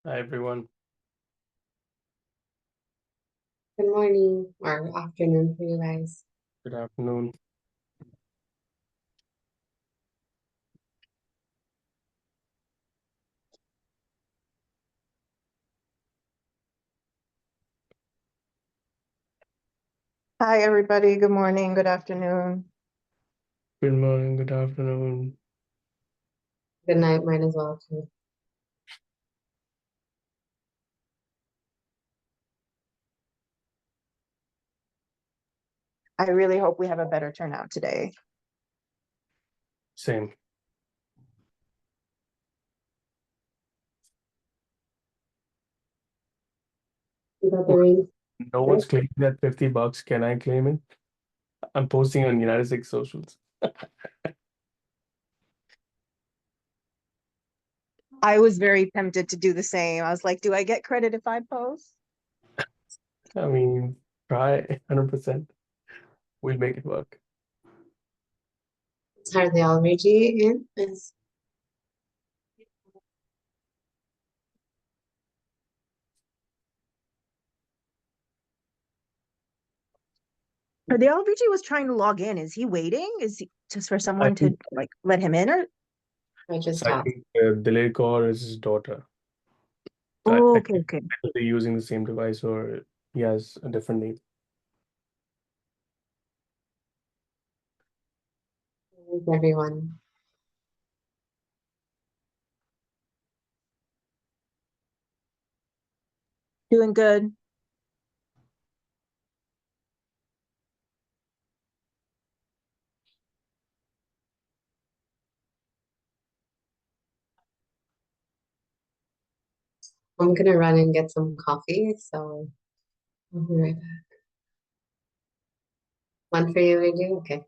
Hi everyone. Good morning or afternoon for you guys. Good afternoon. Hi, everybody. Good morning. Good afternoon. Good morning. Good afternoon. Good night, might as well too. I really hope we have a better turnout today. Same. You got the rain. No one's claiming that $50. Can I claim it? I'm posting on United States socials. I was very tempted to do the same. I was like, do I get credit if I post? I mean, try 100%. We'll make it work. It's hardly all Reggie in. The LVG was trying to log in. Is he waiting? Is he just for I someone to think, like let him in? Or I just so I stopped. think delayed call is his daughter. So oh, I okay, think okay. they're using the same device or he has a different name. Thanks, everyone. Doing good. I'm gonna run and get some coffee, so I'll be right back. One for you, Reggie? Okay.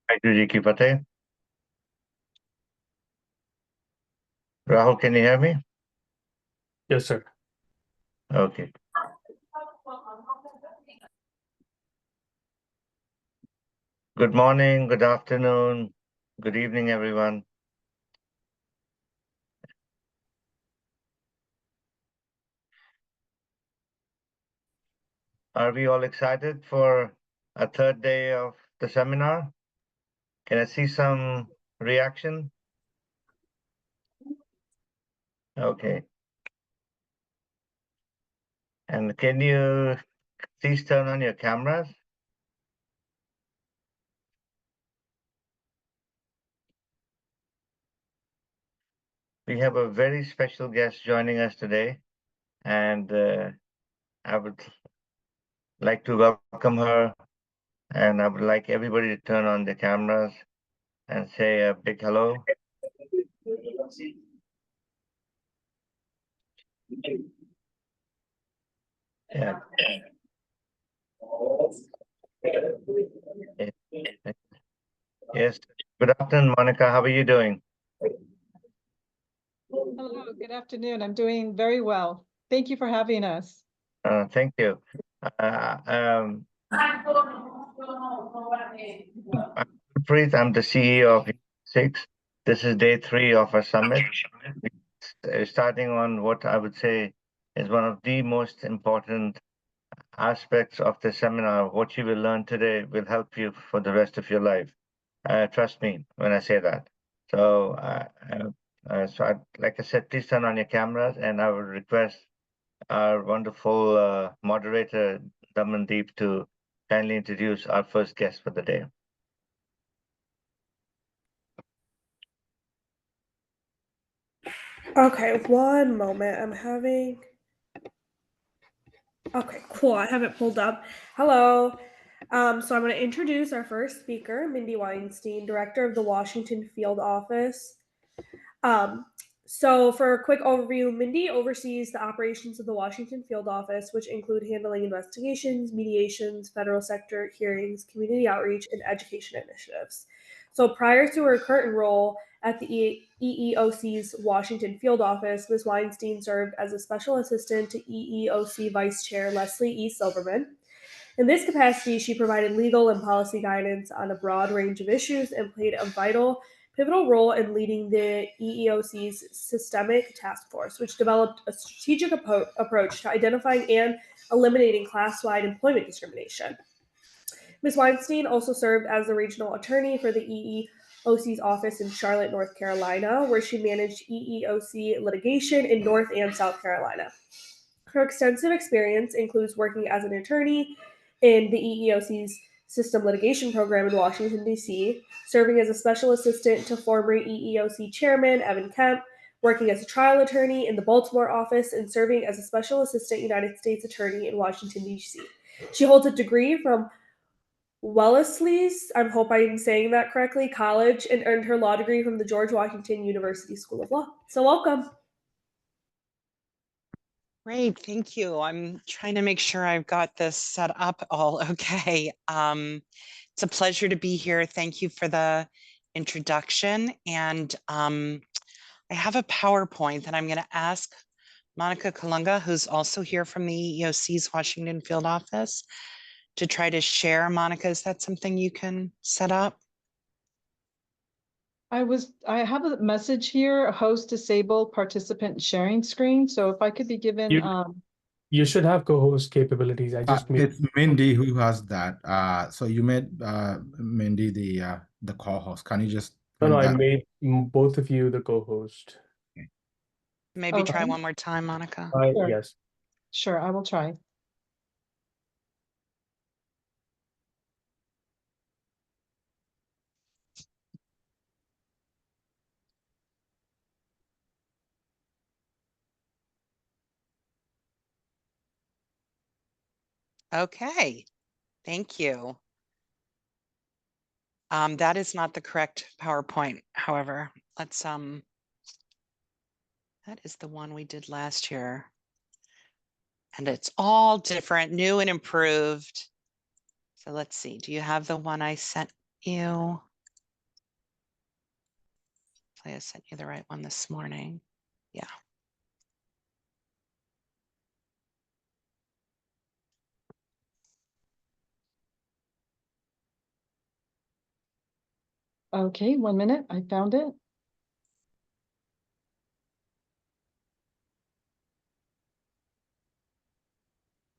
Ji ki fateh. Rahul, can you hear me? Yes, sir. Okay. Good morning, good afternoon, good evening, everyone. Are we all excited for a third day of the seminar? Can I see some reaction? Okay. And can you please turn on your cameras? We have a very special guest joining us today, and I would like to welcome her, and I would like everybody to turn on their cameras and say a big hello. Yeah. Yes. Good afternoon, Monica. How are you doing? Hello, good afternoon. I'm doing very well. Thank you for having us. Thank you. I'm Preet. I'm the CEO of Six. This is day 3 of our summit. Starting on what I would say is one of the most important aspects of the seminar. What you will learn today will help you for the rest of your life. Trust me when I say that. So, like I said, please turn on your cameras, and I would request our wonderful moderator, Damandeep, to kindly introduce our first guest for the day. Okay, one moment. Okay, cool. I have it pulled up. Hello. So I'm going to introduce our first speaker, Mindy Weinstein, Director of the Washington Field Office. So for a quick overview, Mindy oversees the operations of the Washington Field Office, which include handling investigations, mediations, federal sector hearings, community outreach, and education initiatives. So prior to her current role at the EEOC's Washington Field Office, Ms. Weinstein served as a special assistant to EEOC Vice Chair Leslie E. Silverman. In this capacity, she provided legal and policy guidance on a broad range of issues and played a pivotal role in leading the EEOC's Systemic Task Force, which developed a strategic approach to identifying and eliminating class-wide employment discrimination. Ms. Weinstein also served as the regional attorney for the EEOC's office in Charlotte, North Carolina, where she managed EEOC litigation in North and South Carolina. Her extensive experience includes working as an attorney in the EEOC's System Litigation Program in Washington, D.C., serving as a special assistant to former EEOC Chairman Evan Kemp, working as a trial attorney in the Baltimore office, and serving as a special assistant United States Attorney in Washington, D.C. She holds a degree from Wellesley's, I hope I'm saying that correctly, college, and earned her law degree from the George Washington University School of Law. So welcome. Great, thank you. I'm trying to make sure I've got this set up all okay. It's a pleasure to be here. Thank you for the introduction. And I have a PowerPoint that I'm going to ask Monica Kalunga, who's also here from the EEOC's Washington Field Office, to try to share. Monica, is that something you can set up? I have a message here, host disabled participant sharing screen. So if I could be given, You should have co-host capabilities. I just made It's Mindy who has that. So you made Mindy the co-host. Can you just no, I that? made both of you the co-host. Maybe try Okay. one more time, Monica. Sure. Yes. Sure, I will try. Okay, thank you. That is not the correct PowerPoint, however. Let's that is the one we did last year. And it's all different, new and improved. So let's see, do you have the one I sent you? Hopefully I sent you the right one this morning. Yeah. Okay, 1 minute. I found it.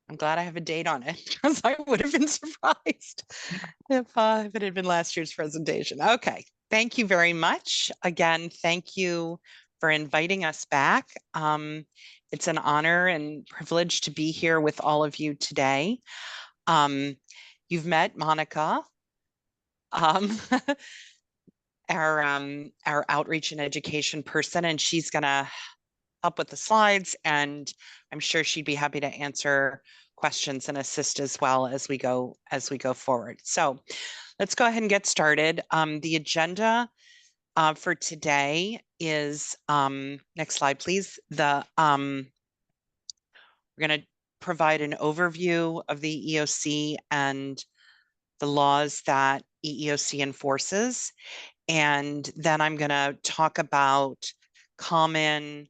I'm glad I have a date on it because I would have been surprised if it had been last year's presentation. Okay, thank you very much. Again, thank you for inviting us back. It's an honor and privilege to be here with all of you today. You've met Monica, our outreach and education person, and she's gonna help with the slides, and I'm sure she'd be happy to answer questions and assist as well as we go forward. So let's go ahead and get started. The agenda for today is, next slide, please. We're going to provide an overview of the EEOC and the laws that EEOC enforces. And then I'm going to talk about common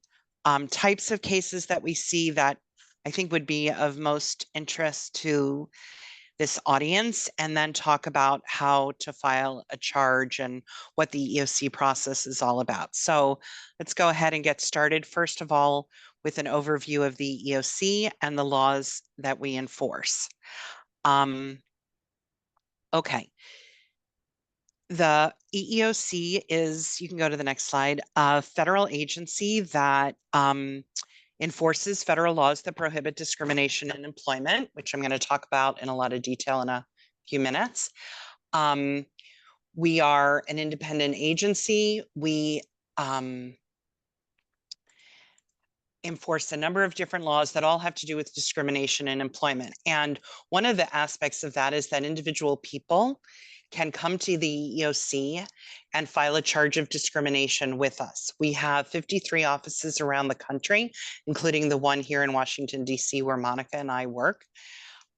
types of cases that we see that I think would be of most interest to this audience, and then talk about how to file a charge and what the EEOC process is all about. So let's go ahead and get started. First of all, with an overview of the EEOC and the laws that we enforce. Okay. The EEOC is, you can go to the next slide, a federal agency that enforces federal laws that prohibit discrimination in employment, which I'm going to talk about in a lot of detail in a few minutes. We are an independent agency. We enforce a number of different laws that all have to do with discrimination in employment. And one of the aspects of that is that individual people can come to the EEOC and file a charge of discrimination with us. We have 53 offices around the country, including the one here in Washington, D.C., where Monica and I work.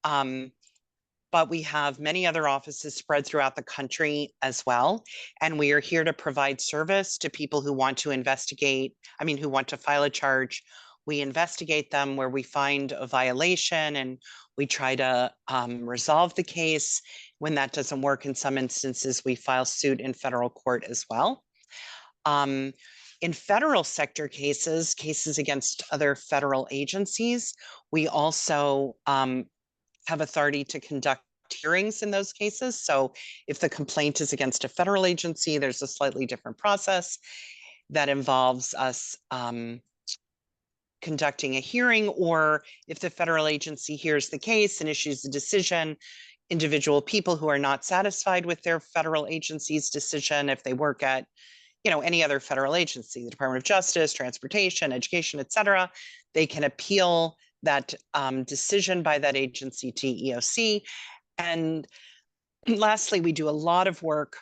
But we have many other offices spread throughout the country as well. And we are here to provide service to people who want to investigate, who want to file a charge. We investigate them where we find a violation, and we try to resolve the case. When that doesn't work, in some instances, we file suit in federal court as well. In federal sector cases against other federal agencies, we also have authority to conduct hearings in those cases. So if the complaint is against a federal agency, there's a slightly different process that involves us conducting a hearing, or if the federal agency hears the case and issues a decision, individual people who are not satisfied with their federal agency's decision, if they work at any other federal agency, the Department of Justice, Transportation, Education, et cetera, they can appeal that decision by that agency to EEOC. And lastly, we do a lot of work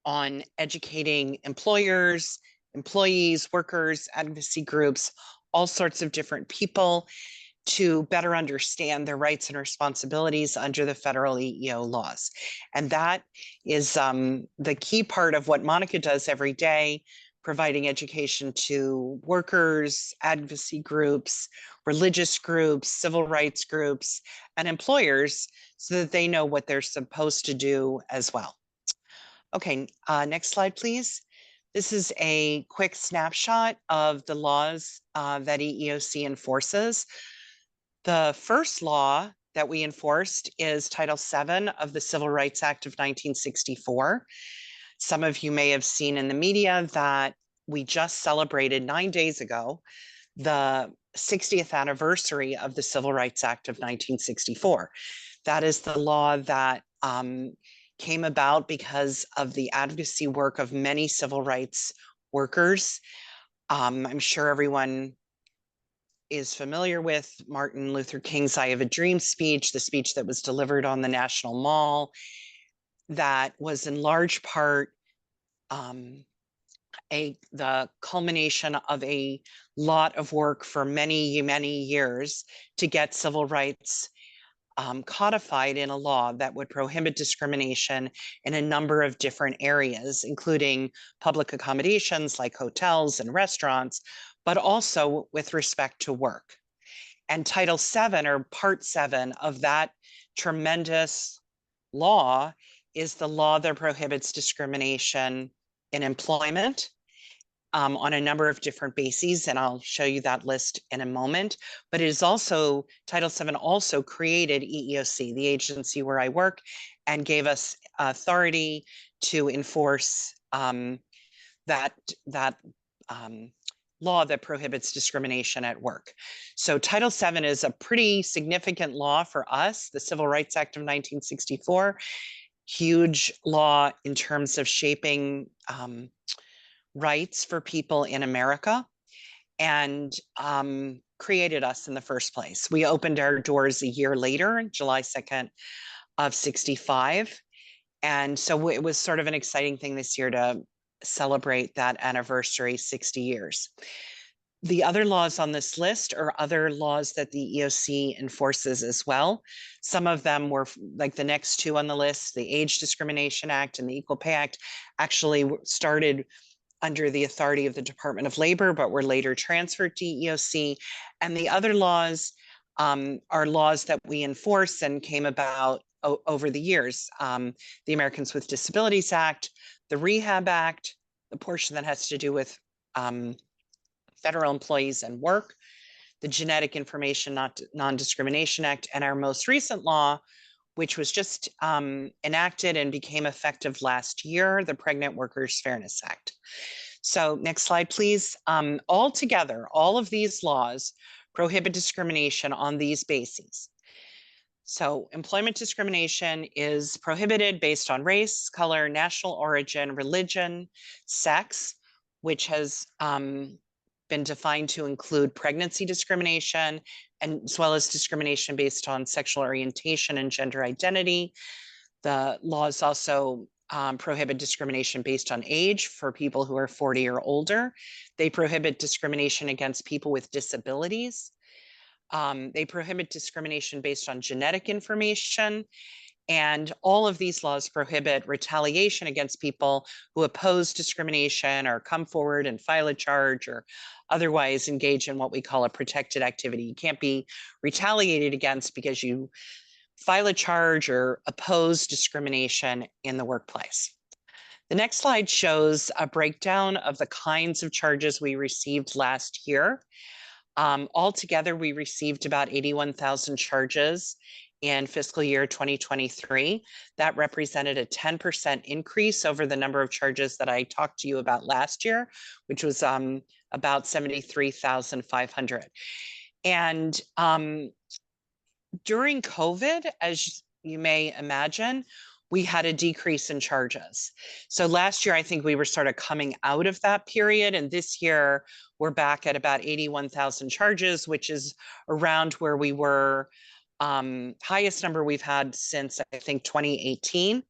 on educating employers, employees, workers, advocacy groups, all sorts of different people to better understand their rights and responsibilities under the federal EEO laws. And that is the key part of what Monica does every day, providing education to workers, advocacy groups, religious groups, civil rights groups, and employers so that they know what they're supposed to do as well. Okay, next slide, please. This is a quick snapshot of the laws that EEOC enforces. The first law that we enforced is Title VII of the Civil Rights Act of 1964. Some of you may have seen in the media that we just celebrated 9 days ago the 60th anniversary of the Civil Rights Act of 1964. That is the law that came about because of the advocacy work of many civil rights workers. I'm sure everyone is familiar with Martin Luther King's I Have a Dream speech, the speech that was delivered on the National Mall, that was in large part the culmination of a lot of work for many, many years to get civil rights codified in a law that would prohibit discrimination in a number of different areas, including public accommodations like hotels and restaurants, but also with respect to work. And Title VII, or Part 7 of that tremendous law, is the law that prohibits discrimination in employment, on a number of different bases, and I'll show you that list in a moment. But it is also, Title VII also created EEOC, the agency where I work, and gave us authority to enforce that law that prohibits discrimination at work. So Title VII is a pretty significant law for us, the Civil Rights Act of 1964, huge law in terms of shaping rights for people in America, and created us in the first place. We opened our doors a year later, July 2nd of 65. And so it was sort of an exciting thing this year to celebrate that anniversary, 60 years. The other laws on this list are other laws that the EOC enforces as well. Some of them were, like the next two on the list, the Age Discrimination Act and the Equal Pay Act, actually started under the authority of the Department of Labor, but were later transferred to EEOC. And the other laws are laws that we enforce and came about over the years. The Americans with Disabilities Act, the Rehab Act, the portion that has to do with federal employees and work, the Genetic Information Non-Discrimination Act, and our most recent law, which was just enacted and became effective last year, the Pregnant Workers Fairness Act. So next slide, please. Altogether, all of these laws prohibit discrimination on these bases. So employment discrimination is prohibited based on race, color, national origin, religion, sex, which has been defined to include pregnancy discrimination, and as well as discrimination based on sexual orientation and gender identity. The laws also prohibit discrimination based on age for people who are 40 or older. They prohibit discrimination against people with disabilities. They prohibit discrimination based on genetic information. And all of these laws prohibit retaliation against people who oppose discrimination or come forward and file a charge or otherwise engage in what we call a protected activity. You can't be retaliated against because you file a charge or oppose discrimination in the workplace. The next slide shows a breakdown of the kinds of charges we received last year. Altogether, we received about 81,000 charges in fiscal year 2023. That represented a 10% increase over the number of charges that I talked to you about last year, which was about 73,500. And during COVID, as you may imagine, we had a decrease in charges. So last year, I think we were sort of coming out of that period. And this year, we're back at about 81,000 charges, which is around where we were, highest number we've had since, I think, 2018.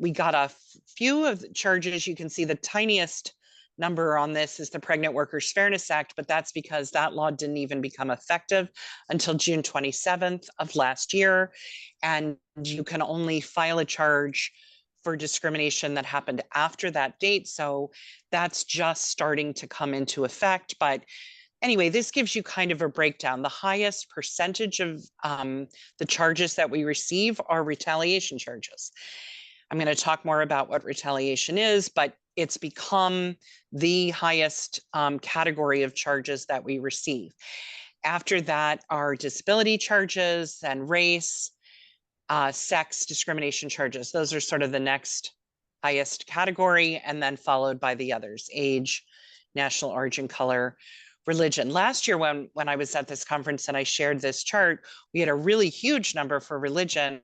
We got a few of the charges. You can see the tiniest number on this is the Pregnant Workers Fairness Act, but that's because that law didn't even become effective until June 27th of last year. And you can only file a charge for discrimination that happened after that date. So that's just starting to come into effect. But anyway, this gives you kind of a breakdown. The highest percentage of the charges that we receive are retaliation charges. I'm going to talk more about what retaliation is, but it's become the highest category of charges that we receive. After that are disability charges and race, sex discrimination charges. Those are sort of the next highest category, and then followed by the others: age, national origin, color, religion. Last year, when I was at this conference and I shared this chart, we had a really huge number for religion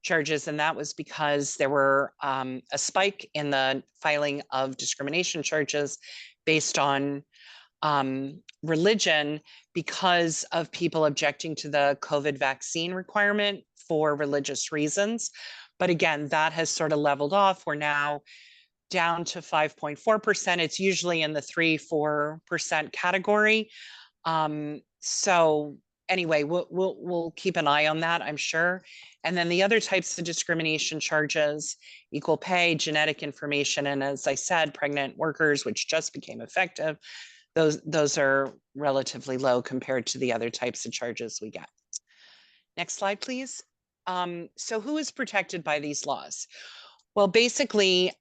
charges, and that was because there were a spike in the filing of discrimination charges based on religion because of people objecting to the COVID vaccine requirement for religious reasons. But again, that has sort of leveled off. We're now down to 5.4%. It's usually in the 3-4% category. So anyway, we'll keep an eye on that, I'm sure. And then the other types of discrimination charges, equal pay, genetic information, and as I said, pregnant workers, which just became effective, those are relatively low compared to the other types of charges we get. Next slide, please. So who is protected by these laws? Well, basically,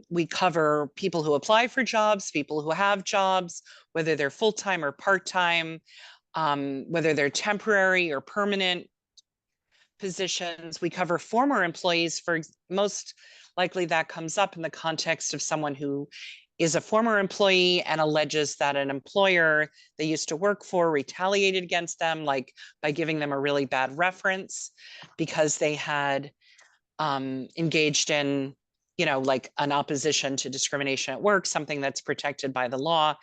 we cover people who apply for jobs, people who have jobs, whether they're full-time or part-time, whether they're temporary or permanent positions. We cover former employees. For most likely that comes up in the context of someone who is a former employee and alleges that an employer they used to work for retaliated against them, like by giving them a really bad reference because they had engaged in, like an opposition to discrimination at work, something that's protected by the law.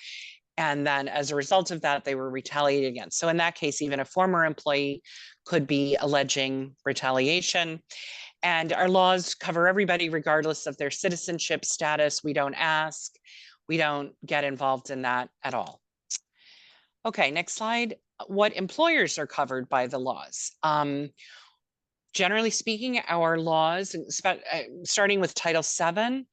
And then as a result of that, they were retaliated against. So in that case, even a former employee could be alleging retaliation. And our laws cover everybody regardless of their citizenship status. We don't ask, we don't get involved in that at all. Okay, next slide. What employers are covered by the laws? Generally speaking, our laws, starting with Title VII,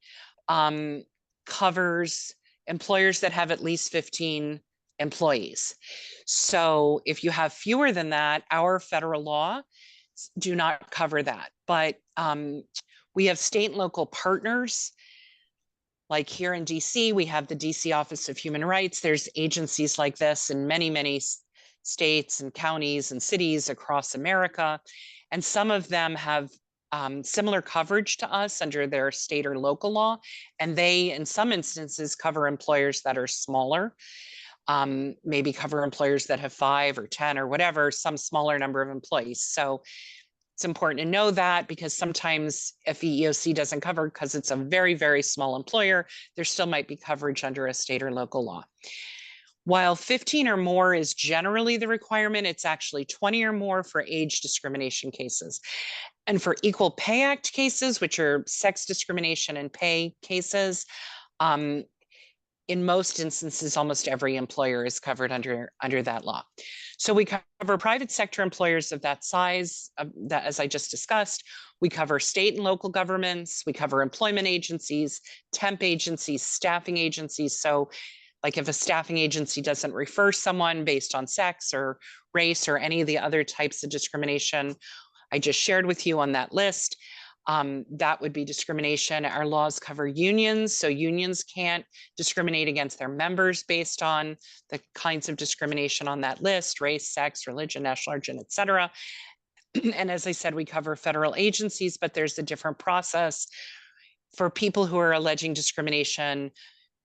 covers employers that have at least 15 employees. So if you have fewer than that, our federal law do not cover that. But we have state and local partners. Like here in DC, we have the DC Office of Human Rights. There's agencies like this in many, many states and counties and cities across America. And some of them have similar coverage to us under their state or local law. And they, in some instances, cover employers that are smaller, maybe cover employers that have 5 or 10 or whatever, some smaller number of employees. So it's important to know that because sometimes if EEOC doesn't cover, because it's a very, very small employer, there still might be coverage under a state or local law. While 15 or more is generally the requirement, it's actually 20 or more for age discrimination cases. And for Equal Pay Act cases, which are sex discrimination and pay cases, in most instances, almost every employer is covered under that law. So we cover private sector employers of that size, that, as I just discussed. We cover state and local governments. We cover employment agencies, temp agencies, staffing agencies. So like if a staffing agency doesn't refer someone based on sex or race or any of the other types of discrimination I just shared with you on that list, that would be discrimination. Our laws cover unions, so unions can't discriminate against their members based on the kinds of discrimination on that list: race, sex, religion, national origin, et cetera. And as I said, we cover federal agencies, but there's a different process for people who are alleging discrimination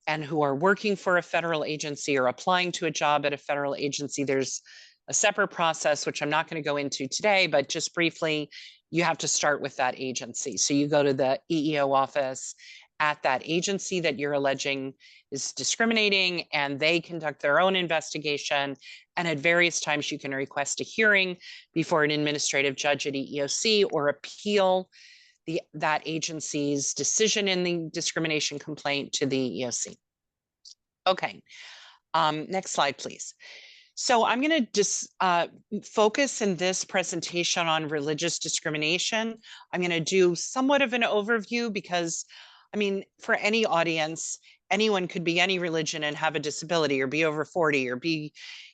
and who are working for a federal agency or applying to a job at a federal agency. There's a separate process, which I'm not going to go into today, but just briefly, you have to start with that agency. So you go to the EEO office at that agency that you're alleging is discriminating, and they conduct their own investigation. And at various times, you can request a hearing before an administrative judge at EEOC or appeal that agency's decision in the discrimination complaint to the EEOC. Okay, next slide, please. So I'm going to just focus in this presentation on religious discrimination. I'm going to do somewhat of an overview because, I mean, for any audience, anyone could be any religion and have a disability or be over 40 or be,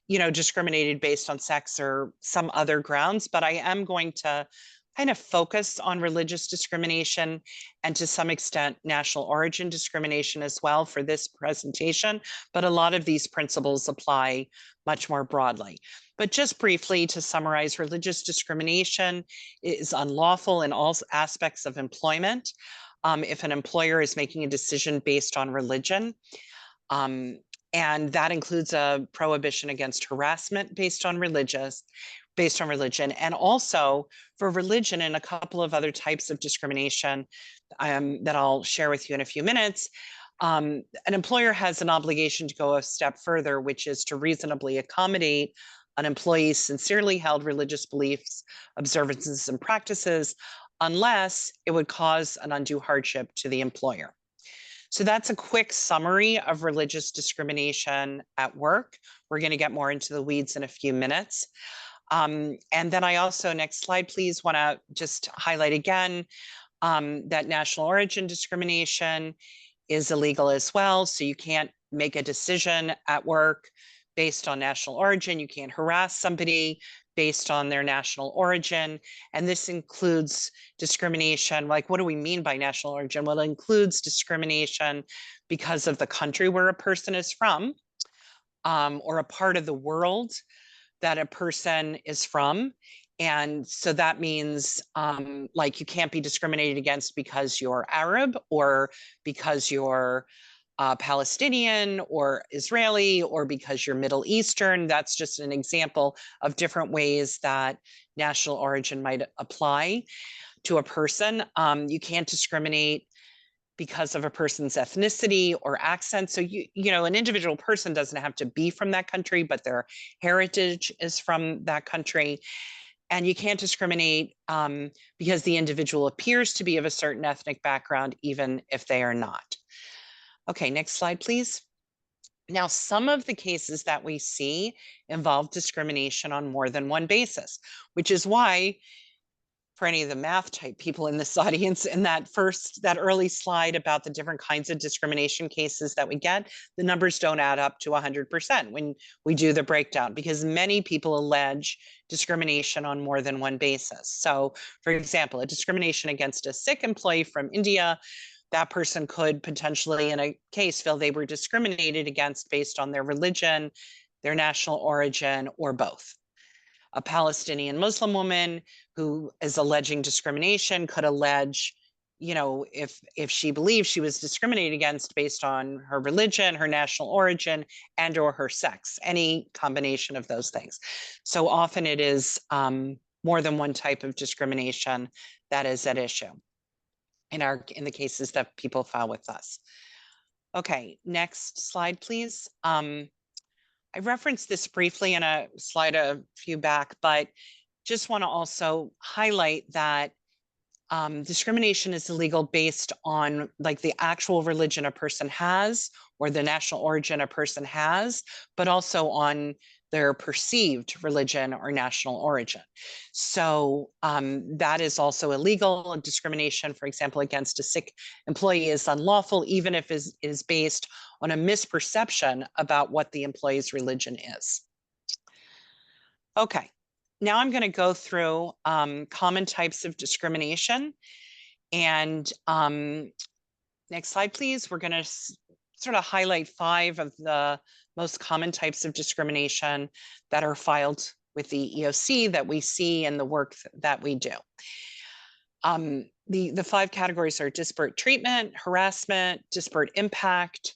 discriminated based on sex or some other grounds. But I am going to kind of focus on religious discrimination and to some extent national origin discrimination as well for this presentation. But a lot of these principles apply much more broadly. But just briefly to summarize, religious discrimination is unlawful in all aspects of employment. If an employer is making a decision based on religion, and that includes a prohibition against harassment based on religion, and also for religion and a couple of other types of discrimination that I'll share with you in a few minutes. An employer has an obligation to go a step further, which is to reasonably accommodate an employee's sincerely held religious beliefs, observances, and practices, unless it would cause an undue hardship to the employer. So that's a quick summary of religious discrimination at work. We're going to get more into the weeds in a few minutes. And then I also, next slide, please, want to just highlight again that national origin discrimination is illegal as well. So you can't make a decision at work based on national origin. You can't harass somebody based on their national origin. And this includes discrimination. Like, what do we mean by national origin? Well, it includes discrimination because of the country where a person is from, or a part of the world that a person is from. And so that means like you can't be discriminated against because you're Arab or because you're Palestinian or Israeli or because you're Middle Eastern. That's just an example of different ways that national origin might apply to a person. You can't discriminate because of a person's ethnicity or accent. So you know, an individual person doesn't have to be from that country, but their heritage is from that country. And you can't discriminate because the individual appears to be of a certain ethnic background, even if they are not. Okay, next slide, please. Now, some of the cases that we see involve discrimination on more than one basis, which is why, for any of the math type people in this audience, in that early slide about the different kinds of discrimination cases that we get, the numbers don't add up to 100% when we do the breakdown, because many people allege discrimination on more than one basis. So, for example, a discrimination against a Sikh employee from India, that person could potentially, in a case, feel they were discriminated against based on their religion, their national origin, or both. A Palestinian Muslim woman who is alleging discrimination could allege, you know, if she believes she was discriminated against based on her religion, her national origin, and or her sex, any combination of those things. So often it is more than one type of discrimination that is at issue in the cases that people file with us. Okay, next slide, please. I referenced this briefly in a slide a few back, but just want to also highlight that discrimination is illegal based on like the actual religion a person has or the national origin a person has, but also on their perceived religion or national origin. So that is also illegal. And discrimination, for example, against a Sikh employee is unlawful, even if it is based on a misperception about what the employee's religion is. Okay, now I'm going to go through common types of discrimination. And next slide, please. We're going to sort of highlight 5 of the most common types of discrimination that are filed with the EOC that we see in the work that we do. The 5 categories are disparate treatment, harassment, disparate impact,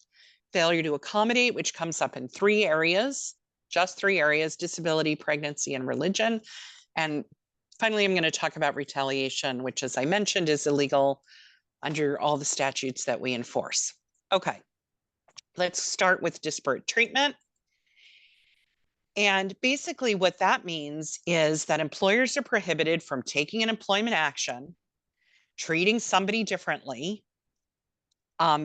failure to accommodate, which comes up in 3 areas, just 3 areas: disability, pregnancy, and religion. And finally, I'm going to talk about retaliation, which, as I mentioned, is illegal under all the statutes that we enforce. Okay, let's start with disparate treatment. And basically what that means is that employers are prohibited from taking an employment action, treating somebody differently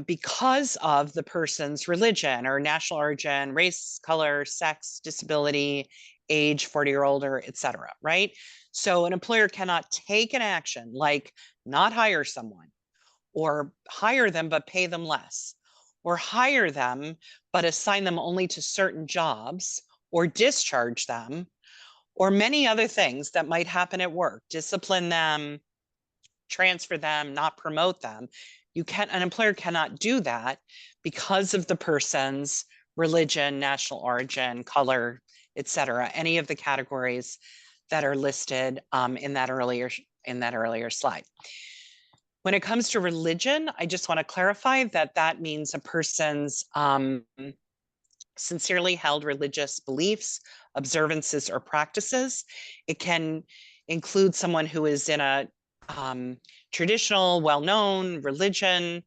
because of the person's religion or national origin, race, color, sex, disability, age, 40 or older, et cetera, right? So an employer cannot take an action like not hire someone, or hire them but pay them less, or hire them but assign them only to certain jobs, or discharge them, or many other things that might happen at work, discipline them, transfer them, not promote them. An employer cannot do that because of the person's religion, national origin, color, et cetera, any of the categories that are listed in that earlier slide. When it comes to religion, I just want to clarify that that means a person's sincerely held religious beliefs, observances, or practices. It can include someone who is in a traditional, well-known religion.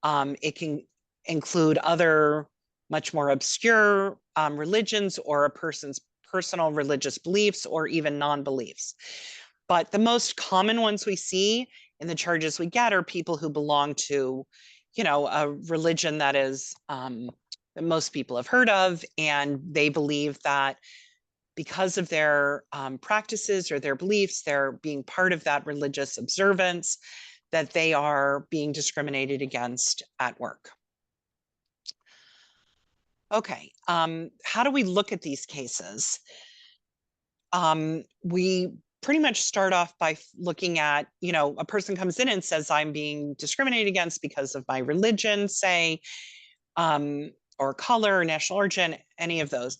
It can include other much more obscure religions, or a person's personal religious beliefs, or even non-beliefs. But the most common ones we see in the charges we get are people who belong to, you know, a religion that is that most people have heard of, and they believe that because of their practices or their beliefs, they're being part of that religious observance, that they are being discriminated against at work. Okay, how do we look at these cases? We pretty much start off by looking at, a person comes in and says, I'm being discriminated against because of my religion, say, or color, or national origin, any of those.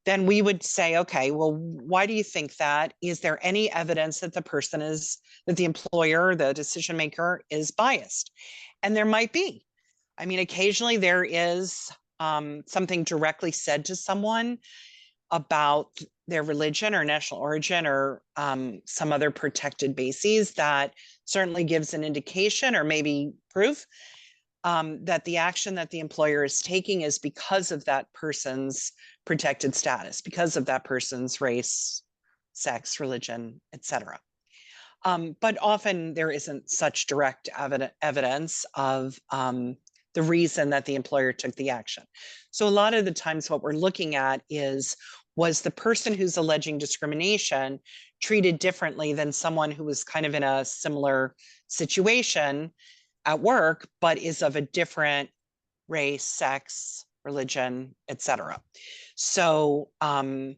Then we would say, okay, well, why do you think that? Is there any evidence that that the employer, the decision maker, is biased? And there might be. I mean, occasionally there is something directly said to someone about their religion or national origin or some other protected bases that certainly gives an indication or maybe proof that the action that the employer is taking is because of that person's protected status, because of that person's race, sex, religion, etc. But often there isn't such direct evidence of the reason that the employer took the action. So a lot of the times what we're looking at is, was the person who's alleging discrimination treated differently than someone who was kind of in a similar situation at work, but is of a different race, sex, religion, etc. So then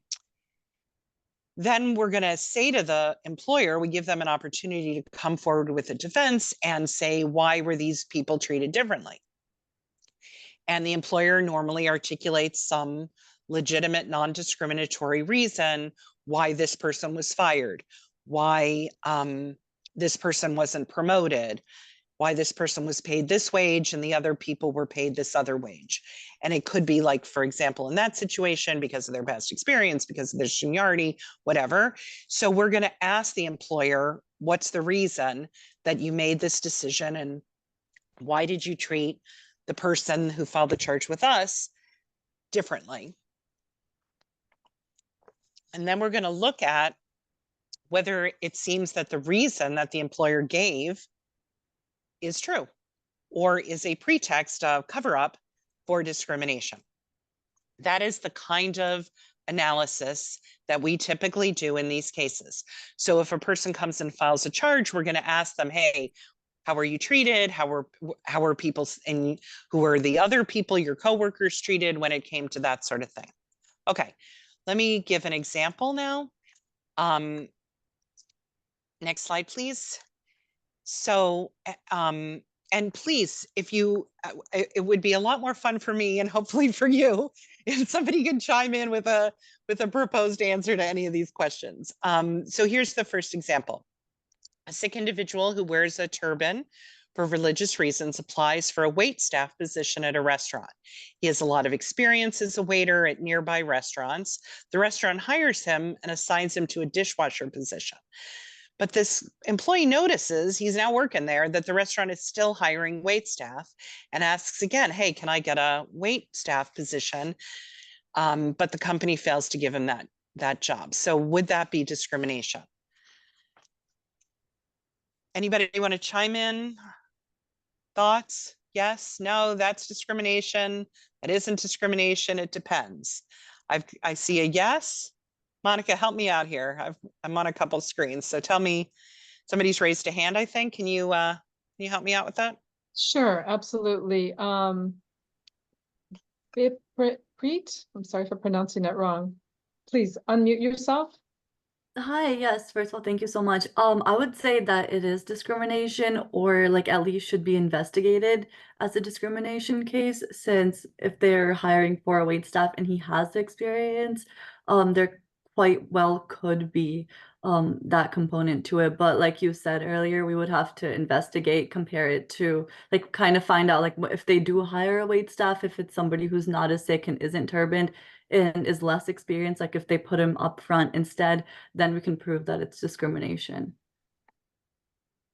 we're going to say to the employer, we give them an opportunity to come forward with a defense and say, why were these people treated differently? And the employer normally articulates some legitimate non-discriminatory reason why this person was fired, why this person wasn't promoted, why this person was paid this wage and the other people were paid this other wage. And it could be like, for example, in that situation, because of their past experience, because of their seniority, whatever. So we're going to ask the employer, what's the reason that you made this decision and why did you treat the person who filed the charge with us differently? And then we're going to look at whether it seems that the reason that the employer gave is true or is a pretext of cover-up for discrimination. That is the kind of analysis that we typically do in these cases. So if a person comes and files a charge, we're going to ask them, hey, how were you treated? How were people and who were the other people, your coworkers, treated when it came to that sort of thing? Okay, let me give an example now. Next slide, please. So, and please, if you, it would be a lot more fun for me and hopefully for you if somebody could chime in with a proposed answer to any of these questions. So here's the first example. A Sikh individual who wears a turban for religious reasons applies for a wait staff position at a restaurant. He has a lot of experience as a waiter at nearby restaurants. The restaurant hires him and assigns him to a dishwasher position. But this employee notices, he's now working there, that the restaurant is still hiring wait staff and asks again, hey, can I get a wait staff position? But the company fails to give him that job. So would that be discrimination? Anybody want to chime in? Thoughts? Yes, no, that's discrimination. That isn't discrimination. It depends. I see a yes. Monica, help me out here. I'm on a couple of screens. So tell me, somebody's raised a hand, I think. Can you help me out with that? Sure, absolutely. Preet, I'm sorry for pronouncing that wrong. Please unmute yourself. Hi, yes, first of all, thank you so much. I would say that it is discrimination or like at least should be investigated as a discrimination case, since if they're hiring for a wait staff and he has the experience, there quite well could be that component to it. But like you said earlier, we would have to investigate, compare it to like kind of find out like if they do hire a wait staff, if it's somebody who's not as Sikh and isn't turbaned and is less experienced, like if they put him up front instead, then we can prove that it's discrimination.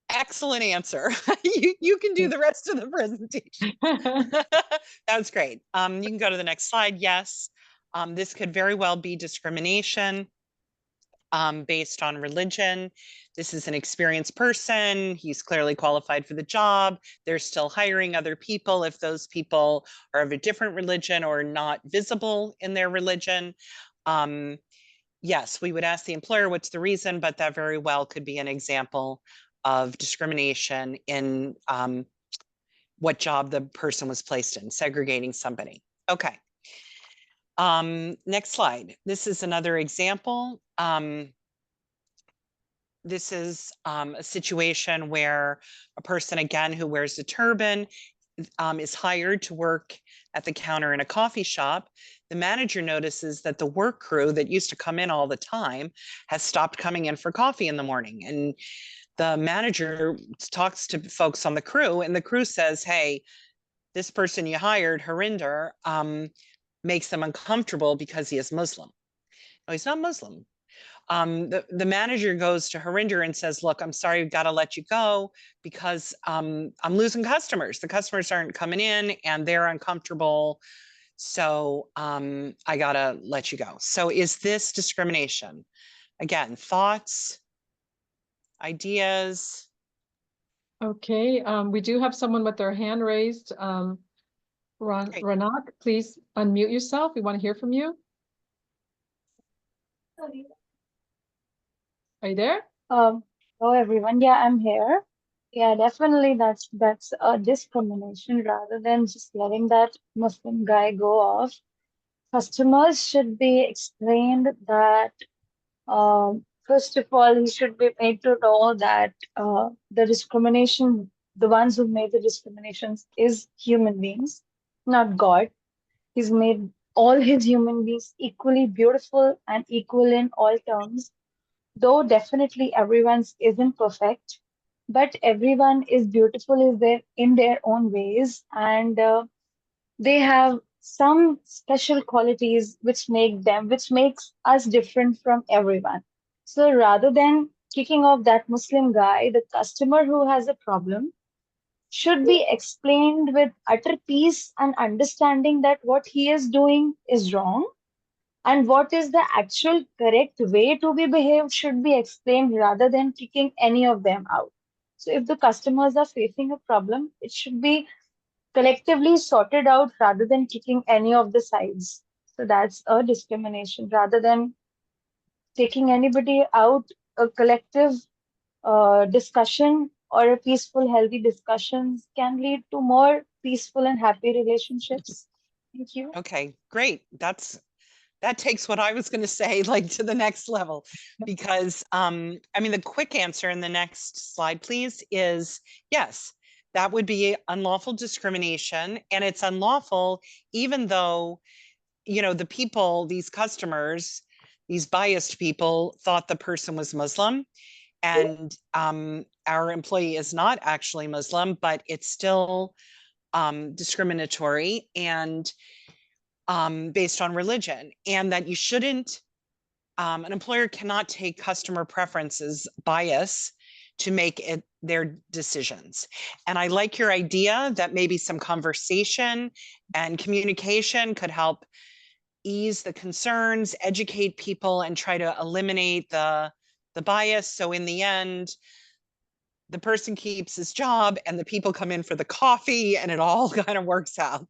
Excellent answer. You can do the rest of the presentation. That was great. You can go to the next slide. Yes, this could very well be discrimination based on religion. This is an experienced person. He's clearly qualified for the job. They're still hiring other people if those people are of a different religion or not visible in their religion. yes, we would ask the employer what's the reason, but that very well could be an example of discrimination in what job the person was placed in, segregating somebody. Okay. Next slide. This is another example. This is a situation where a person, again, who wears a turban is hired to work at the counter in a coffee shop. The manager notices that the work crew that used to come in all the time has stopped coming in for coffee in the morning. And the manager talks to folks on the crew, and the crew says, hey, this person you hired, Harinder, makes them uncomfortable because he is Muslim. No, he's not Muslim. The manager goes to Harinder and says, look, I'm sorry, I've got to let you go because I'm losing customers. The customers aren't coming in and they're uncomfortable. So I got to let you go. So is this discrimination? Again, thoughts, ideas? Okay, we do have someone with their hand raised. Great. Ranak, please unmute yourself. We want to hear from you. Are you there? Hello everyone. Yeah, I'm here. Yeah, definitely that's a discrimination rather than just letting that Muslim guy go off. Customers should be explained that first of all, he should be made to know that the discrimination, the ones who made the discriminations is human beings, not God. He's made all his human beings equally beautiful and equal in all terms. Though definitely everyone's isn't perfect, but everyone is beautiful in their own ways, and they have some special qualities which makes us different from everyone. So rather than kicking off that Muslim guy, the customer who has a problem should be explained with utter peace and understanding that what he is doing is wrong, and what is the actual correct way to be behaved should be explained rather than kicking any of them out. So if the customers are facing a problem, it should be collectively sorted out rather than kicking any of the sides. So that's a discrimination. Rather than taking anybody out, a collective discussion or a peaceful, healthy discussions can lead to more peaceful and happy relationships. Thank you. Okay, great. That takes what I was going to say like to the next level, because I mean, the quick answer in the next slide, please, is yes, that would be unlawful discrimination. And it's unlawful even though, you know, the people, these customers, these biased people thought the person was Muslim, and our employee is not actually Muslim, but it's still discriminatory and based on religion, and that you shouldn't, an employer cannot take customer preferences bias to make it their decisions. And I like your idea that maybe some conversation and communication could help ease the concerns, educate people, and try to eliminate the bias. So in the end, the person keeps his job and the people come in for the coffee and it all kind of works out.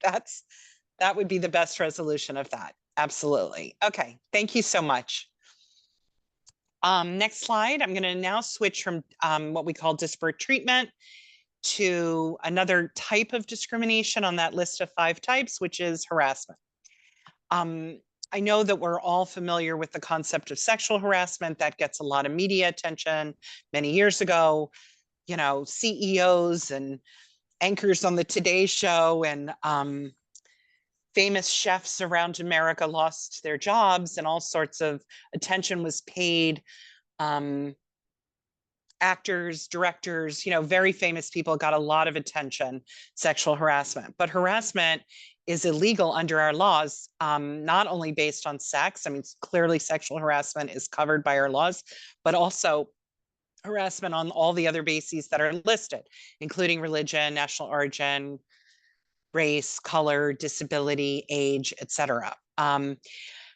That would be the best resolution of that. Absolutely. Okay, thank you so much. Next slide, I'm gonna now switch from what we call disparate treatment to another type of discrimination on that list of 5 types, which is harassment. I know that we're all familiar with the concept of sexual harassment that gets a lot of media attention. Many years ago, you know, CEOs and anchors on the Today Show and famous chefs around America lost their jobs, and all sorts of attention was paid. Actors, directors, you know, very famous people got a lot of attention, sexual harassment. But harassment is illegal under our laws, not only based on sex. I mean, clearly sexual harassment is covered by our laws, but also harassment on all the other bases that are listed, including religion, national origin, race, color, disability, age, etc.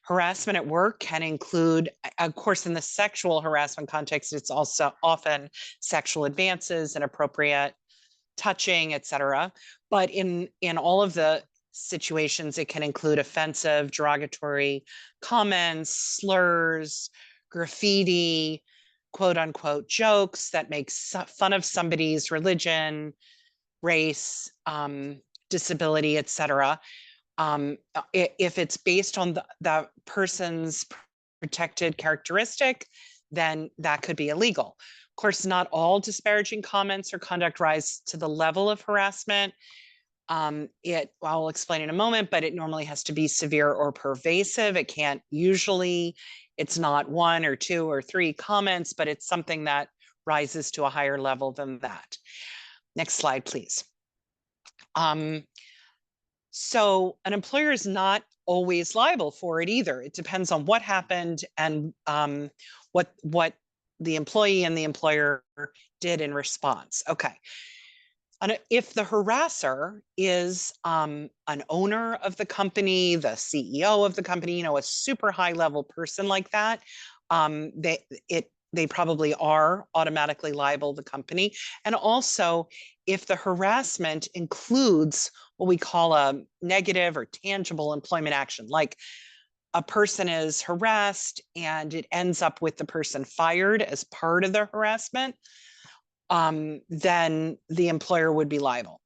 Harassment at work can include, of course, in the sexual harassment context, it's also often sexual advances, inappropriate touching, etc. But in all of the situations, it can include offensive, derogatory comments, slurs, graffiti, quote unquote jokes that make fun of somebody's religion, race, disability, etc. If it's based on the person's protected characteristic, then that could be illegal. Of course, not all disparaging comments or conduct rise to the level of harassment. I'll explain in a moment, but it normally has to be severe or pervasive. It can't usually, it's not 1 or 2 or 3 comments, but it's something that rises to a higher level than that. Next slide, please. So an employer is not always liable for it either. It depends on what happened and what the employee and the employer did in response. Okay. And if the harasser is an owner of the company, the CEO of the company, you know, a super high level person like that, they probably are automatically liable, the company. And also, if the harassment includes what we call a negative or tangible employment action, like a person is harassed and it ends up with the person fired as part of the harassment, then the employer would be liable.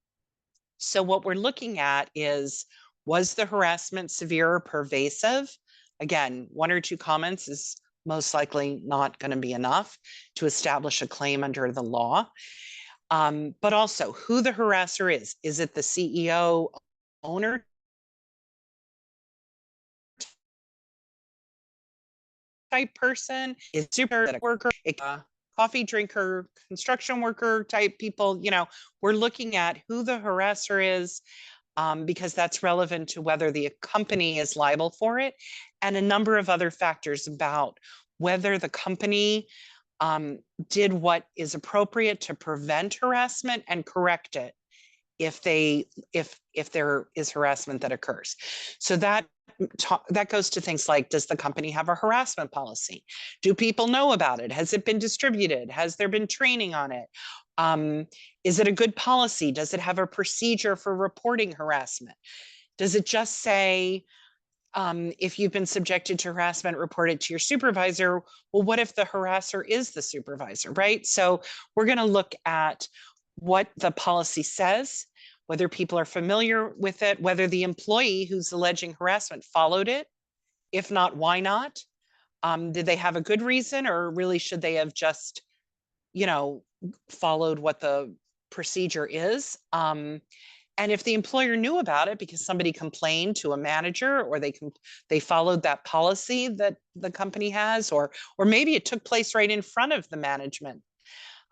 So what we're looking at is, was the harassment severe or pervasive? Again, 1 or 2 comments is most likely not going to be enough to establish a claim under the law. But also who the harasser is. Is it the CEO, owner type person? Is it super worker, coffee drinker, construction worker type people? You know, we're looking at who the harasser is, because that's relevant to whether the company is liable for it, and a number of other factors about whether the company did what is appropriate to prevent harassment and correct it if there is harassment that occurs. So that goes to things like, does the company have a harassment policy? Do people know about it? Has it been distributed? Has there been training on it? Is it a good policy? Does it have a procedure for reporting harassment? Does it just say, if you've been subjected to harassment, report it to your supervisor? Well, what if the harasser is the supervisor, right? So we're going to look at what the policy says, whether people are familiar with it, whether the employee who's alleging harassment followed it. If not, why not? Did they have a good reason, or really should they have just, you know, followed what the procedure is? And if the employer knew about it because somebody complained to a manager, or they followed that policy that the company has, or maybe it took place right in front of the management.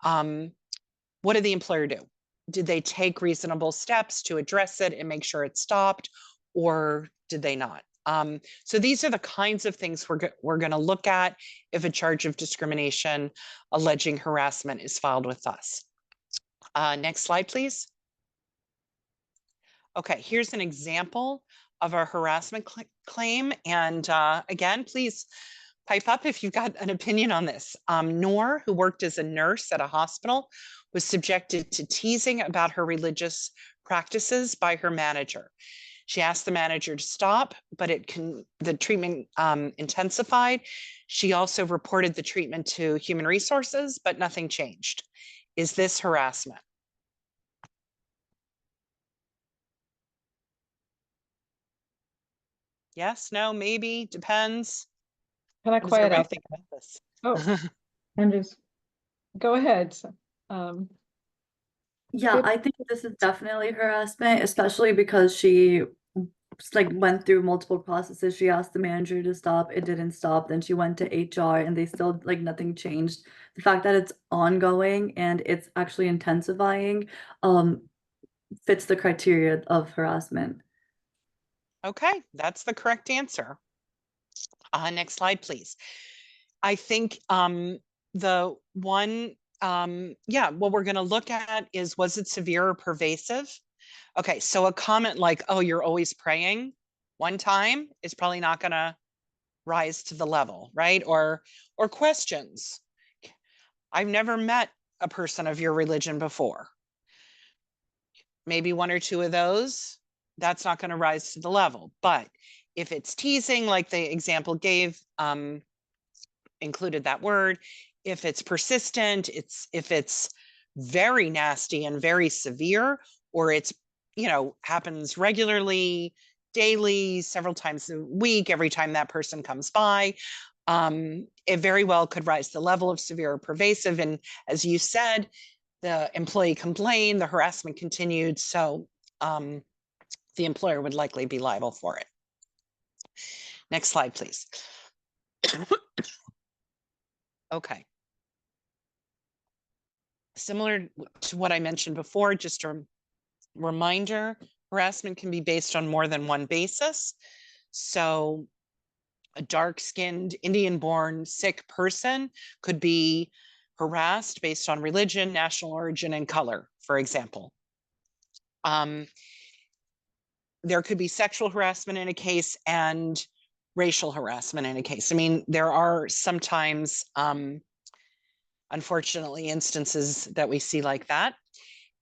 What did the employer do? Did they take reasonable steps to address it and make sure it stopped, or did they not? So these are the kinds of things we're going to look at if a charge of discrimination alleging harassment is filed with us. Next slide, please. Okay, here's an example of a harassment claim. And again, please pipe up if you've got an opinion on this. Noor, who worked as a nurse at a hospital, was subjected to teasing about her religious practices by her manager. She asked the manager to stop, but the treatment intensified. She also reported the treatment to human resources, but nothing changed. Is this harassment? Yes, no, maybe, depends. Can I What does quiet everybody out? think about this? Oh, Andrews, go ahead. Yeah, I think this is definitely harassment, especially because she like went through multiple processes. She asked the manager to stop, it didn't stop. Then she went to HR and they still, like, nothing changed. The fact that it's ongoing and it's actually intensifying fits the criteria of harassment. Okay, that's the correct answer. Next slide, please. I think the one, what we're going to look at is, was it severe or pervasive? Okay, so a comment like, oh, you're always praying one time is probably not going to rise to the level, right? Or questions. I've never met a person of your religion before. Maybe 1 or 2 of those. that's not going to rise to the level. But if it's teasing, like the example gave, included that word, if it's persistent, if it's very nasty and very severe, or it's, happens regularly, daily, several times a week, every time that person comes by, it very well could rise to the level of severe or pervasive. And as you said, the employee complained, the harassment continued, so the employer would likely be liable for it. Next slide, please. Okay. Similar to what I mentioned before, just a reminder, harassment can be based on more than one basis. So a dark-skinned, Indian-born Sikh person could be harassed based on religion, national origin, and color, for example. There could be sexual harassment in a case and racial harassment in a case. I mean, there are sometimes, unfortunately, instances that we see like that.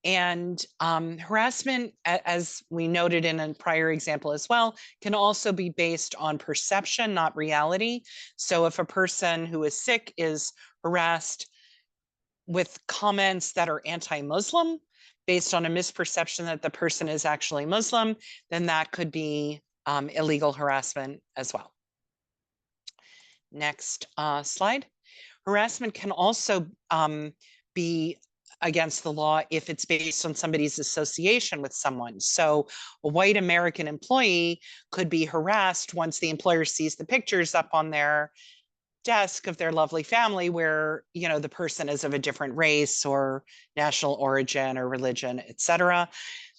And harassment, as we noted in a prior example as well, can also be based on perception, not reality. So if a person who is Sikh is harassed with comments that are anti-Muslim, based on a misperception that the person is actually Muslim, then that could be illegal harassment as well. Next slide. Harassment can also be against the law if it's based on somebody's association with someone. So a white American employee could be harassed once the employer sees the pictures up on their desk of their lovely family where, the person is of a different race or national origin or religion, etc.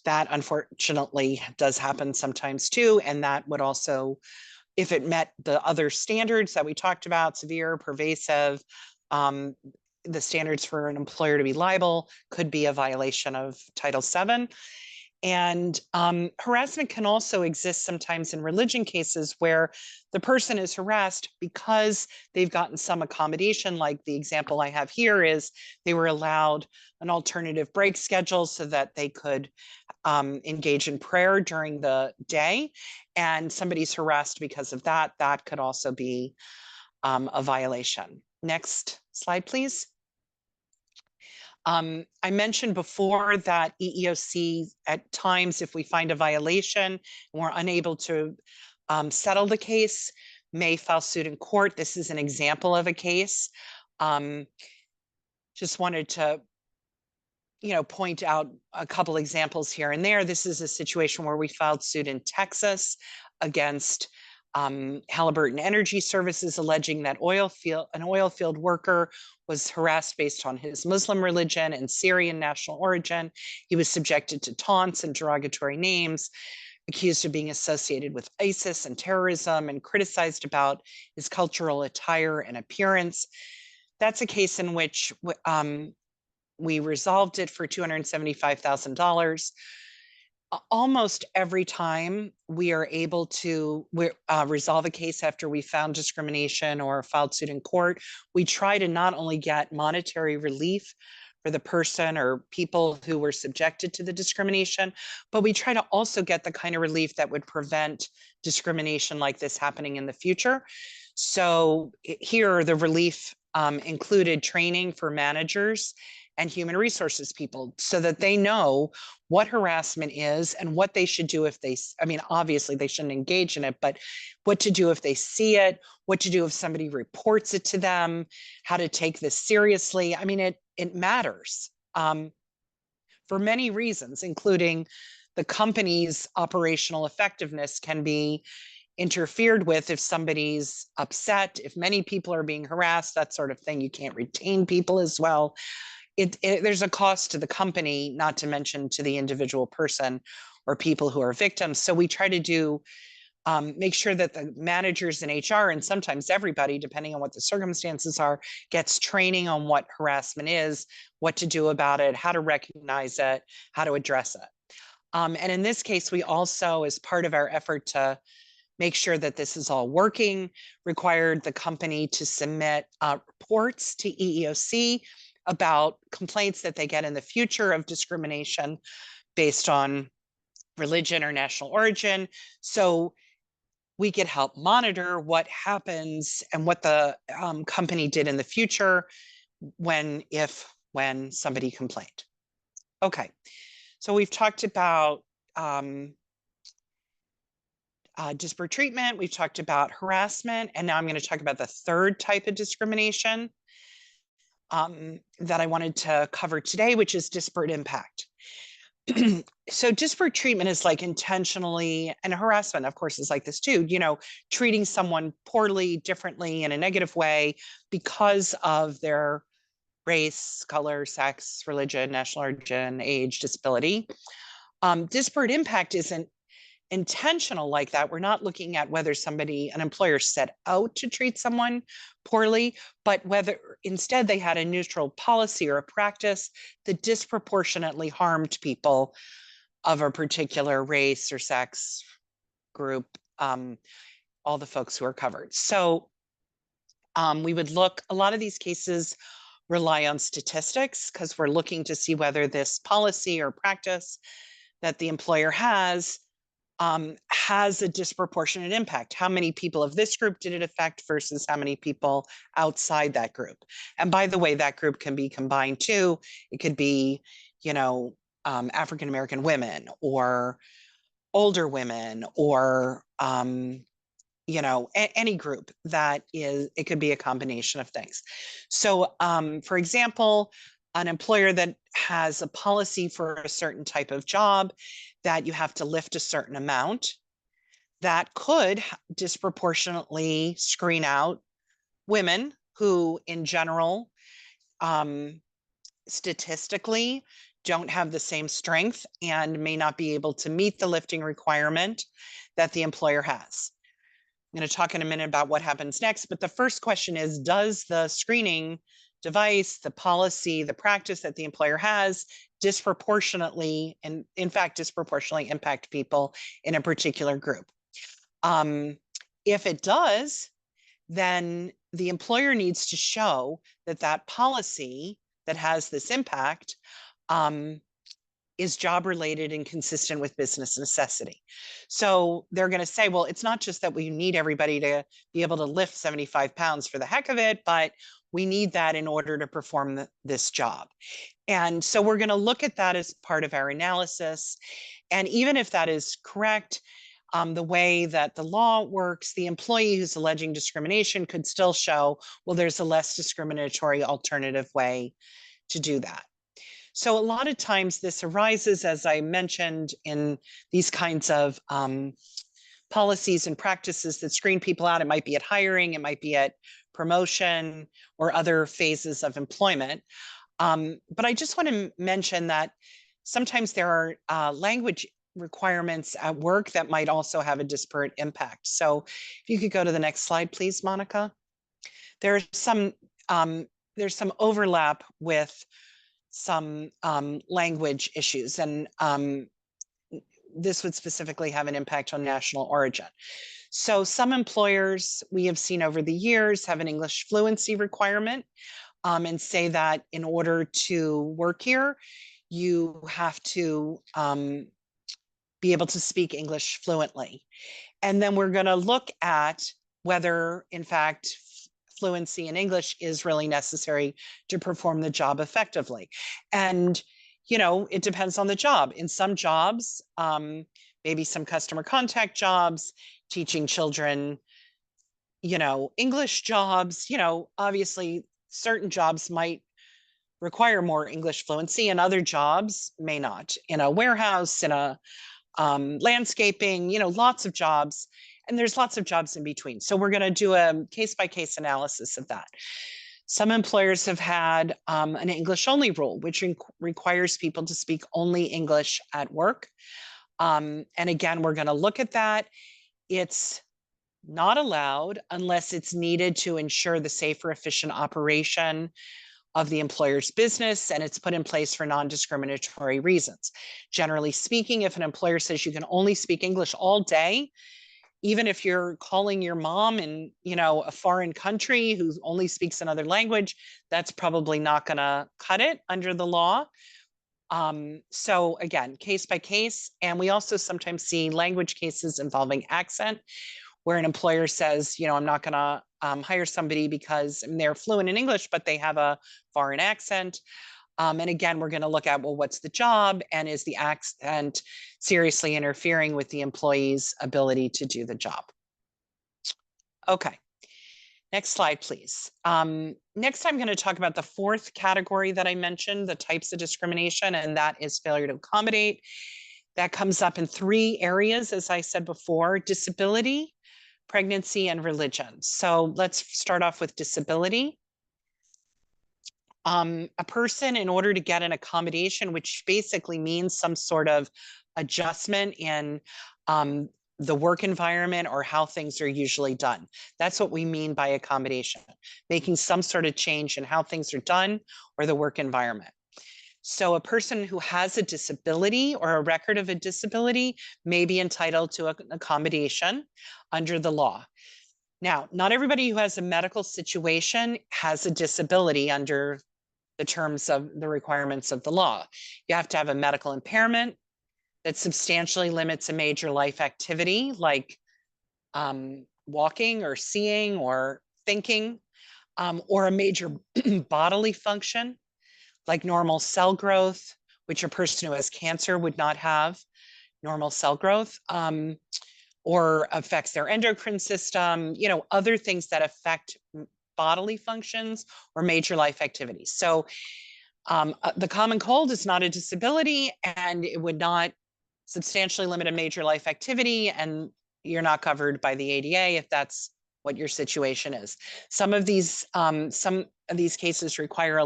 That unfortunately does happen sometimes too. And that would also, if it met the other standards that we talked about, severe, pervasive, the standards for an employer to be liable, could be a violation of Title VII. And harassment can also exist sometimes in religion cases where the person is harassed because they've gotten some accommodation. Like the example I have here is they were allowed an alternative break schedule so that they could engage in prayer during the day, and somebody's harassed because of that. That could also be a violation. Next slide, please. I mentioned before that EEOC, at times, if we find a violation and we're unable to settle the case, may file suit in court. This is an example of a case. Just wanted to point out a couple examples here and there. This is a situation where we filed suit in Texas against Halliburton Energy Services, alleging that an oil field worker was harassed based on his Muslim religion and Syrian national origin. He was subjected to taunts and derogatory names, accused of being associated with ISIS and terrorism, and criticized about his cultural attire and appearance. That's a case in which we resolved it for $275,000. Almost every time we are able to resolve a case after we found discrimination or filed suit in court, we try to not only get monetary relief for the person or people who were subjected to the discrimination, but we try to also get the kind of relief that would prevent discrimination like this happening in the future. So here, the relief included training for managers and human resources people so that they know what harassment is and what they should do if they, obviously they shouldn't engage in it, but what to do if they see it, what to do if somebody reports it to them, how to take this seriously. It matters for many reasons, including the company's operational effectiveness can be interfered with if somebody's upset, if many people are being harassed, that sort of thing. You can't retain people as well. There's a cost to the company, not to mention to the individual person or people who are victims. So we try to make sure that the managers in HR, and sometimes everybody, depending on what the circumstances are, gets training on what harassment is, what to do about it, how to recognize it, how to address it. And in this case, we also, as part of our effort to make sure that this is all working, required the company to submit reports to EEOC about complaints that they get in the future of discrimination based on religion or national origin. So we could help monitor what happens and what the company did in the future when somebody complained. Okay, so we've talked about disparate treatment, we've talked about harassment, and now I'm going to talk about the third type of discrimination that I wanted to cover today, which is disparate impact. So disparate treatment is like intentionally, and harassment, of course, is like this too, you know, treating someone poorly, differently, in a negative way because of their race, color, sex, religion, national origin, age, disability. Disparate impact isn't intentional like that. We're not looking at whether an employer set out to treat someone poorly, but whether instead they had a neutral policy or a practice that disproportionately harmed people of a particular race or sex group, all the folks who are covered. So we would look, a lot of these cases rely on statistics because we're looking to see whether this policy or practice that the employer has a disproportionate impact. How many people of this group did it affect versus how many people outside that group? And by the way, that group can be combined too. It could be, you know, African-American women or older women or, you know, any group that is, it could be a combination of things. So for example, an employer that has a policy for a certain type of job that you have to lift a certain amount, that could disproportionately screen out women who in general, statistically, don't have the same strength and may not be able to meet the lifting requirement that the employer has. I'm going to talk in a minute about what happens next, but the first question is, does the screening device, the policy, the practice that the employer has disproportionately, and in fact, disproportionately impact people in a particular group? If it does, then the employer needs to show that that policy that has this impact is job related and consistent with business necessity. So they're going to say, well, it's not just that we need everybody to be able to lift 75 pounds for the heck of it, but we need that in order to perform this job. And so we're going to look at that as part of our analysis. And even if that is correct, the way that the law works, the employee who's alleging discrimination could still show, well, there's a less discriminatory alternative way to do that. So a lot of times this arises, as I mentioned, in these kinds of policies and practices that screen people out. It might be at hiring, it might be at promotion or other phases of employment. But I just want to mention that sometimes there are language requirements at work that might also have a disparate impact. So if you could go to the next slide, please, Monica. There's some overlap with some language issues, and this would specifically have an impact on national origin. So some employers we have seen over the years have an English fluency requirement and say that in order to work here, you have to be able to speak English fluently. And then we're going to look at whether, in fact, fluency in English is really necessary to perform the job effectively. And, you know, it depends on the job. In some jobs, maybe some customer contact jobs, teaching children, you know, English jobs, you know, obviously certain jobs might require more English fluency and other jobs may not. In a warehouse, in a landscaping, you know, lots of jobs. And there's lots of jobs in between. So we're going to do a case-by-case analysis of that. Some employers have had an English-only rule, which requires people to speak only English at work. And again, we're going to look at that. It's not allowed unless it's needed to ensure the safe or efficient operation of the employer's business, and it's put in place for non-discriminatory reasons. Generally speaking, if an employer says you can only speak English all day, even if you're calling your mom in, you know, a foreign country who only speaks another language, that's probably not going to cut it under the law. So again, case by case, and we also sometimes see language cases involving accent, where an employer says, you know, I'm not going to hire somebody because they're fluent in English, but they have a foreign accent. And again, we're going to look at, well, what's the job, and is the accent seriously interfering with the employee's ability to do the job? Okay. Next slide, please. Next, I'm going to talk about the fourth category that I mentioned, the types of discrimination, and that is failure to accommodate. That comes up in 3 areas, as I said before: disability, pregnancy, and religion. So let's start off with disability. A person, in order to get an accommodation, which basically means some sort of adjustment in the work environment or how things are usually done. That's what we mean by accommodation, making some sort of change in how things are done or the work environment. So a person who has a disability or a record of a disability may be entitled to an accommodation under the law. Now, not everybody who has a medical situation has a disability under the terms of the requirements of the law. You have to have a medical impairment that substantially limits a major life activity, like walking or seeing or thinking, or a major bodily function, like normal cell growth, which a person who has cancer would not have normal cell growth, or affects their endocrine system, you know, other things that affect bodily functions or major life activities. So the common cold is not a disability, and it would not substantially limit a major life activity, and you're not covered by the ADA if that's what your situation is. Some of these cases require a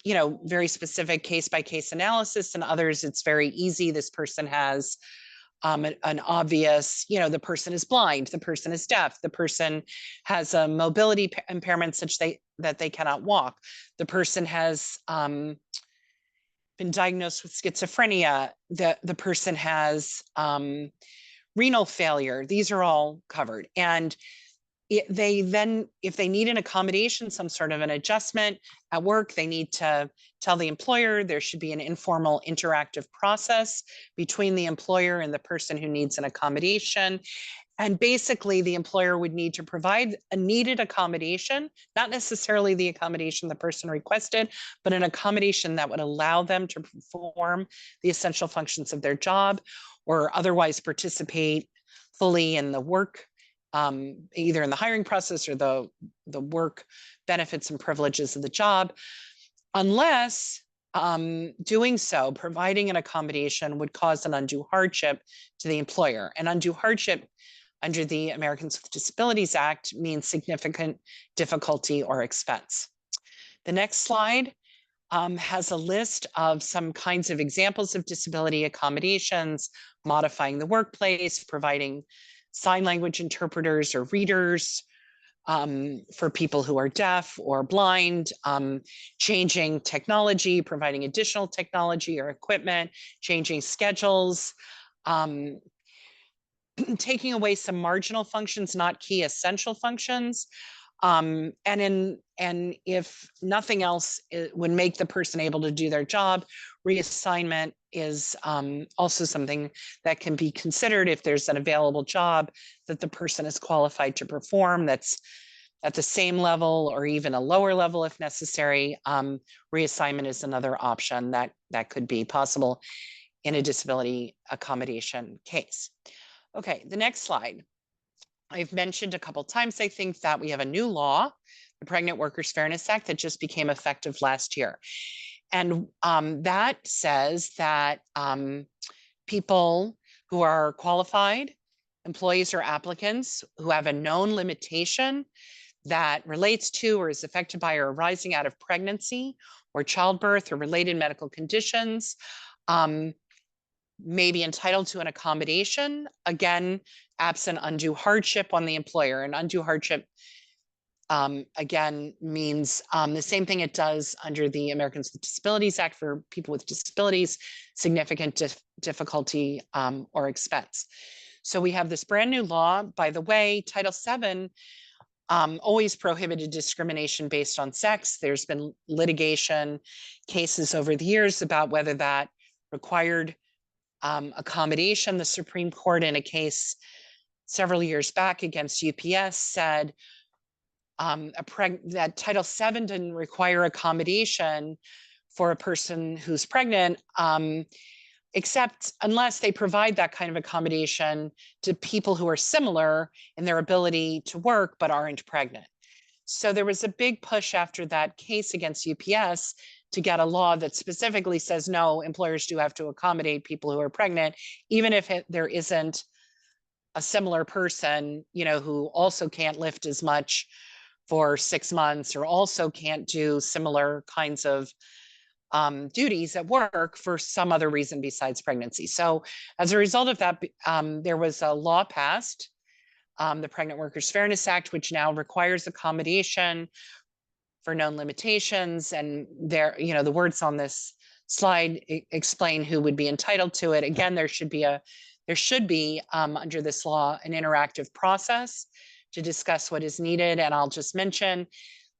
you know, very specific case-by-case analysis, and others it's very easy. This person has an obvious, you know, the person is blind, the person is deaf, the person has a mobility impairment such that they cannot walk, the person has been diagnosed with schizophrenia, the person has renal failure. These are all covered. And if they need an accommodation, some sort of an adjustment at work, they need to tell the employer. There should be an informal interactive process between the employer and the person who needs an accommodation. And basically the employer would need to provide a needed accommodation, not necessarily the accommodation the person requested, but an accommodation that would allow them to perform the essential functions of their job or otherwise participate fully in the work, either in the hiring process or the work benefits and privileges of the job, unless doing so, providing an accommodation, would cause an undue hardship to the employer. And undue hardship under the Americans with Disabilities Act means significant difficulty or expense. The next slide has a list of some kinds of examples of disability accommodations: modifying the workplace, providing sign language interpreters or readers for people who are deaf or blind, changing technology, providing additional technology or equipment, changing schedules, taking away some marginal functions, not key essential functions. And if nothing else, it would make the person able to do their job. Reassignment is also something that can be considered if there's an available job that the person is qualified to perform that's at the same level or even a lower level if necessary. Reassignment is another option that could be possible in a disability accommodation case. Okay, the next slide. I've mentioned a couple times, I think, that we have a new law, the Pregnant Workers Fairness Act, that just became effective last year. And that says that people who are qualified, employees or applicants who have a known limitation that relates to or is affected by or arising out of pregnancy or childbirth or related medical conditions may be entitled to an accommodation, again, absent undue hardship on the employer. And undue hardship, again, means the same thing it does under the Americans with Disabilities Act for people with disabilities: significant difficulty or expense. So we have this brand new law. By the way, Title VII always prohibited discrimination based on sex. There's been litigation cases over the years about whether that required accommodation. The Supreme Court, in a case several years back against UPS, said that Title VII didn't require accommodation for a person who's pregnant, except unless they provide that kind of accommodation to people who are similar in their ability to work but aren't pregnant. So there was a big push after that case against UPS to get a law that specifically says, no, employers do have to accommodate people who are pregnant, even if there isn't a similar person, you know, who also can't lift as much for 6 months or also can't do similar kinds of duties at work for some other reason besides pregnancy. So as a result of that, there was a law passed, the Pregnant Workers Fairness Act, which now requires accommodation for known limitations. And there, you know, the words on this slide explain who would be entitled to it. Again, there should be under this law an interactive process to discuss what is needed. And I'll just mention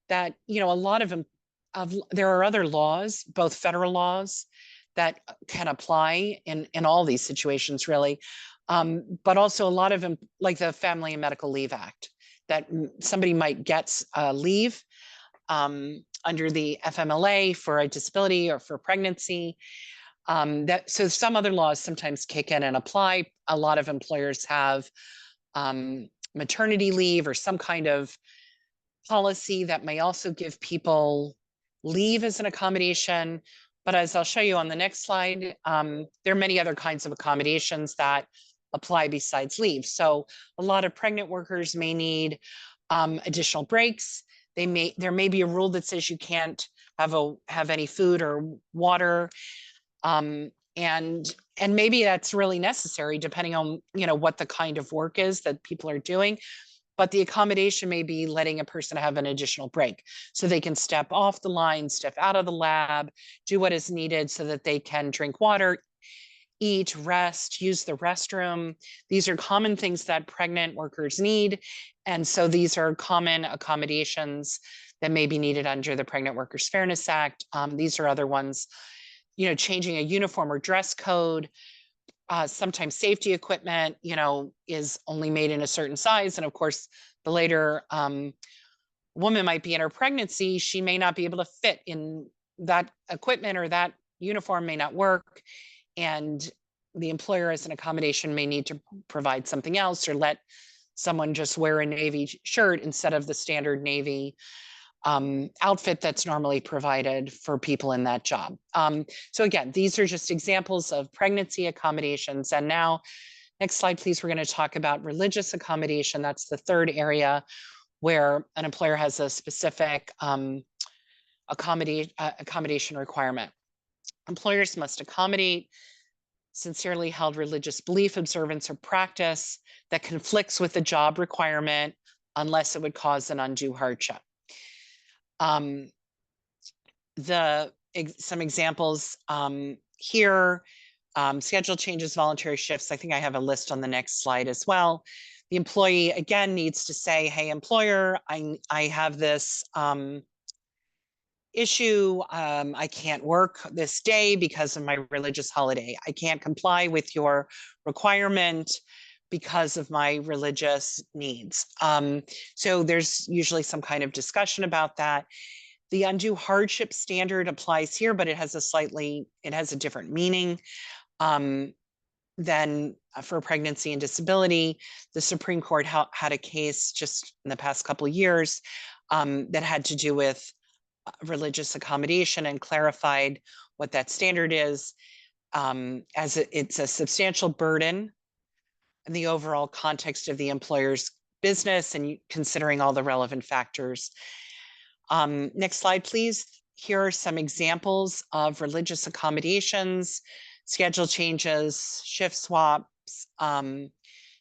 that, you know, a lot of there are other laws, both federal laws, that can apply in all these situations, really, but also a lot of them, like the Family and Medical Leave Act, that somebody might get leave under the FMLA for a disability or for pregnancy. So some other laws sometimes kick in and apply. A lot of employers have maternity leave or some kind of policy that may also give people leave as an accommodation. But as I'll show you on the next slide, there are many other kinds of accommodations that apply besides leave. So a lot of pregnant workers may need additional breaks. There may be a rule that says you can't have any food or water. And maybe that's really necessary depending on, you know, what the kind of work is that people are doing. But the accommodation may be letting a person have an additional break so they can step off the line, step out of the lab, do what is needed so that they can drink water, eat, rest, use the restroom. These are common things that pregnant workers need. And so these are common accommodations that may be needed under the Pregnant Workers Fairness Act. These are other ones, you know, changing a uniform or dress code. Sometimes safety equipment, you know, is only made in a certain size. And of course, the later woman might be in her pregnancy, she may not be able to fit in that equipment, or that uniform may not work. And the employer as an accommodation may need to provide something else, or let someone just wear a Navy shirt instead of the standard Navy outfit that's normally provided for people in that job. So again, these are just examples of pregnancy accommodations. And now, next slide, please. We're going to talk about religious accommodation. That's the third area where an employer has a specific accommodation requirement. Employers must accommodate sincerely held religious belief, observance, or practice that conflicts with the job requirement unless it would cause an undue hardship. Some examples here, schedule changes, voluntary shifts. I think I have a list on the next slide as well. The employee, again, needs to say, hey, employer, I have this issue. I can't work this day because of my religious holiday. I can't comply with your requirement because of my religious needs. So there's usually some kind of discussion about that. The undue hardship standard applies here, but it has a different meaning than for pregnancy and disability. The Supreme Court had a case just in the past couple of years that had to do with religious accommodation and clarified what that standard is, as it's a substantial burden in the overall context of the employer's business and considering all the relevant factors. Next slide, please. Here are some examples of religious accommodations: schedule changes, shift swaps,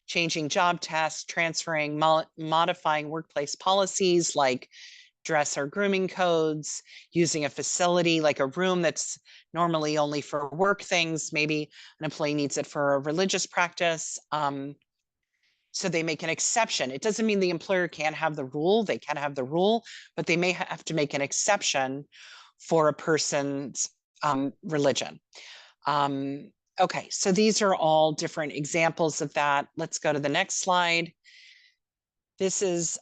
changing job tasks, transferring, modifying workplace policies like dress or grooming codes, using a facility like a room that's normally only for work things. Maybe an employee needs it for a religious practice. So they make an exception. It doesn't mean the employer can't have the rule. They can have the rule, but they may have to make an exception for a person's religion. Okay, so these are all different examples of that. Let's go to the next slide. This is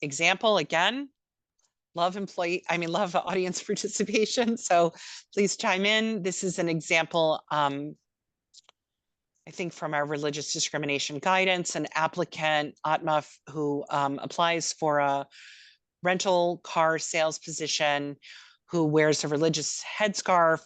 example again. Love audience participation. So please chime in. This is an example, I think from our religious discrimination guidance, an applicant, Atma, who applies for a rental car sales position, who wears a religious headscarf.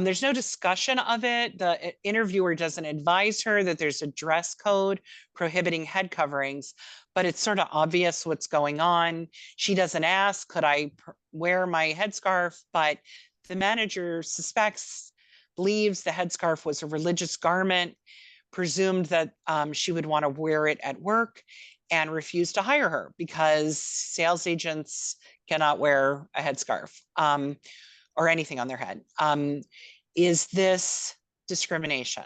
There's no discussion of it. The interviewer doesn't advise her that there's a dress code prohibiting head coverings, but it's sort of obvious what's going on. She doesn't ask, could I wear my headscarf? But the manager believes the headscarf was a religious garment, presumed that she would want to wear it at work, and refused to hire her because sales agents cannot wear a headscarf or anything on their head. Is this discrimination?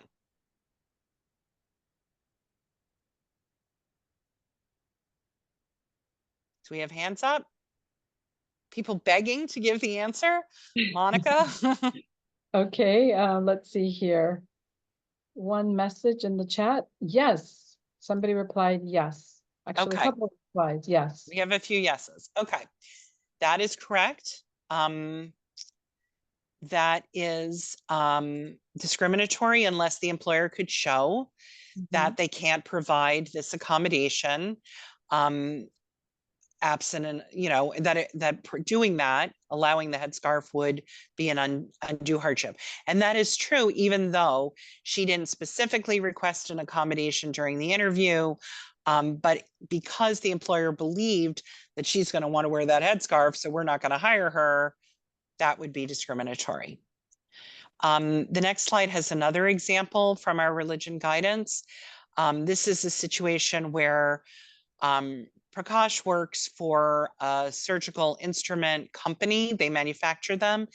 Do we have hands up? People begging to give the answer? Monica? Okay, let's see here. One message in the chat. Yes, somebody replied yes. Actually, Okay. a couple replied yes. We have a few yeses. Okay, that is correct. That is discriminatory unless the employer could show that they can't provide this accommodation, absent, and doing that, allowing the headscarf would be an undue hardship. And that is true, even though she didn't specifically request an accommodation during the interview. But because the employer believed that she's going to want to wear that headscarf, so we're not going to hire her, that would be discriminatory. The next slide has another example from our religion guidance. This is a situation where Prakash works for a surgical instrument company. They manufacture them,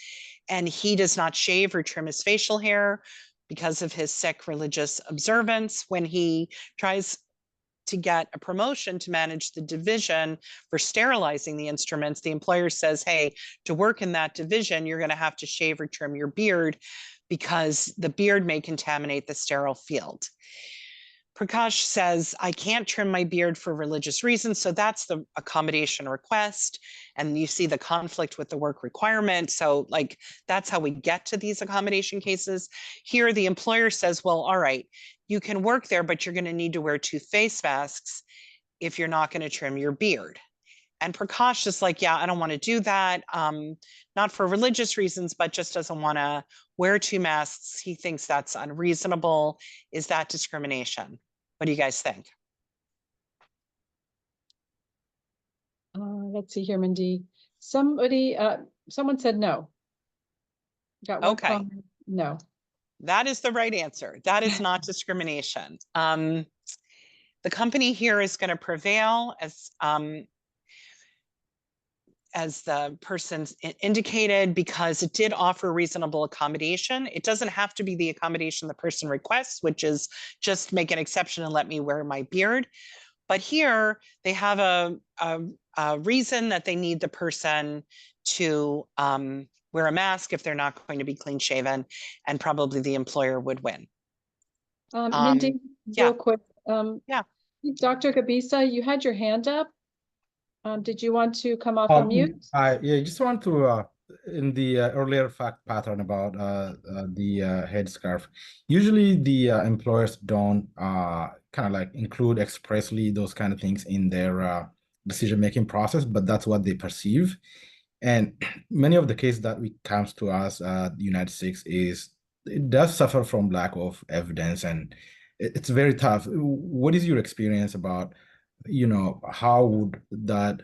and he does not shave or trim his facial hair because of his Sikh religious observance. When he tries to get a promotion to manage the division for sterilizing the instruments, the employer says, hey, to work in that division, you're going to have to shave or trim your beard because the beard may contaminate the sterile field. Prakash says, I can't trim my beard for religious reasons. So that's the accommodation request. And you see the conflict with the work requirement. So that's how we get to these accommodation cases. Here, the employer says, well, all right, you can work there, but you're going to need to wear 2 face masks if you're not going to trim your beard. And Prakash is like, yeah, I don't want to do that. Not for religious reasons, but just doesn't want to wear 2 masks. He thinks that's unreasonable. Is that discrimination? What do you guys think? Let's see here, Mindy. Someone said no. Got one Okay. comment, no. That is the right answer. That is not discrimination. The company here is going to prevail as the person indicated, because it did offer reasonable accommodation. It doesn't have to be the accommodation the person requests, which is just make an exception and let me wear my beard. But here they have a reason that they need the person to wear a mask if they're not going to be clean shaven, and probably the employer would win. Mindy, yeah. real quick. Yeah. Dr. Gabisa, you had your hand up. Did you want to come off of mute? I just want to, in the earlier fact pattern about the headscarf, usually the employers don't kind of like include expressly those kind of things in their decision-making process, but that's what they perceive. And many of the cases that comes to us, UNITEDSIKHS, is it does suffer from lack of evidence, and it's very tough. What is your experience about, how would that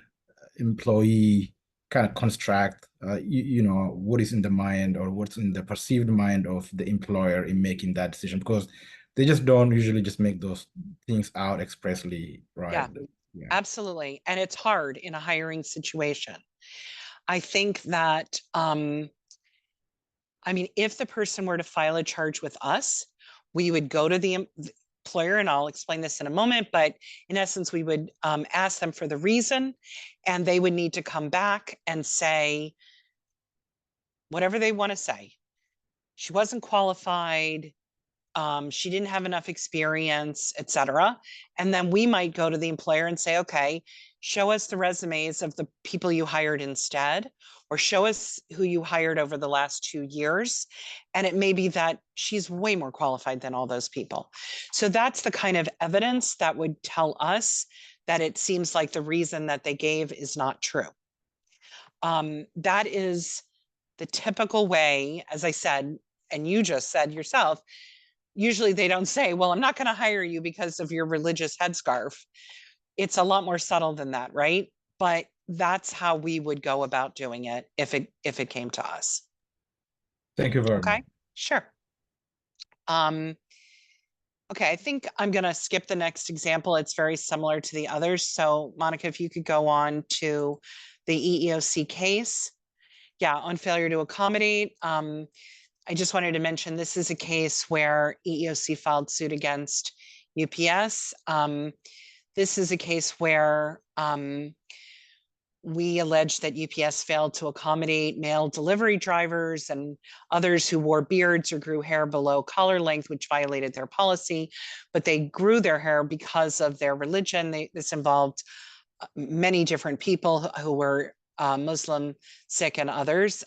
employee kind of construct, what is in the mind or what's in the perceived mind of the employer in making that decision? Because they just don't usually just make those things out expressly, right? Yeah. Absolutely. And it's hard in a hiring situation. I think that, if the person were to file a charge with us, we would go to employer, and I'll explain this in a moment, but in essence, we would ask them for the reason, and they would need to come back and say whatever they want to say. She wasn't qualified, she didn't have enough experience, etc. And then we might go to the employer and say, okay, show us the resumes of the people you hired instead, or show us who you hired over the last 2 years. And it may be that she's way more qualified than all those people. So that's the kind of evidence that would tell us that it seems like the reason that they gave is not true. That is the typical way, as I said, and you just said yourself, usually they don't say, well, I'm not going to hire you because of your religious headscarf. It's a lot more subtle than that, right? But that's how we would go about doing it if it came to us. Thank you very much. Okay, sure. Okay, I think I'm going to skip the next example. It's very similar to the others. So Monica, if you could go on to the EEOC case. Yeah, on failure to accommodate. I just wanted to mention this is a case where EEOC filed suit against UPS. This is a case where we allege that UPS failed to accommodate mail delivery drivers and others who wore beards or grew hair below collar length, which violated their policy, but they grew their hair because of their religion. This involved many different people who were Muslim, Sikh, and others.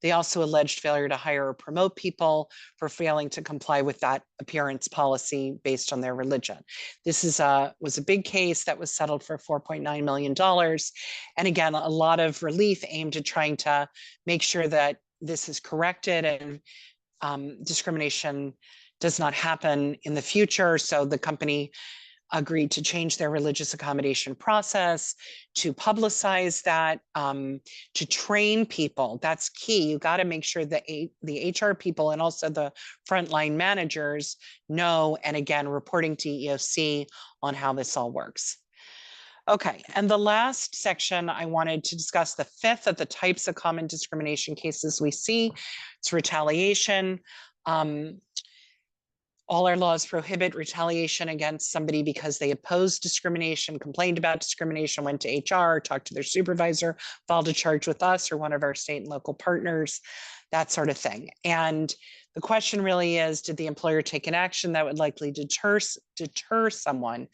They also alleged failure to hire or promote people for failing to comply with that appearance policy based on their religion. This was a big case that was settled for $4.9 million. And again, a lot of relief aimed at trying to make sure that this is corrected and discrimination does not happen in the future. So the company agreed to change their religious accommodation process, to publicize that, to train people. That's key. You got to make sure that the HR people and also the frontline managers know, and again, reporting to EEOC on how this all works. Okay, and the last section, I wanted to discuss the fifth of the types of common discrimination cases we see. It's retaliation. All our laws prohibit retaliation against somebody because they opposed discrimination, complained about discrimination, went to HR, talked to their supervisor, filed a charge with us or one of our state and local partners, that sort of thing. And the question really is, did the employer take an action that would likely deter someone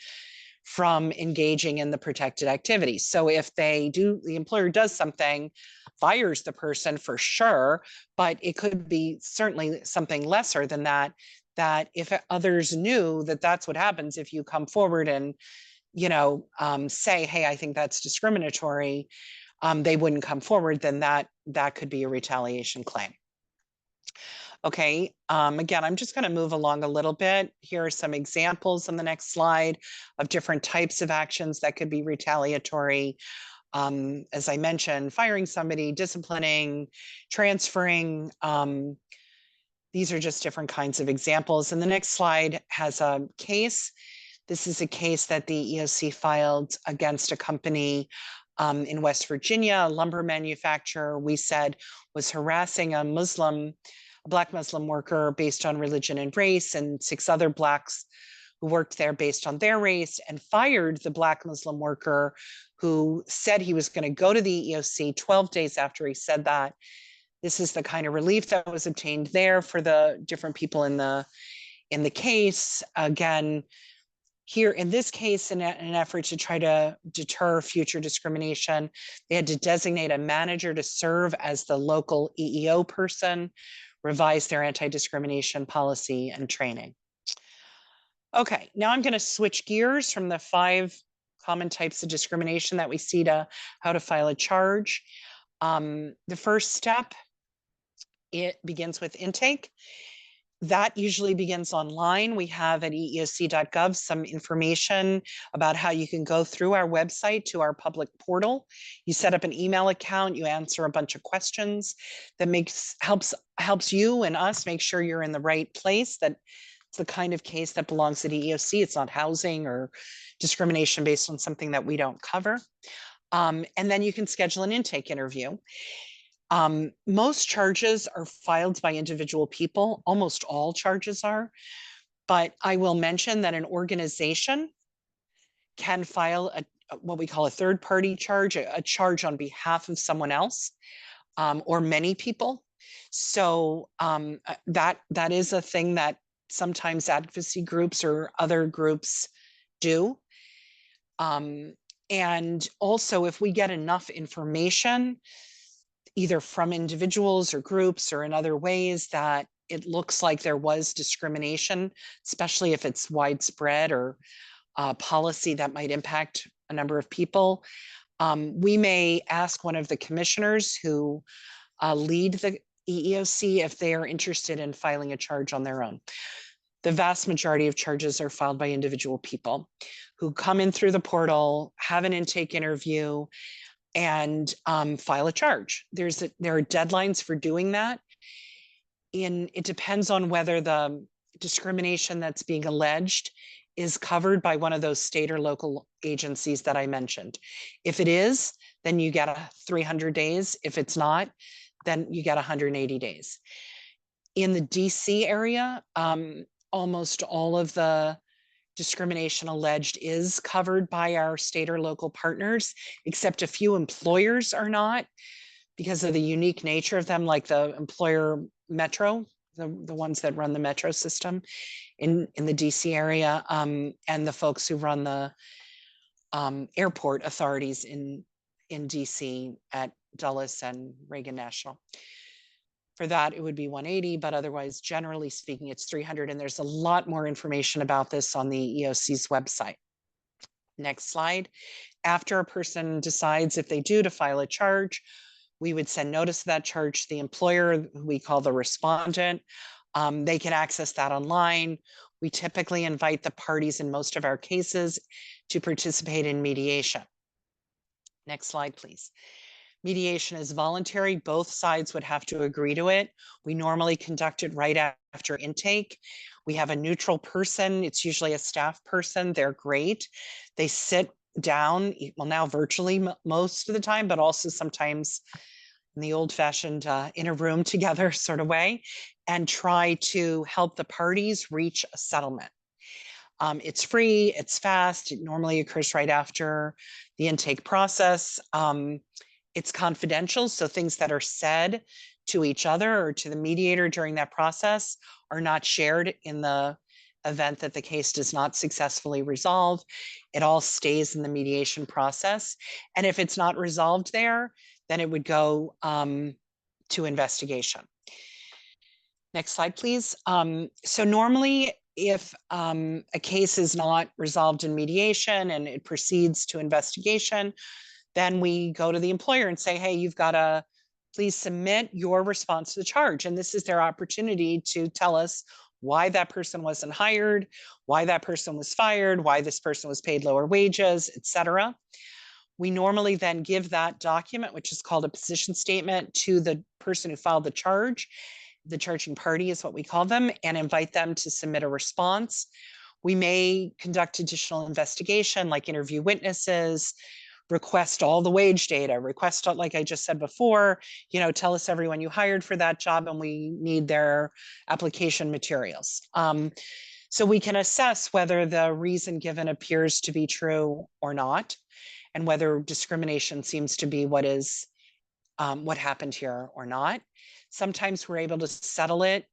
from engaging in the protected activity? So if the employer does something, fires the person for sure, but it could be certainly something lesser than that, that if others knew that that's what happens if you come forward and, say, hey, I think that's discriminatory, they wouldn't come forward, then that could be a retaliation claim. Okay, again, I'm just going to move along a little bit. Here are some examples on the next slide of different types of actions that could be retaliatory. As I mentioned, firing somebody, disciplining, transferring. These are just different kinds of examples. And the next slide has a case. This is a case that the EEOC filed against a company in West Virginia, a lumber manufacturer, we said was harassing a Black Muslim worker based on religion and race, and 6 other Blacks who worked there based on their race, and fired the Black Muslim worker who said he was going to go to the EEOC 12 days after he said that. This is the kind of relief that was obtained there for the different people in the case. Again, here in this case, in an effort to try to deter future discrimination, they had to designate a manager to serve as the local EEO person, revise their anti-discrimination policy and training. Okay, now I'm going to switch gears from the 5 common types of discrimination that we see to how to file a charge. The first step, it begins with intake. That usually begins online. We have at eeoc.gov some information about how you can go through our website to our public portal. You set up an email account, you answer a bunch of questions that helps you and us make sure you're in the right place, that it's the kind of case that belongs at EEOC. It's not housing or discrimination based on something that we don't cover. And then you can schedule an intake interview. Most charges are filed by individual people. Almost all charges are. But I will mention that an organization can file what we call a third-party charge, a charge on behalf of someone else, or many people. So that is a thing that sometimes advocacy groups or other groups do. And also, if we get enough information, either from individuals or groups or in other ways, that it looks like there was discrimination, especially if it's widespread or policy that might impact a number of people, we may ask one of the commissioners who lead the EEOC if they are interested in filing a charge on their own. The vast majority of charges are filed by individual people who come in through the portal, have an intake interview, and file a charge. There are deadlines for doing that. It depends on whether the discrimination that's being alleged is covered by one of those state or local agencies that I mentioned. If it is, then you get 300 days. If it's not, then you get 180 days. In the DC area, almost all of the discrimination alleged is covered by our state or local partners, except a few employers are not because of the unique nature of them, like the employer Metro, the ones that run the Metro system in the DC area, and the folks who run the airport authorities in DC at Dulles and Reagan National. For that, it would be 180, but otherwise, generally speaking, it's 300. And there's a lot more information about this on the EEOC's website. Next slide. After a person decides if they do to file a charge, we would send notice of that charge to the employer, who we call the respondent. They can access that online. We typically invite the parties in most of our cases to participate in mediation. Next slide, please. Mediation is voluntary. Both sides would have to agree to it. We normally conduct it right after intake. We have a neutral person. It's usually a staff person. They're great. They sit down, well, now virtually most of the time, but also sometimes in the old-fashioned in a room together sort of way, and try to help the parties reach a settlement. It's free, it's fast. It normally occurs right after the intake process. It's confidential, so things that are said to each other or to the mediator during that process are not shared in the event that the case does not successfully resolve. It all stays in the mediation process. And if it's not resolved there, then it would go to investigation. Next slide, please. So normally, if a case is not resolved in mediation and it proceeds to investigation, then we go to the employer and say, hey, you've got to please submit your response to the charge. And this is their opportunity to tell us why that person wasn't hired, why that person was fired, why this person was paid lower wages, et cetera. We normally then give that document, which is called a position statement, to the person who filed the charge. The charging party is what we call them, and invite them to submit a response. We may conduct additional investigation, like interview witnesses, request all the wage data, request, like I just said before, tell us everyone you hired for that job and we need their application materials. So we can assess whether the reason given appears to be true or not, and whether discrimination seems to be what happened here or not. Sometimes we're able to settle it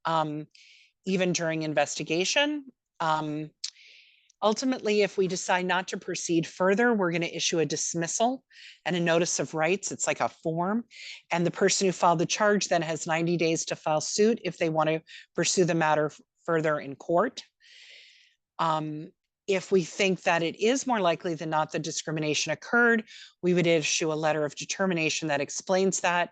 even during investigation. Ultimately, if we decide not to proceed further, we're going to issue a dismissal and a notice of rights. It's like a form. And the person who filed the charge then has 90 days to file suit if they want to pursue the matter further in court. If we think that it is more likely than not that discrimination occurred, we would issue a letter of determination that explains that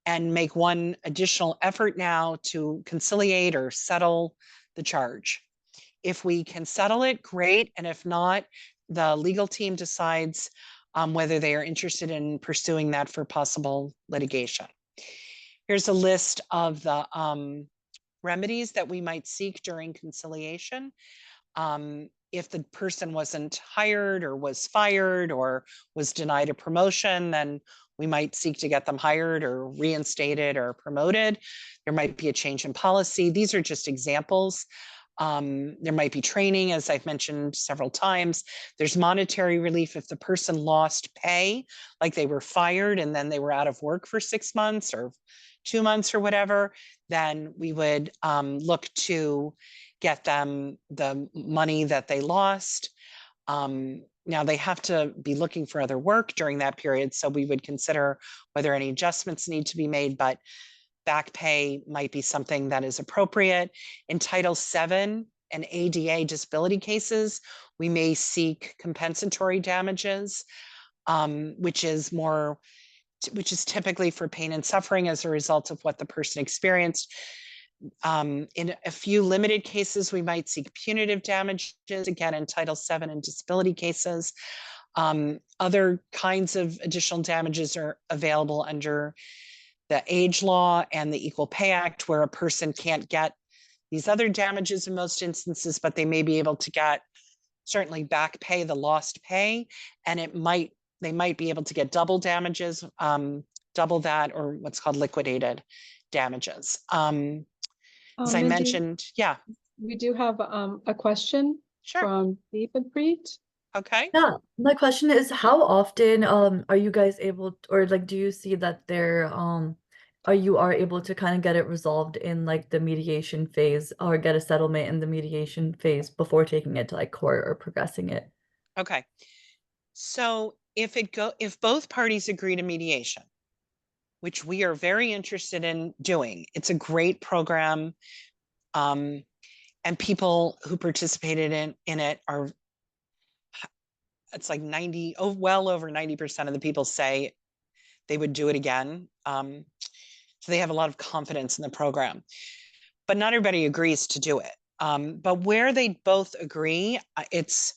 and make one additional effort now to conciliate or settle the charge. If we can settle it, great. And if not, the legal team decides whether they are interested in pursuing that for possible litigation. Here's a list of the remedies that we might seek during conciliation. If the person wasn't hired or was fired or was denied a promotion, then we might seek to get them hired or reinstated or promoted. There might be a change in policy. These are just examples There might be training, as I've mentioned several times. There's monetary relief if the person lost pay, like they were fired and then they were out of work for 6 months or 2 months or whatever, then we would look to get them the money that they lost. Now they have to be looking for other work during that period, so we would consider whether any adjustments need to be made, but back pay might be something that is appropriate. In Title VII and ADA disability cases, we may seek compensatory damages, which is typically for pain and suffering as a result of what the person experienced. In a few limited cases, we might seek punitive damages, again, in Title VII and disability cases. Other kinds of additional damages are available under the age law and the Equal Pay Act, where a person can't get these other damages in most instances, but they may be able to get certainly back pay, the lost pay, and they might be able to get double damages, double that, or what's called liquidated damages. As I Mindy, mentioned, yeah. we do have a question from Deeppreet. Okay. Yeah, my question is, how often are you guys able or like do you see that there you are able to kind of get it resolved in like the mediation phase or get a settlement in the mediation phase before taking it to like court or progressing it? Okay. So if both parties agree to mediation, which we are very interested in doing, it's a great program, and people who participated in it are, it's like well over 90% of the people say they would do it again. So they have a lot of confidence in the program, but not everybody agrees to do it. But where they both agree, it's,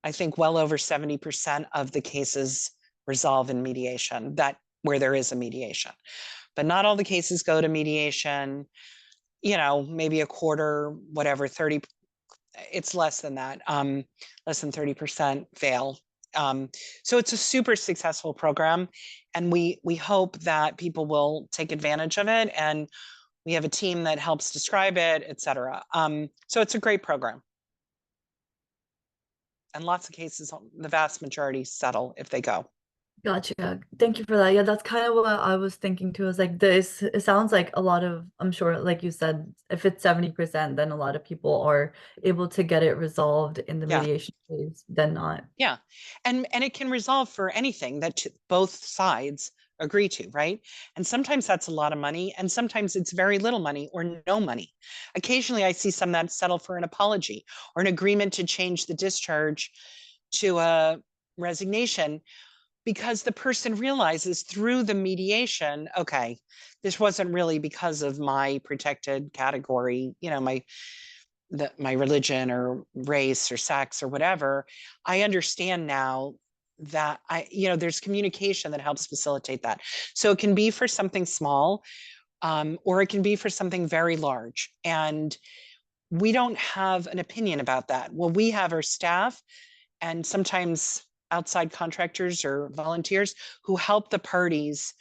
I think, well over 70% of the cases resolve in mediation, where there is a mediation. But not all the cases go to mediation, maybe a quarter, whatever, 30, it's less than that, less than 30% fail. So it's a super successful program, and we hope that people will take advantage of it, and we have a team that helps describe it, et cetera. So it's a great program. And lots of cases, the vast majority settle if they go. Gotcha. Thank you for that. Yeah, that's kind of what I was thinking too. Is like this, it sounds like a lot of, I'm sure, like you said, if it's 70%, then a lot of people are able to get it resolved in the mediation phase, then not. Yeah. And it can resolve for anything that both sides agree to, right? And sometimes that's a lot of money, and sometimes it's very little money or no money. Occasionally I see some that settle for an apology or an agreement to change the discharge to a resignation, because the person realizes through the mediation, okay, this wasn't really because of my protected category, my religion or race or sex or whatever. I understand now that there's communication that helps facilitate that. So it can be for something small, or it can be for something very large. And we don't have an opinion about that. Well, we have our staff and sometimes outside contractors or volunteers who help the parties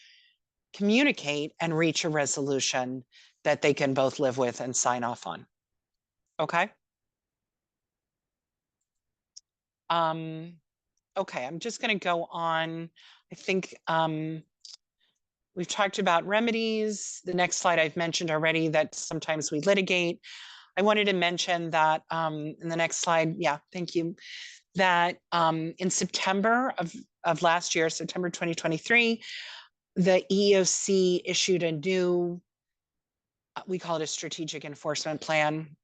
communicate and reach a resolution that they can both live with and sign off on. Okay. Okay, I'm just going to go on. I think we've talked about remedies. The next slide I've mentioned already that sometimes we litigate. I wanted to mention that in the next slide, yeah, thank you, that in September of last year, September 2023, the EEOC issued a new, we call it a strategic enforcement plan.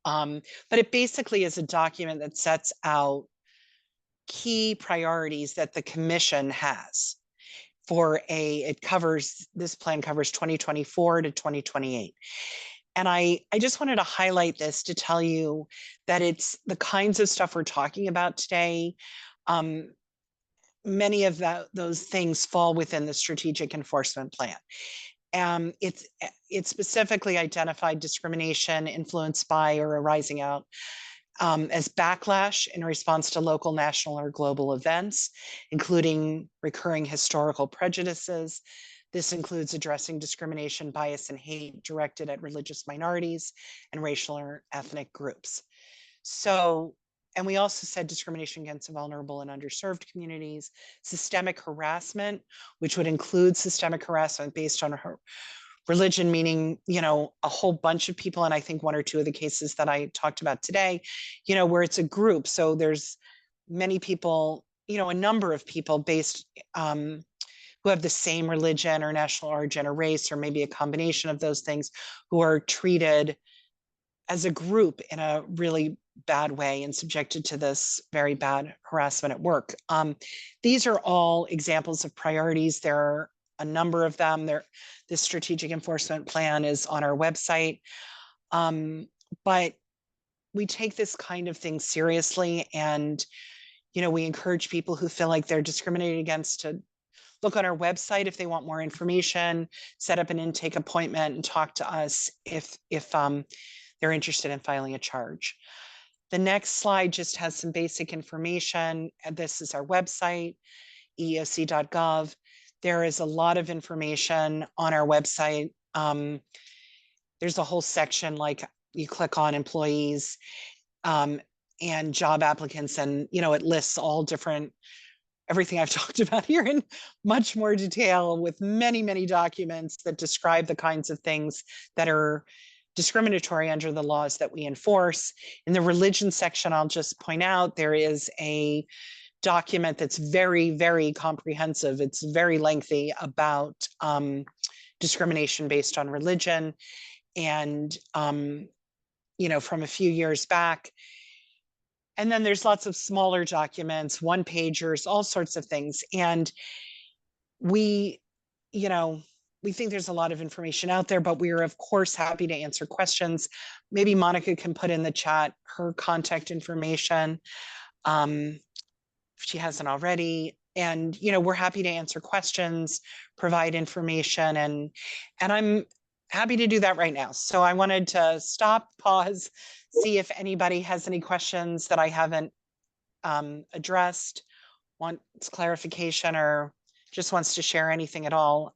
But it basically is a document that sets out key priorities that the commission has for this plan covers 2024 to 2028. And I just wanted to highlight this to tell you that it's the kinds of stuff we're talking about today. Many of those things fall within the strategic enforcement plan. It specifically identified discrimination influenced by or arising out as backlash in response to local, national, or global events, including recurring historical prejudices, This includes addressing discrimination, bias, and hate directed at religious minorities and racial or ethnic groups. So, and we also said discrimination against vulnerable and underserved communities, systemic harassment, which would include systemic harassment based on her religion, meaning, you know, a whole bunch of people. And I think one or two of the cases that I talked about today, you know, where it's a group. So there's many people, you know, a number of people based, who have the same religion or national origin or race, or maybe a combination of those things, who are treated as a group in a really bad way and subjected to this very bad harassment at work. These are all examples of priorities. There are a number of them. This strategic enforcement plan is on our website. But we take this kind of thing seriously, and, you know, we encourage people who feel like they're discriminated against to look on our website if they want more information, set up an intake appointment, and talk to us if they're interested in filing a charge. The next slide just has some basic information. This is our website, eeoc.gov. There is a lot of information on our website. There's a whole section, like you click on employees and job applicants, and, you know, it lists all different, everything I've talked about here in much more detail, with many, many documents that describe the kinds of things that are discriminatory under the laws that we enforce. In the religion section, I'll just point out, there is a document that's very, very comprehensive. It's very lengthy about discrimination based on religion. And, you know, from a few years back. And then there's lots of smaller documents, one-pagers, all sorts of things. And we, you know, we think there's a lot of information out there, but we are, of course, happy to answer questions. Maybe Monica can put in the chat her contact information if she hasn't already. And, you know, we're happy to answer questions, provide information, and I'm happy to do that right now. So I wanted to stop, pause, see if anybody has any questions that I haven't addressed, wants clarification, or just wants to share anything at all.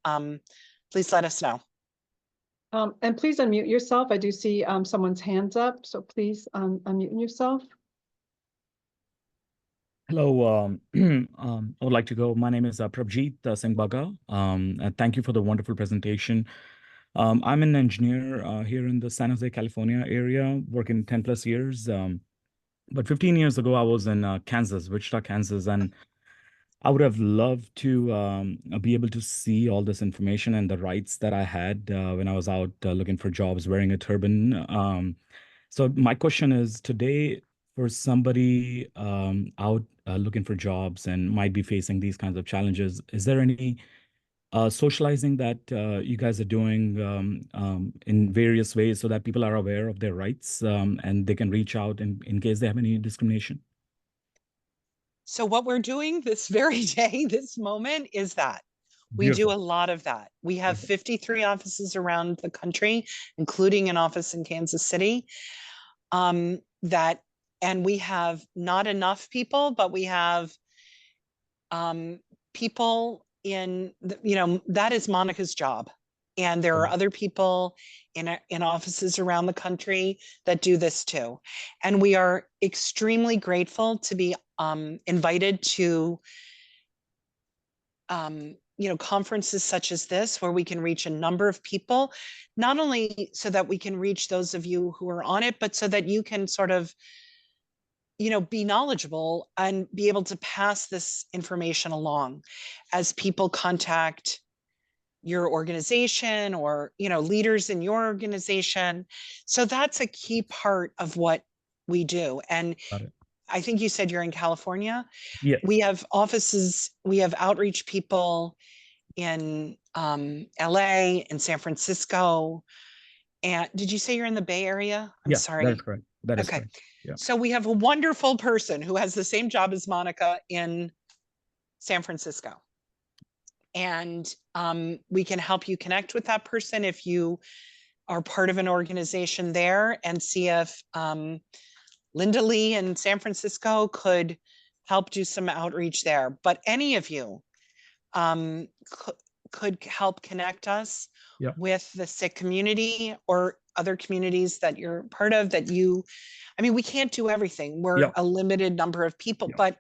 Please let us know. And please unmute yourself. I do see someone's hands up, so please unmute yourself. Hello, I would like to go. My name is Prabjeet Singh Baga. And thank you for the wonderful presentation. I'm an engineer here in the San Jose, California area, working 10 plus years. But 15 years ago, I was in Kansas, Wichita, Kansas, and I would have loved to be able to see all this information and the rights that I had when I was out looking for jobs, wearing a turban. So my question is, today, for somebody out looking for jobs and might be facing these kinds of challenges, is there any socializing that you guys are doing in various ways so that people are aware of their rights and they can reach out in case they have any discrimination? So what we're doing this very day, this moment, is that we do a lot of that. We have 53 offices around the country, including an office in Kansas City, and we have not enough people, but we have people in, you know, that is Monica's job. And there are other people in offices around the country that do this too. And we are extremely grateful to be invited to, you know, conferences such as this, where we can reach a number of people, not only so that we can reach those of you who are on it, but so that you can sort of, you know, be knowledgeable and be able to pass this information along as people contact your organization or, you know, leaders in your organization. So that's a key part of what we do. And I think you said you're in California. Yes. We have offices, we have outreach people in LA, in San Francisco. And did you say you're in the Bay Area? I'm sorry. That is correct. That is okay. correct. Yeah. So we have a wonderful person who has the same job as Monica in San Francisco. And we can help you connect with that person if you are part of an organization there, and see if Linda Lee in San Francisco could help do some outreach there. But any of you, could help connect us Yeah. with the Sikh community or other communities that you're part of, that you, I mean, we can't do everything. We're Yeah. a limited number of people, Yeah.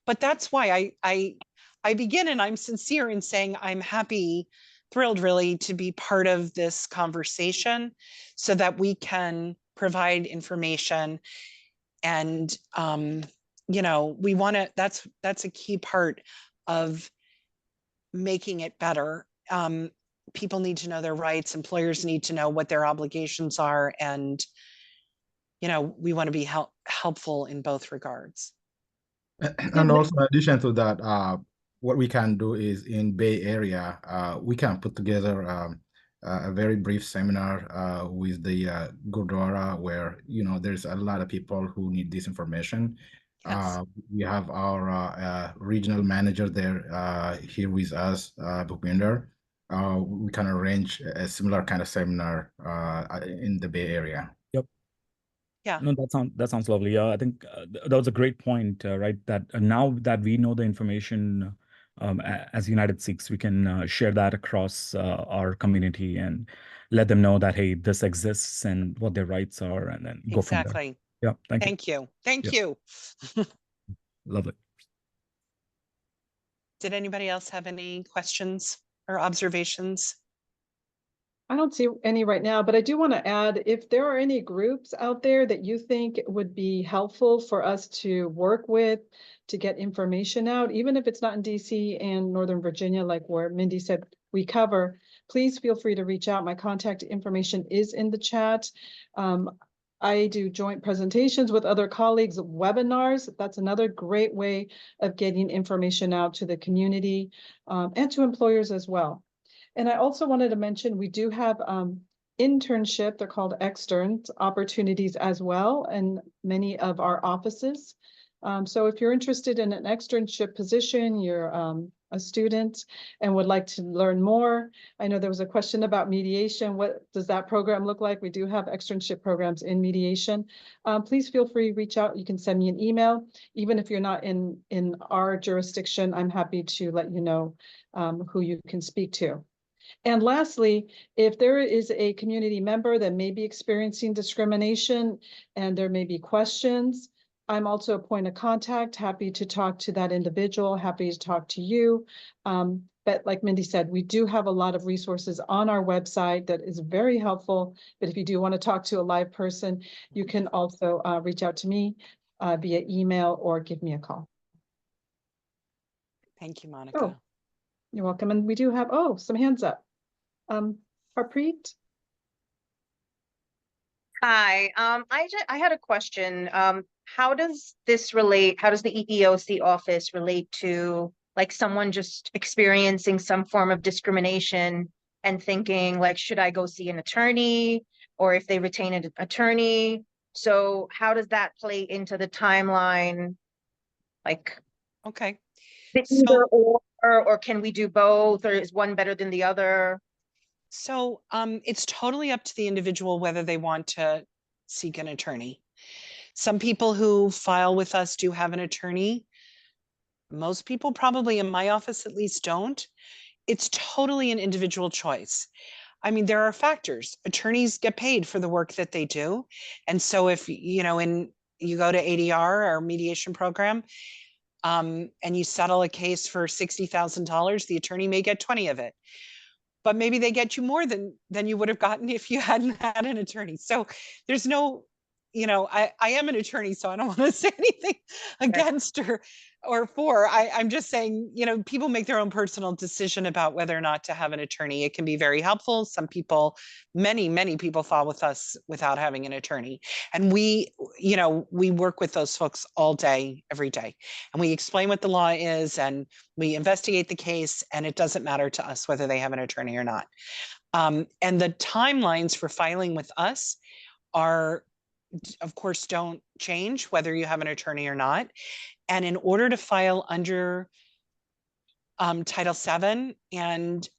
but that's why I begin, and I'm sincere in saying I'm happy, thrilled really to be part of this conversation so that we can provide information. And, you know, we want to, that's a key part of making it better. People need to know their rights. Employers need to know what their obligations are. And, you know, we want to be helpful in both regards. And also, in addition to that, what we can do is in Bay Area, we can put together a very brief seminar with the Gurdwara, where, you know, there's a lot of people who need this information. Yes. We have our regional manager there here with us, Bhupinder. We can arrange a similar kind of seminar in the Bay Area. Yep. Yeah. No, that sounds lovely. I think that was a great point, right? That now that we know the information as United Sikhs, we can share that across our community and let them know that, hey, this exists and what their rights are, and then go from there. Exactly. Yeah. Thank you. Thank you. Thank Yeah. you. Lovely. Did anybody else have any questions or observations? I don't see any right now, but I do want to add, if there are any groups out there that you think would be helpful for us to work with to get information out, even if it's not in DC and Northern Virginia, like where Mindy said we cover, please feel free to reach out. My contact information is in the chat. I do joint presentations with other colleagues, webinars. That's another great way of getting information out to the community and to employers as well. And I also wanted to mention, we do have internship, they're called externs, opportunities as well in many of our offices. So if you're interested in an externship position, you're a student and would like to learn more. I know there was a question about mediation. What does that program look like? We do have externship programs in mediation. Please feel free to reach out. You can send me an email. Even if you're not in our jurisdiction, I'm happy to let you know who you can speak to. And lastly, if there is a community member that may be experiencing discrimination and there may be questions, I'm also a point of contact, happy to talk to that individual, happy to talk to you. But like Mindy said, we do have a lot of resources on our website that is very helpful. But if you do want to talk to a live person, you can also reach out to me via email or give me a call. Thank you, Monica. Oh, you're welcome. And we do have, some hands up. Harpreet? Hi, I had a question. How does this relate? How does the EEOC office relate to like someone just experiencing some form of discrimination and thinking like, should I go see an attorney, or if they retain an attorney? So how does that play into the timeline? Like, okay, either or can we do both, or is one better than the other? So it's totally up to the individual whether they want to seek an attorney. Some people who file with us do have an attorney. Most people, probably in my office at least, don't. It's totally an individual choice. I mean, there are factors. Attorneys get paid for the work that they do. And so if, you know, you go to ADR, our mediation program, and you settle a case for $60,000, the attorney may get 20 of it. But maybe they get you more than you would have gotten if you hadn't had an attorney. So there's no, you know, I am an attorney, so I don't want to say anything against or for. I'm just saying, you know, people make their own personal decision about whether or not to have an attorney. It can be very helpful. Some people, many people file with us without having an attorney. And we, you know, we work with those folks all day, every day. And we explain what the law is and we investigate the case, and it doesn't matter to us whether they have an attorney or not. And the timelines for filing with us are, of course, don't change whether you have an attorney or not. And in order to file under Title VII and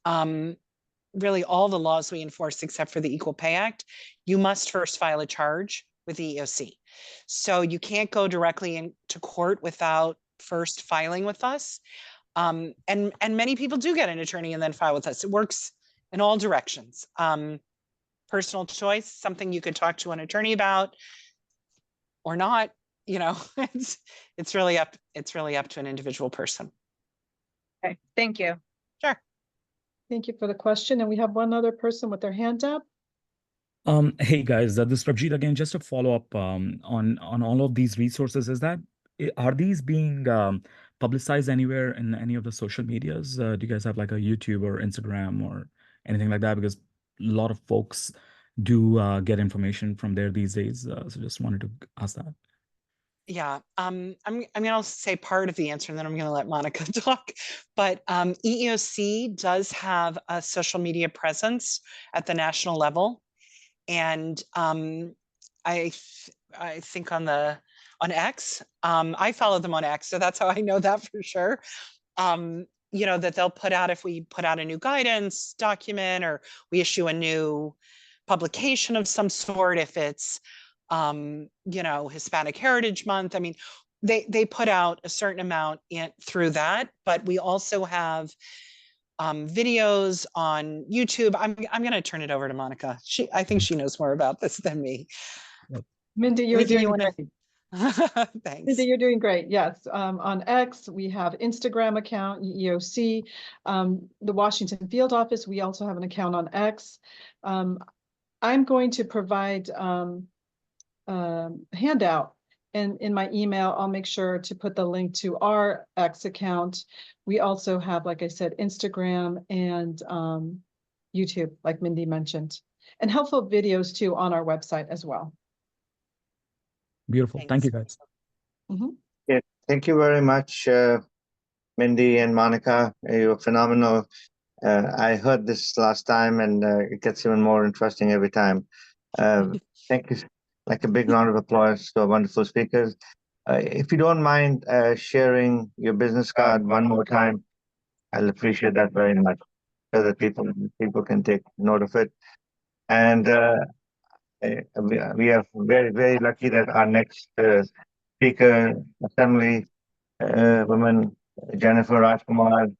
really all the laws we enforce except for the Equal Pay Act, you must first file a charge with the EEOC. So you can't go directly into court without first filing with us. And many people do get an attorney and then file with us. It works in all directions. Personal choice, something you could talk to an attorney about or not, you know, it's really up to an individual person. Okay, thank you. Sure. Thank you for the question. And we have one other person with their hand up. Hey guys, this is Prabjeet again. Just to follow up on all of these resources, are these being publicized anywhere in any of the social medias? Do you guys have like a YouTube or Instagram or anything like that? Because a lot of folks do get information from there these days. So just wanted to ask that. Yeah, I'm gonna say part of the answer, and then I'm gonna let Monica talk. But EEOC does have a social media presence at the national level, and I think on X, I follow them on X, so that's how I know that for sure. You know, that they'll put out, if we put out a new guidance document or we issue a new publication of some sort, if it's you know, Hispanic Heritage Month. I mean, they put out a certain amount through that, but we also have videos on YouTube. I'm going to turn it over to Monica. I think she knows more about this than me. Mindy, you're doing great. Thanks. Mindy, you're doing great. Yes. On X, we have Instagram account, EEOC, the Washington field office. We also have an account on X. I'm going to provide handout, and in my email I'll make sure to put the link to our X account. We also have, like I said, Instagram and YouTube, like Mindy mentioned, and helpful videos too on our website as well. Beautiful. Thank you, guys. Yeah, thank you very much, Mindy and Monica. You're phenomenal. I heard this last time, and it gets even more interesting every time. Thank you. Like a big round of applause to our wonderful speakers. If you don't mind sharing your business card one more time, I'll appreciate that very much, so that people can take note of it. And we are very, very lucky that our next speaker, Assembly woman Jennifer Rajkumar,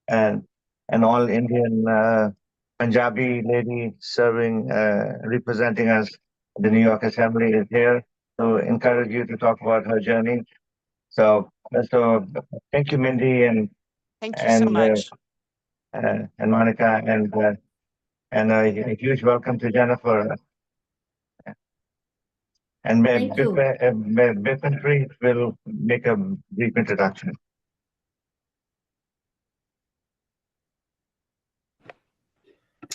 and an all Indian Punjabi lady serving, representing us at the New York Assembly, is here to encourage you to talk about her journey. So thank you, Mindy, and thank you so much, and Monica, and a huge welcome to Jennifer. And Bipinpreet will make a brief introduction.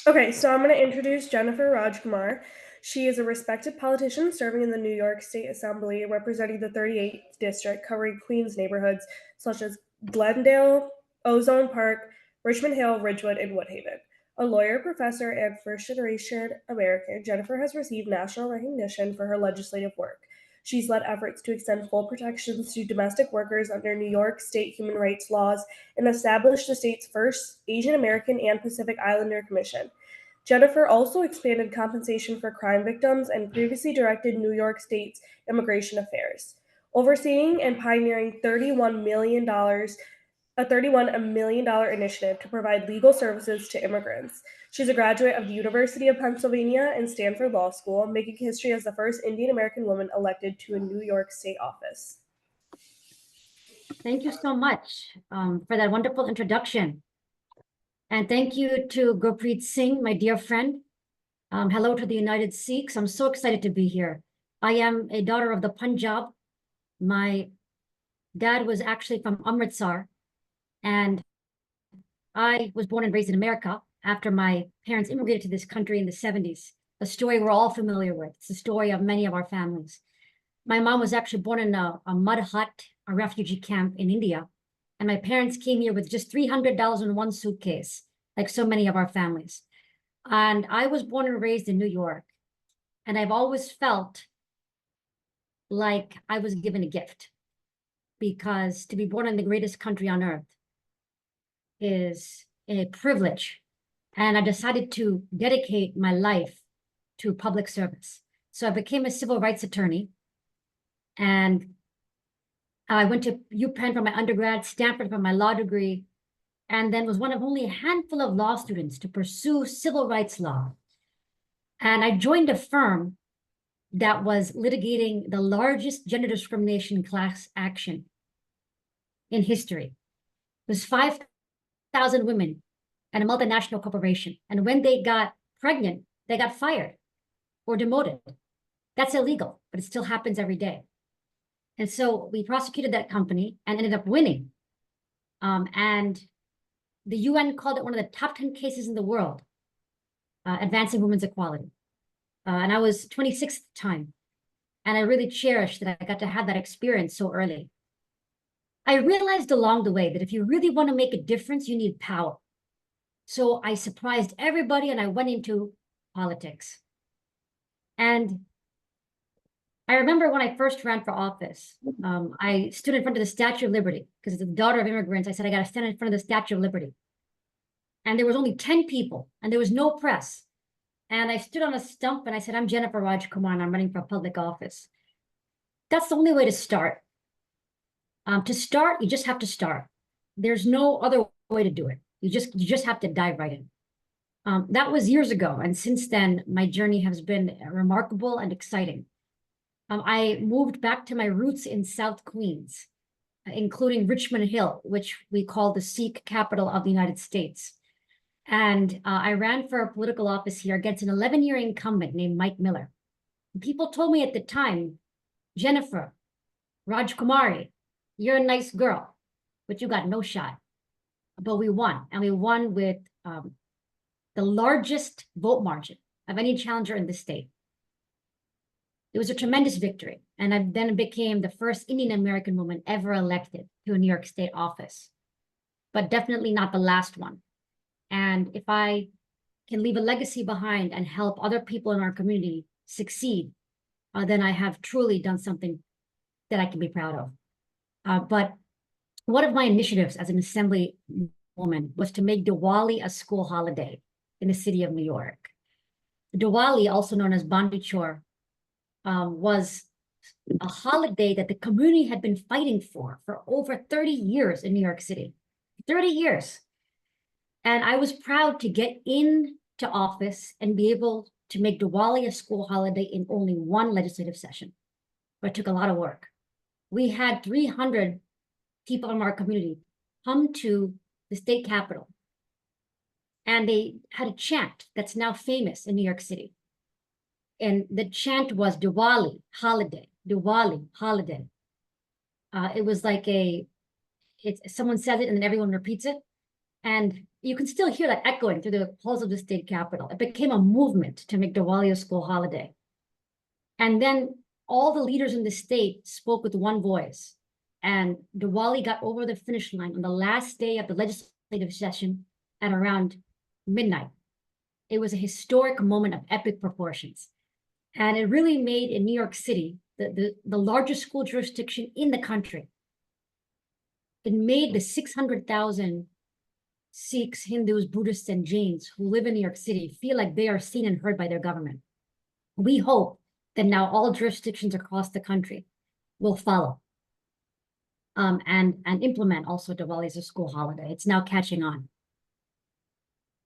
Okay, so I'm going to introduce Jennifer Rajkumar. She is a respected politician serving in the New York State Assembly, representing the 38th district, covering Queens neighborhoods such as Glendale, Ozone Park, Richmond Hill, Ridgewood, and Woodhaven. A lawyer, professor, and first-generation American, Jennifer has received national recognition for her legislative work. She's led efforts to extend full protections to domestic workers under New York State human rights laws and established the state's first Asian American and Pacific Islander Commission. Jennifer also expanded compensation for crime victims and previously directed New York State's immigration affairs, overseeing and pioneering $31 million initiative to provide legal services to immigrants. She's a graduate of the University of Pennsylvania and Stanford Law School, making history as the first Indian American woman elected to a New York State office. Thank you so much for that wonderful introduction. And thank you to Gurpreet Singh, my dear friend. Hello to the United Sikhs. I'm so excited to be here. I am a daughter of the Punjab. My dad was actually from Amritsar, and I was born and raised in America after my parents immigrated to this country in the 70s, a story we're all familiar with. It's the story of many of our families. My mom was actually born in a mud hut, a refugee camp in India. And my parents came here with just $300 in one suitcase, like so many of our families. And I was born and raised in New York. And I've always felt like I was given a gift, because to be born in the greatest country on earth is a privilege. And I decided to dedicate my life to public service. So I became a civil rights attorney. And I went to UPenn for my undergrad, Stanford for my law degree, and then was one of only a handful of law students to pursue civil rights law. And I joined a firm that was litigating the largest gender discrimination class action in history. It was 5,000 women and a multinational corporation. And when they got pregnant, they got fired or demoted. That's illegal, but it still happens every day. And so we prosecuted that company and ended up winning. And the UN called it one of the top 10 cases in the world, advancing women's equality. And I was 26 at the time. And I really cherished that I got to have that experience so early. I realized along the way that if you really want to make a difference, you need power. So I surprised everybody and I went into politics. And I remember when I first ran for office, I stood in front of the Statue of Liberty because as the daughter of immigrants, I said, I got to stand in front of the Statue of Liberty. And there was only 10 people and there was no press. And I stood on a stump and I said, I'm Jennifer Rajkumar and I'm running for public office. That's the only way to start. To start, you just have to start. There's no other way to do it. You just have to dive right in. That was years ago. And since then, my journey has been remarkable and exciting. I moved back to my roots in South Queens, including Richmond Hill, which we call the Sikh capital of the United States. And I ran for a political office here against an 11-year incumbent named Mike Miller. And people told me at the time, Jennifer Rajkumari, you're a nice girl, but you got no shot. But we won, and we won with the largest vote margin of any challenger in the state. It was a tremendous victory, and I then became the first Indian American woman ever elected to a New York State office, but definitely not the last one. And if I can leave a legacy behind and help other people in our community succeed, then I have truly done something that I can be proud of. But one of my initiatives as an assembly woman was to make Diwali a school holiday in the city of New York. Diwali, also known as Bandi Chor, was a holiday that the community had been fighting for over 30 years in New York City. 30 years. And I was proud to get into office and be able to make Diwali a school holiday in only one legislative session. But it took a lot of work. We had 300 people in our community come to the state capitol. And they had a chant that's now famous in New York City. And the chant was Diwali, holiday, Diwali, holiday. It was like someone says it and then everyone repeats it. And you can still hear that echoing through the halls of the state capitol. It became a movement to make Diwali a school holiday. And then all the leaders in the state spoke with one voice. And Diwali got over the finish line on the last day of the legislative session at around midnight. It was a historic moment of epic proportions. And it really made in New York City the largest school jurisdiction in the country. It made the 600,000 Sikhs, Hindus, Buddhists, and Jains who live in New York City feel like they are seen and heard by their government. We hope that now all jurisdictions across the country will follow and implement also Diwali as a school holiday. It's now catching on.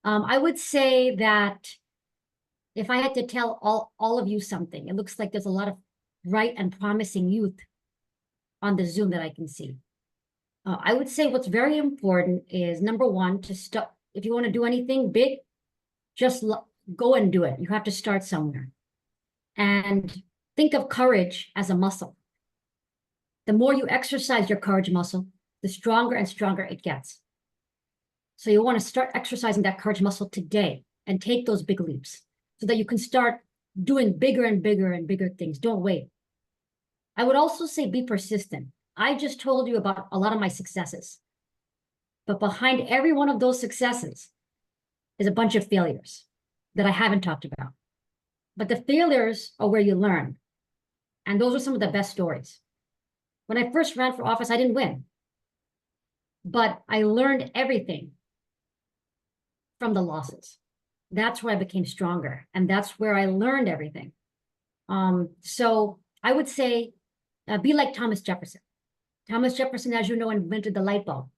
I would say that if I had to tell all of you something, it looks like there's a lot of bright and promising youth on the Zoom that I can see. I would say what's very important is, number one, to start. If you want to do anything big, just go and do it. You have to start somewhere. And think of courage as a muscle. The more you exercise your courage muscle, the stronger and stronger it gets. So you want to start exercising that courage muscle today and take those big leaps so that you can start doing bigger and bigger and bigger things. Don't wait. I would also say be persistent. I just told you about a lot of my successes, but behind every one of those successes is a bunch of failures that I haven't talked about. But the failures are where you learn. And those are some of the best stories. When I first ran for office, I didn't win, but I learned everything from the losses. That's where I became stronger. And that's where I learned everything. So I would say, be like Thomas Jefferson. Thomas Jefferson, as you know, invented the light bulb.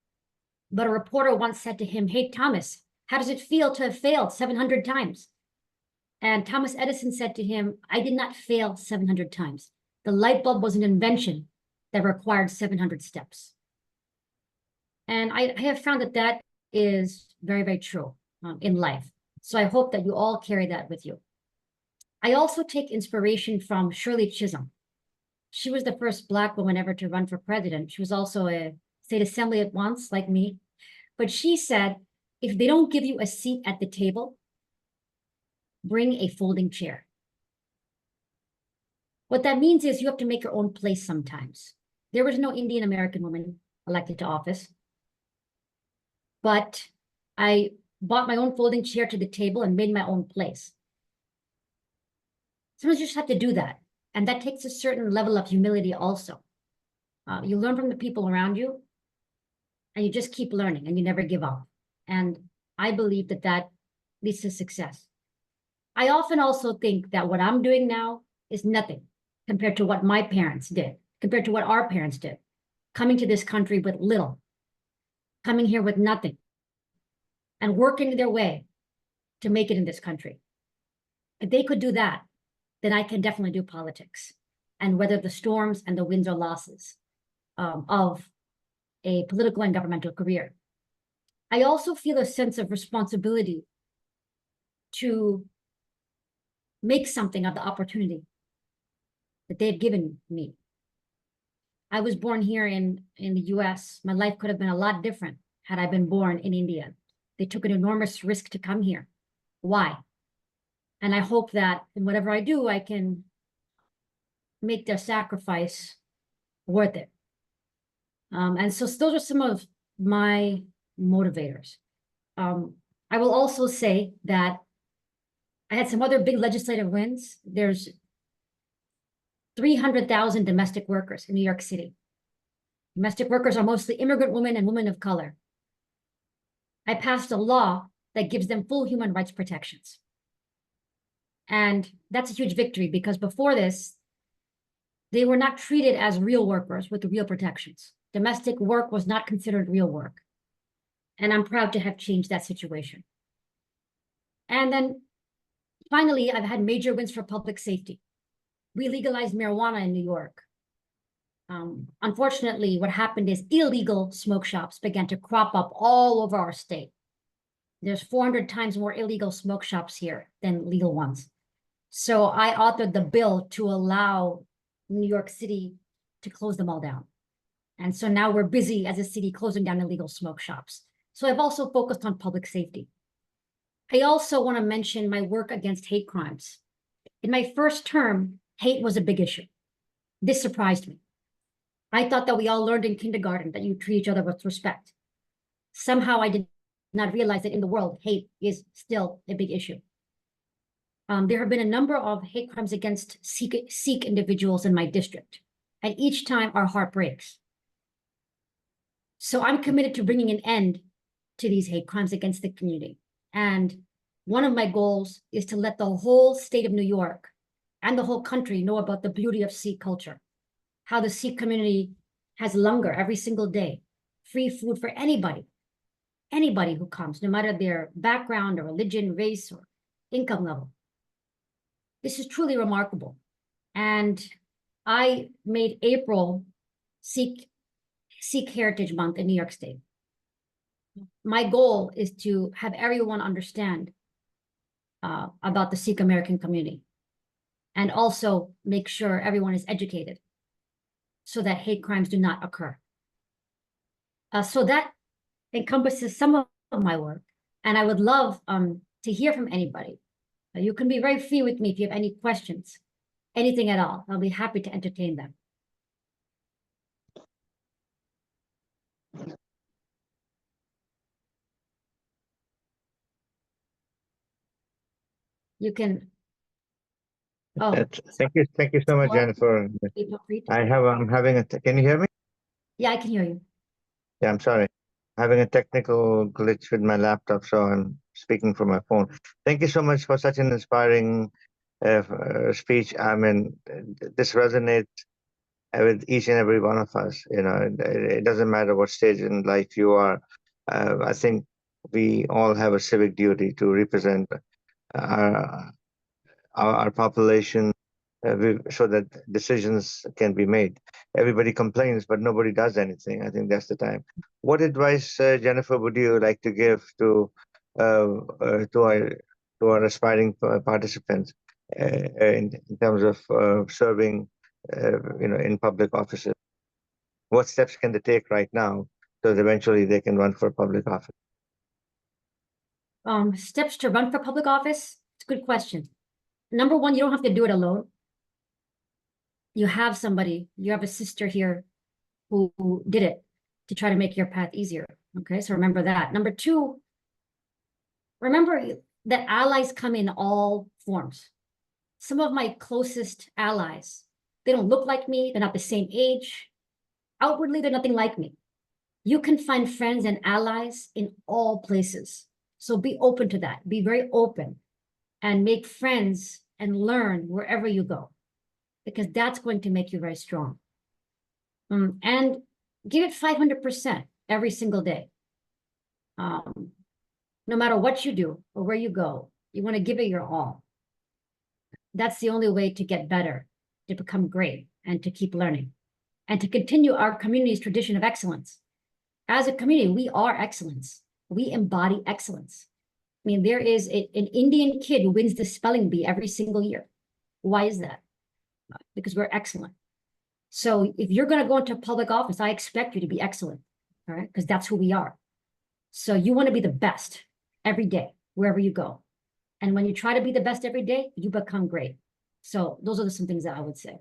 But a reporter once said to him, "Hey, Thomas, how does it feel to have failed 700 times?" And Thomas Edison said to him, "I did not fail 700 times. The light bulb was an invention that required 700 steps." And I have found that that is very, very true in life. So I hope that you all carry that with you. I also take inspiration from Shirley Chisholm. She was the first Black woman ever to run for president. She was also a state assembly at once, like me. But she said, if they don't give you a seat at the table, bring a folding chair. What that means is you have to make your own place sometimes. There was no Indian American woman elected to office, but I bought my own folding chair to the table and made my own place. Sometimes you just have to do that. And that takes a certain level of humility also. You learn from the people around you, and you just keep learning and you never give up. And I believe that that leads to success. I often also think that what I'm doing now is nothing compared to what my parents did, compared to what our parents did, coming to this country with little, coming here with nothing, and working their way to make it in this country. If they could do that, then I can definitely do politics and weather the storms and the wins or losses of a political and governmental career. I also feel a sense of responsibility to make something of the opportunity that they've given me. I was born here in the US. My life could have been a lot different had I been born in India. They took an enormous risk to come here. Why? And I hope that in whatever I do, I can make their sacrifice worth it. And so those are some of my motivators. I will also say that I had some other big legislative wins. There's 300,000 domestic workers in New York City. Domestic workers are mostly immigrant women and women of color. I passed a law that gives them full human rights protections. And that's a huge victory because before this, they were not treated as real workers with the real protections. Domestic work was not considered real work. And I'm proud to have changed that situation. And then finally, I've had major wins for public safety. We legalized marijuana in New York. Unfortunately, what happened is illegal smoke shops began to crop up all over our state. There's 400 times more illegal smoke shops here than legal ones. So I authored the bill to allow New York City to close them all down. And so now we're busy as a city closing down illegal smoke shops. So I've also focused on public safety. I also want to mention my work against hate crimes. In my first term, hate was a big issue. This surprised me. I thought that we all learned in kindergarten that you treat each other with respect. Somehow I did not realize that in the world, hate is still a big issue. There have been a number of hate crimes against Sikh individuals in my district, and each time our heart breaks. So I'm committed to bringing an end to these hate crimes against the community. And one of my goals is to let the whole state of New York and the whole country know about the beauty of Sikh culture, how the Sikh community has langar every single day, free food for anybody who comes, no matter their background or religion, race, or income level. This is truly remarkable. And I made April Sikh Heritage Month in New York State. My goal is to have everyone understand about the Sikh American community and also make sure everyone is educated so that hate crimes do not occur. So that encompasses some of my work, and I would love to hear from anybody. You can be very free with me if you have any questions, anything at all. I'll be happy to entertain them. You can. Oh, Thank you so much, Jennifer. I'm having a. Can you hear me? Yeah, I can hear you. Yeah, I'm sorry. Having a technical glitch with my laptop, so I'm speaking from my phone. Thank you so much for such an inspiring speech. I mean, this resonates with each and every one of us. It doesn't matter what stage in life you are. I think we all have a civic duty to represent our population, so that decisions can be made. Everybody complains, but nobody does anything. I think that's the time. What advice, Jennifer, would you like to give to our aspiring participants in terms of serving, in public offices? What steps can they take right now so that eventually they can run for public office? Steps to run for public office? It's a good question. Number one, you don't have to do it alone. You have somebody, you have a sister here who did it to try to make your path easier. Okay, so remember that. Number two, remember that allies come in all forms. Some of my closest allies, they don't look like me, they're not the same age. Outwardly, they're nothing like me. You can find friends and allies in all places. So be open to that. Be very open and make friends and learn wherever you go, because that's going to make you very strong. And give it 500% every single day. No matter what you do or where you go, you want to give it your all. That's the only way to get better, to become great, and to keep learning, and to continue our community's tradition of excellence. As a community, we are excellence. We embody excellence. I mean, there is an Indian kid who wins the spelling bee every single year. Why is that? Because we're excellent. So if you're going to go into public office, I expect you to be excellent, all right? Because that's who we are. So you want to be the best every day, wherever you go. And when you try to be the best every day, you become great. So those are some things that I would say.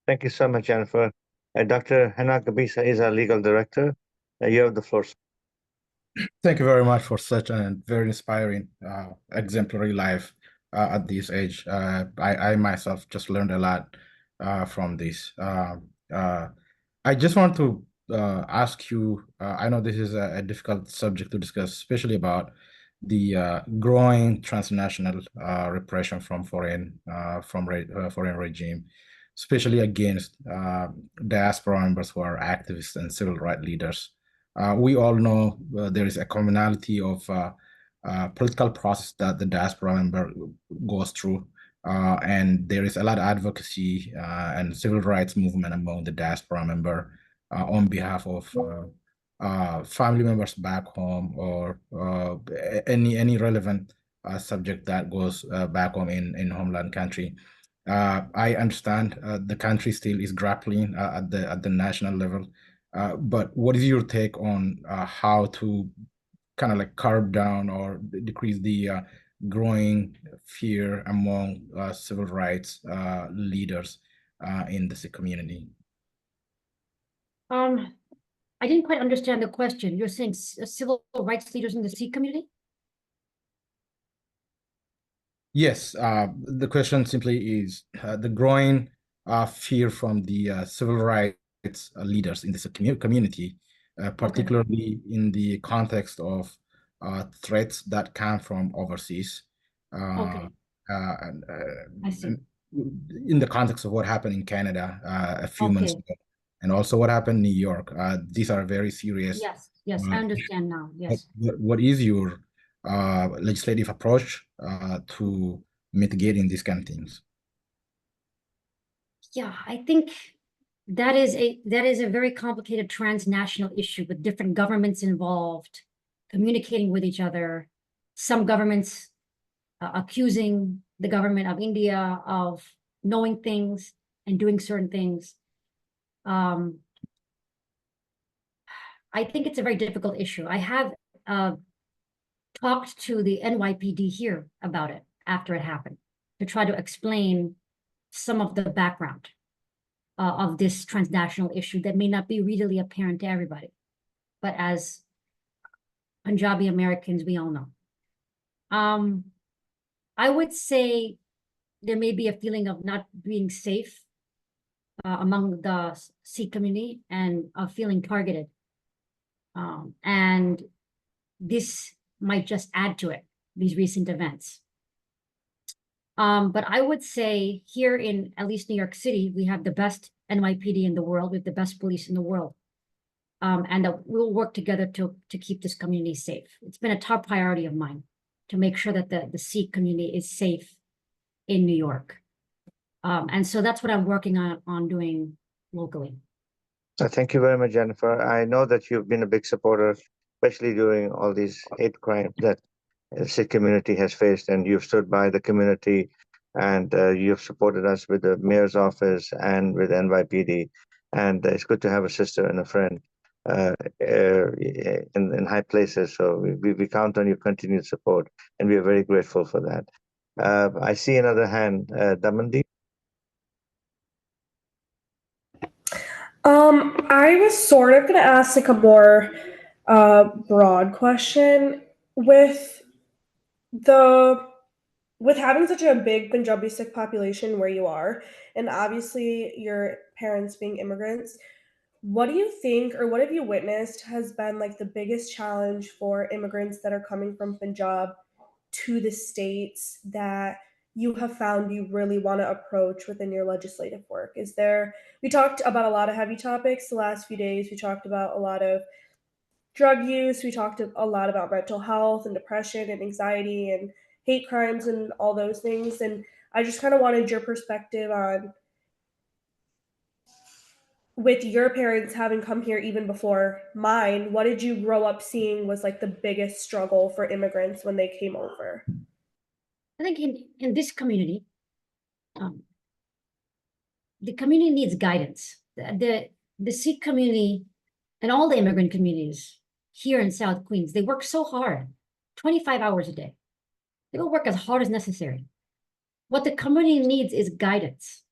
Thank you so much, Jennifer. Dr. Hannah Gabisa is our legal director. You have the floor. Thank you very much for such a very inspiring, exemplary life at this age. I myself just learned a lot from this. I just want to ask you, I know this is a difficult subject to discuss, especially about the growing transnational repression from foreign regime, especially against diaspora members who are activists and civil rights leaders. We all know there is a commonality of political process that the diaspora member goes through, and there is a lot of advocacy and civil rights movement among the diaspora member on behalf of family members back home, or any relevant subject that goes back home in homeland country. I understand the country still is grappling at the national level, but what is your take on how to kind of like carve down or decrease the growing fear among civil rights leaders in the Sikh community? I didn't quite understand the question. You're saying civil rights leaders in the Sikh community? Yes, the question simply is the growing fear from the civil rights leaders in the Sikh community, particularly in the context of threats that come from overseas. Okay. I see. In the context of what happened in Canada a few months ago, and also what happened in New York. These are very serious. Yes, I understand now. Yes. What is your legislative approach to mitigating these kind of things? Yeah, I think that is a very complicated transnational issue with different governments involved, communicating with each other. Some governments accusing the government of India of knowing things and doing certain things. I think it's a very difficult issue. I have talked to the NYPD here about it after it happened, to try to explain some of the background of this transnational issue that may not be readily apparent to everybody. But as Punjabi Americans, we all know. I would say there may be a feeling of not being safe among the Sikh community and of feeling targeted. And this might just add to it, these recent events. But I would say here in at least New York City, we have the best NYPD in the world, with the best police in the world. And that we'll work together to keep this community safe. It's been a top priority of mine to make sure that the Sikh community is safe in New York. And so that's what I'm working on doing locally. Thank you very much, Jennifer. I know that you've been a big supporter, especially during all these hate crimes that the Sikh community has faced, and you've stood by the community, and you've supported us with the mayor's office and with NYPD. And it's good to have a sister and a friend in high places. So we count on your continued support, and we are very grateful for that. I see another hand, Damandeep. I was sort of going to ask like a more broad question with having such a big Punjabi Sikh population where you are, and obviously your parents being immigrants. What do you think, or what have you witnessed has been like the biggest challenge for immigrants that are coming from Punjab to the States that you have found you really want to approach within your legislative work? We talked about a lot of heavy topics the last few days. We talked about a lot of drug use. We talked a lot about mental health and depression and anxiety and hate crimes and all those things. And I just kind of wanted your perspective on, with your parents having come here even before mine, what did you grow up seeing was like the biggest struggle for immigrants when they came over? I think in this community, the community needs guidance. The Sikh community and all the immigrant communities here in South Queens, they work so hard, 25 hours a day. They will work as hard as necessary. What the community needs is guidance.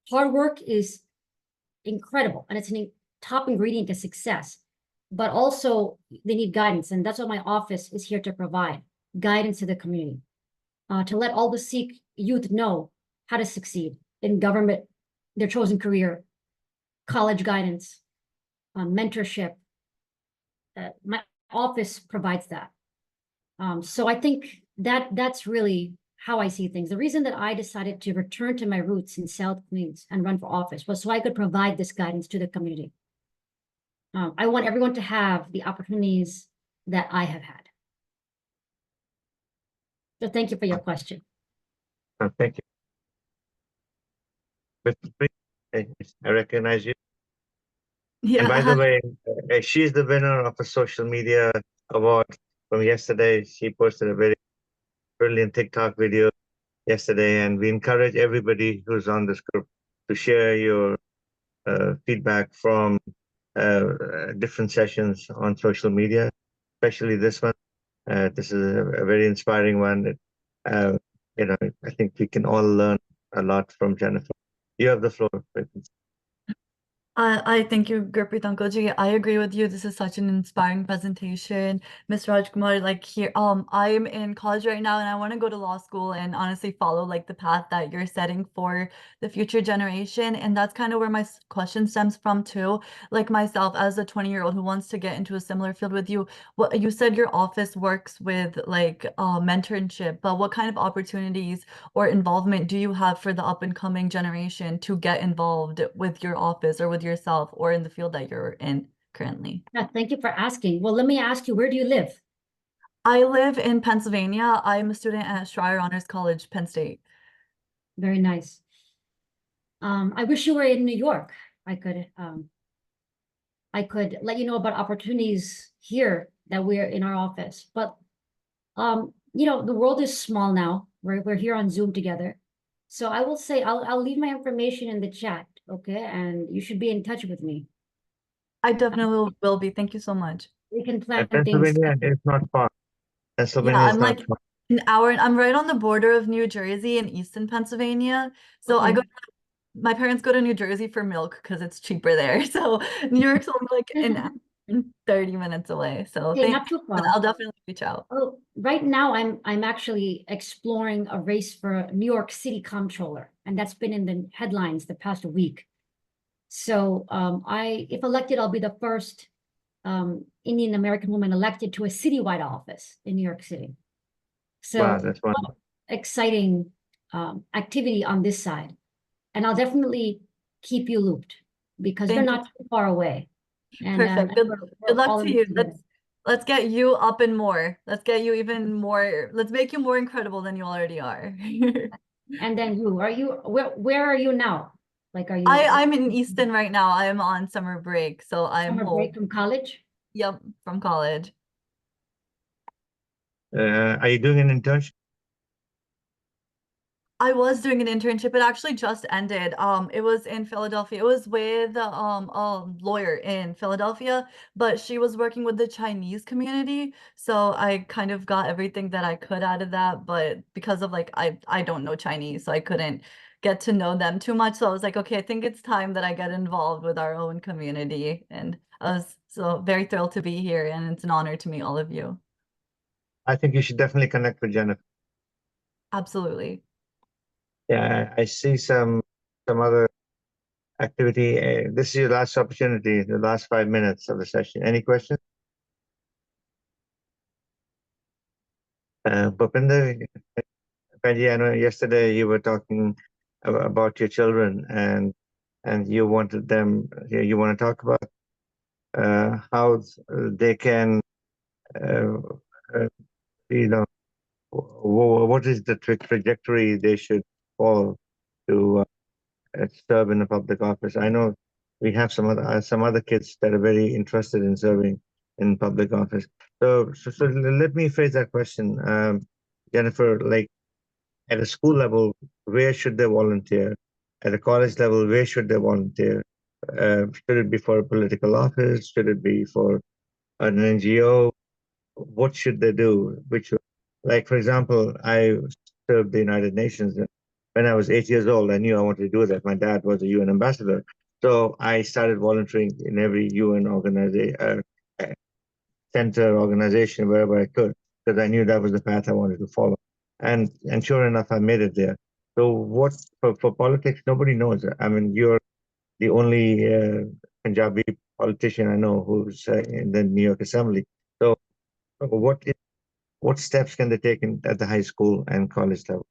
Hard work is incredible, and it's a top ingredient to success, but also they need guidance, and that's what my office is here to provide, guidance to the community, to let all the Sikh youth know how to succeed in government, their chosen career, college guidance, mentorship. My office provides that. So I think that's really how I see things. The reason that I decided to return to my roots in South Queens and run for office was so I could provide this guidance to the community. I want everyone to have the opportunities that I have had. So thank you for your question. Thank you. I recognize you. Yeah. And by the way, she's the winner of a social media award from yesterday. She posted a very brilliant TikTok video yesterday, and we encourage everybody who's on this group to share your feedback from different sessions on social media, especially this one. This is a very inspiring one. I think we can all learn a lot from Jennifer. You have the floor. I thank you, Gurpreet Uncle Ji. I agree with you. This is such an inspiring presentation. Ms. Rajkumar, like here, I'm in college right now and I want to go to law school and honestly follow like the path that you're setting for the future generation. And that's kind of where my question stems from too. Like myself as a 20-year-old who wants to get into a similar field with you, what you said your office works with like mentorship, but what kind of opportunities or involvement do you have for the up and coming generation to get involved with your office or with yourself or in the field that you're in currently? Yeah, thank you for asking. Well, let me ask you, where do you live? I live in Pennsylvania. I'm a student at Schreier Honors College, Penn State. Very nice. I wish you were in New York. I could let you know about opportunities here that we're in our office. But the world is small now. We're here on Zoom together. So I will say I'll leave my information in the chat, okay? And you should be in touch with me. I definitely will be. Thank you so much. We can plan Pennsylvania things. is not far. Pennsylvania Yeah, is I'm not like far. an hour, and I'm right on the border of New Jersey and Easton, Pennsylvania. So Okay. my parents go to New Jersey for milk because it's cheaper there. So New York's only like an hour and 30 minutes away. So Okay, thank not you. too far. I'll definitely reach out. Oh, right now I'm actually exploring a race for New York City Comptroller, and that's been in the headlines the past week. So if elected, I'll be the first Indian American woman elected to a citywide office in New York City. So Wow, that's wonderful. exciting activity on this side. And I'll definitely keep you looped because they're Thank you. not too far away. And Perfect. Good we're luck all to in you. this together. Let's get you up and more. Let's get you even more. Let's make you more incredible than you already are. And then where are you now? Like, are you I'm in Easton right now. I am on summer break, so I'm summer home. break from college? Yep, from college. Are you doing an internship? I was doing an internship. It actually just ended. It was in Philadelphia. It was with a lawyer in Philadelphia, but she was working with the Chinese community. So I kind of got everything that I could out of that. But because of like I don't know Chinese, so I couldn't get to know them too much. So I was like, okay, I think it's time that I get involved with our own community. And I was so very thrilled to be here, and it's an honor to meet all of you. I think you should definitely connect with Jennifer. Absolutely. Yeah, I see some other activity. This is your last opportunity, the last 5 minutes of the session. Any questions? Bhupinder, Benji, I know yesterday you were talking about your children and you wanted them, you want to talk about how they can, you know, what is the trajectory they should follow to serve in a public office. I know we have some other kids that are very interested in serving in public office. So let me phrase that question, Jennifer. Like at a school level, where should they volunteer? At a college level, where should they volunteer? Should it be for a political office? Should it be for an NGO? What should they do? Like for example, I served the United Nations. When I was 8 years old, I knew I wanted to do that. My dad was a UN ambassador. So I started volunteering in every UN organization, center, organization, wherever I could, because I knew that was the path I wanted to follow. And sure enough, I made it there. So what, for politics, nobody knows. I mean, you're the only Punjabi politician I know who's in the New York Assembly. So what steps can they take at the high school and college level?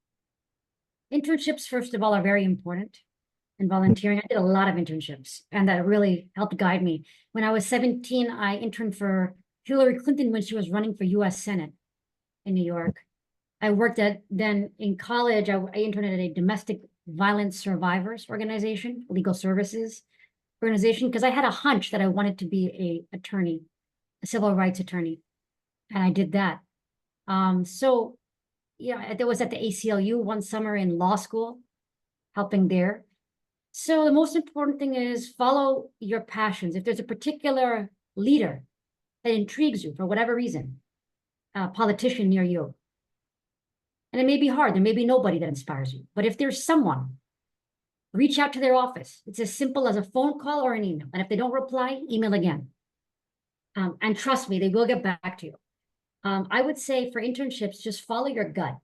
Internships, first of all, are very important. And volunteering, I did a lot of internships, and that really helped guide me. When I was 17, I interned for Hillary Clinton when she was running for US Senate in New York. I worked then in college, I interned at a domestic violence survivors organization, legal services organization, because I had a hunch that I wanted to be a attorney, a civil rights attorney. And I did that. So yeah, there was at the ACLU one summer in law school, helping there. So the most important thing is follow your passions. If there's a particular leader that intrigues you for whatever reason, a politician near you, and it may be hard, there may be nobody that inspires you, but if there's someone, reach out to their office. It's as simple as a phone call or an email. And if they don't reply, email again. And trust me, they will get back to you. I would say for internships, just follow your gut.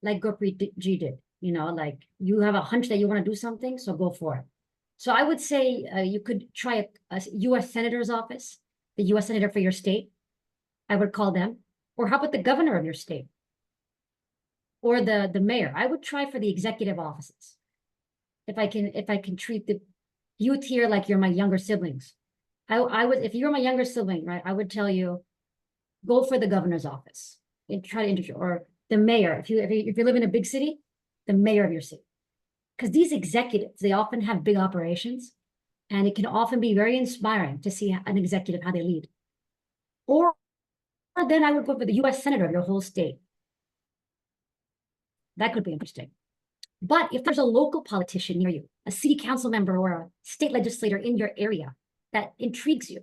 Like Gurpreet G did, you know, like you have a hunch that you want to do something, so go for it. So I would say you could try a US Senator's office, the US Senator for your state. I would call them. Or how about the governor of your state? Or the mayor? I would try for the executive offices. If I can treat the youth here like you're my younger siblings. I would, if you're my younger sibling, right, I would tell you, go for the governor's office and try to interview, or the mayor. If you live in a big city, the mayor of your city. Because these executives, they often have big operations, and it can often be very inspiring to see an executive, how they lead. Or then I would go for the US Senator of your whole state. That could be interesting. But if there's a local politician near you, a city council member or a state legislator in your area that intrigues you,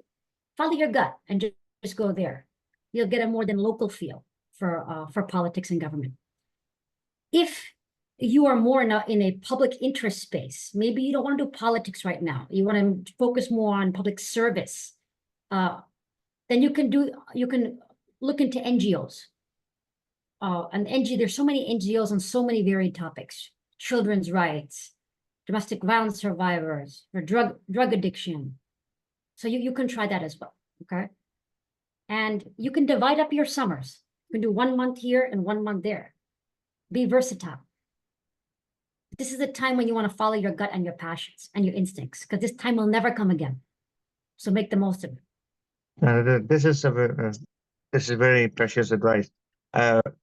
follow your gut and just go there. You'll get a more than local feel for politics and government. If you are more in a public interest space, maybe you don't want to do politics right now, you want to focus more on public service, then you can look into NGOs. There's so many NGOs on so many varied topics: children's rights, domestic violence survivors, or drug addiction. So you can try that as well, okay? And you can divide up your summers. You can do 1 month here and 1 month there. Be versatile. This is the time when you want to follow your gut and your passions and your instincts, because this time will never come again. So make the most of it. This is very precious advice.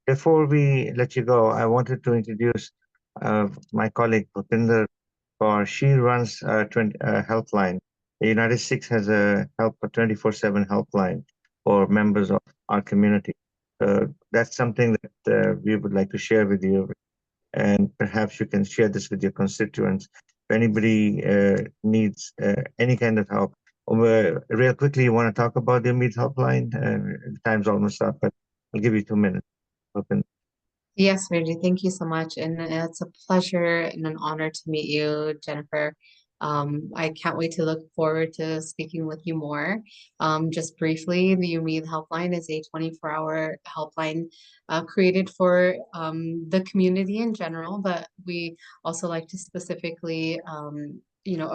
Before we let you go, I wanted to introduce my colleague Bhupinder Kaur. She runs a helpline. The United Sikhs has a 24/7 helpline for members of our community. That's something that we would like to share with you, and perhaps you can share this with your constituents. If anybody needs any kind of help, real quickly, you want to talk about the Umeed helpline? Time's almost up, but I'll give you 2 minutes. Open. Yes, Reggie, thank you so much. And it's a pleasure and an honor to meet you, Jennifer. I can't wait to look forward to speaking with you more. Just briefly, the Umeed Helpline is a 24-hour helpline created for the community in general, but we also like to specifically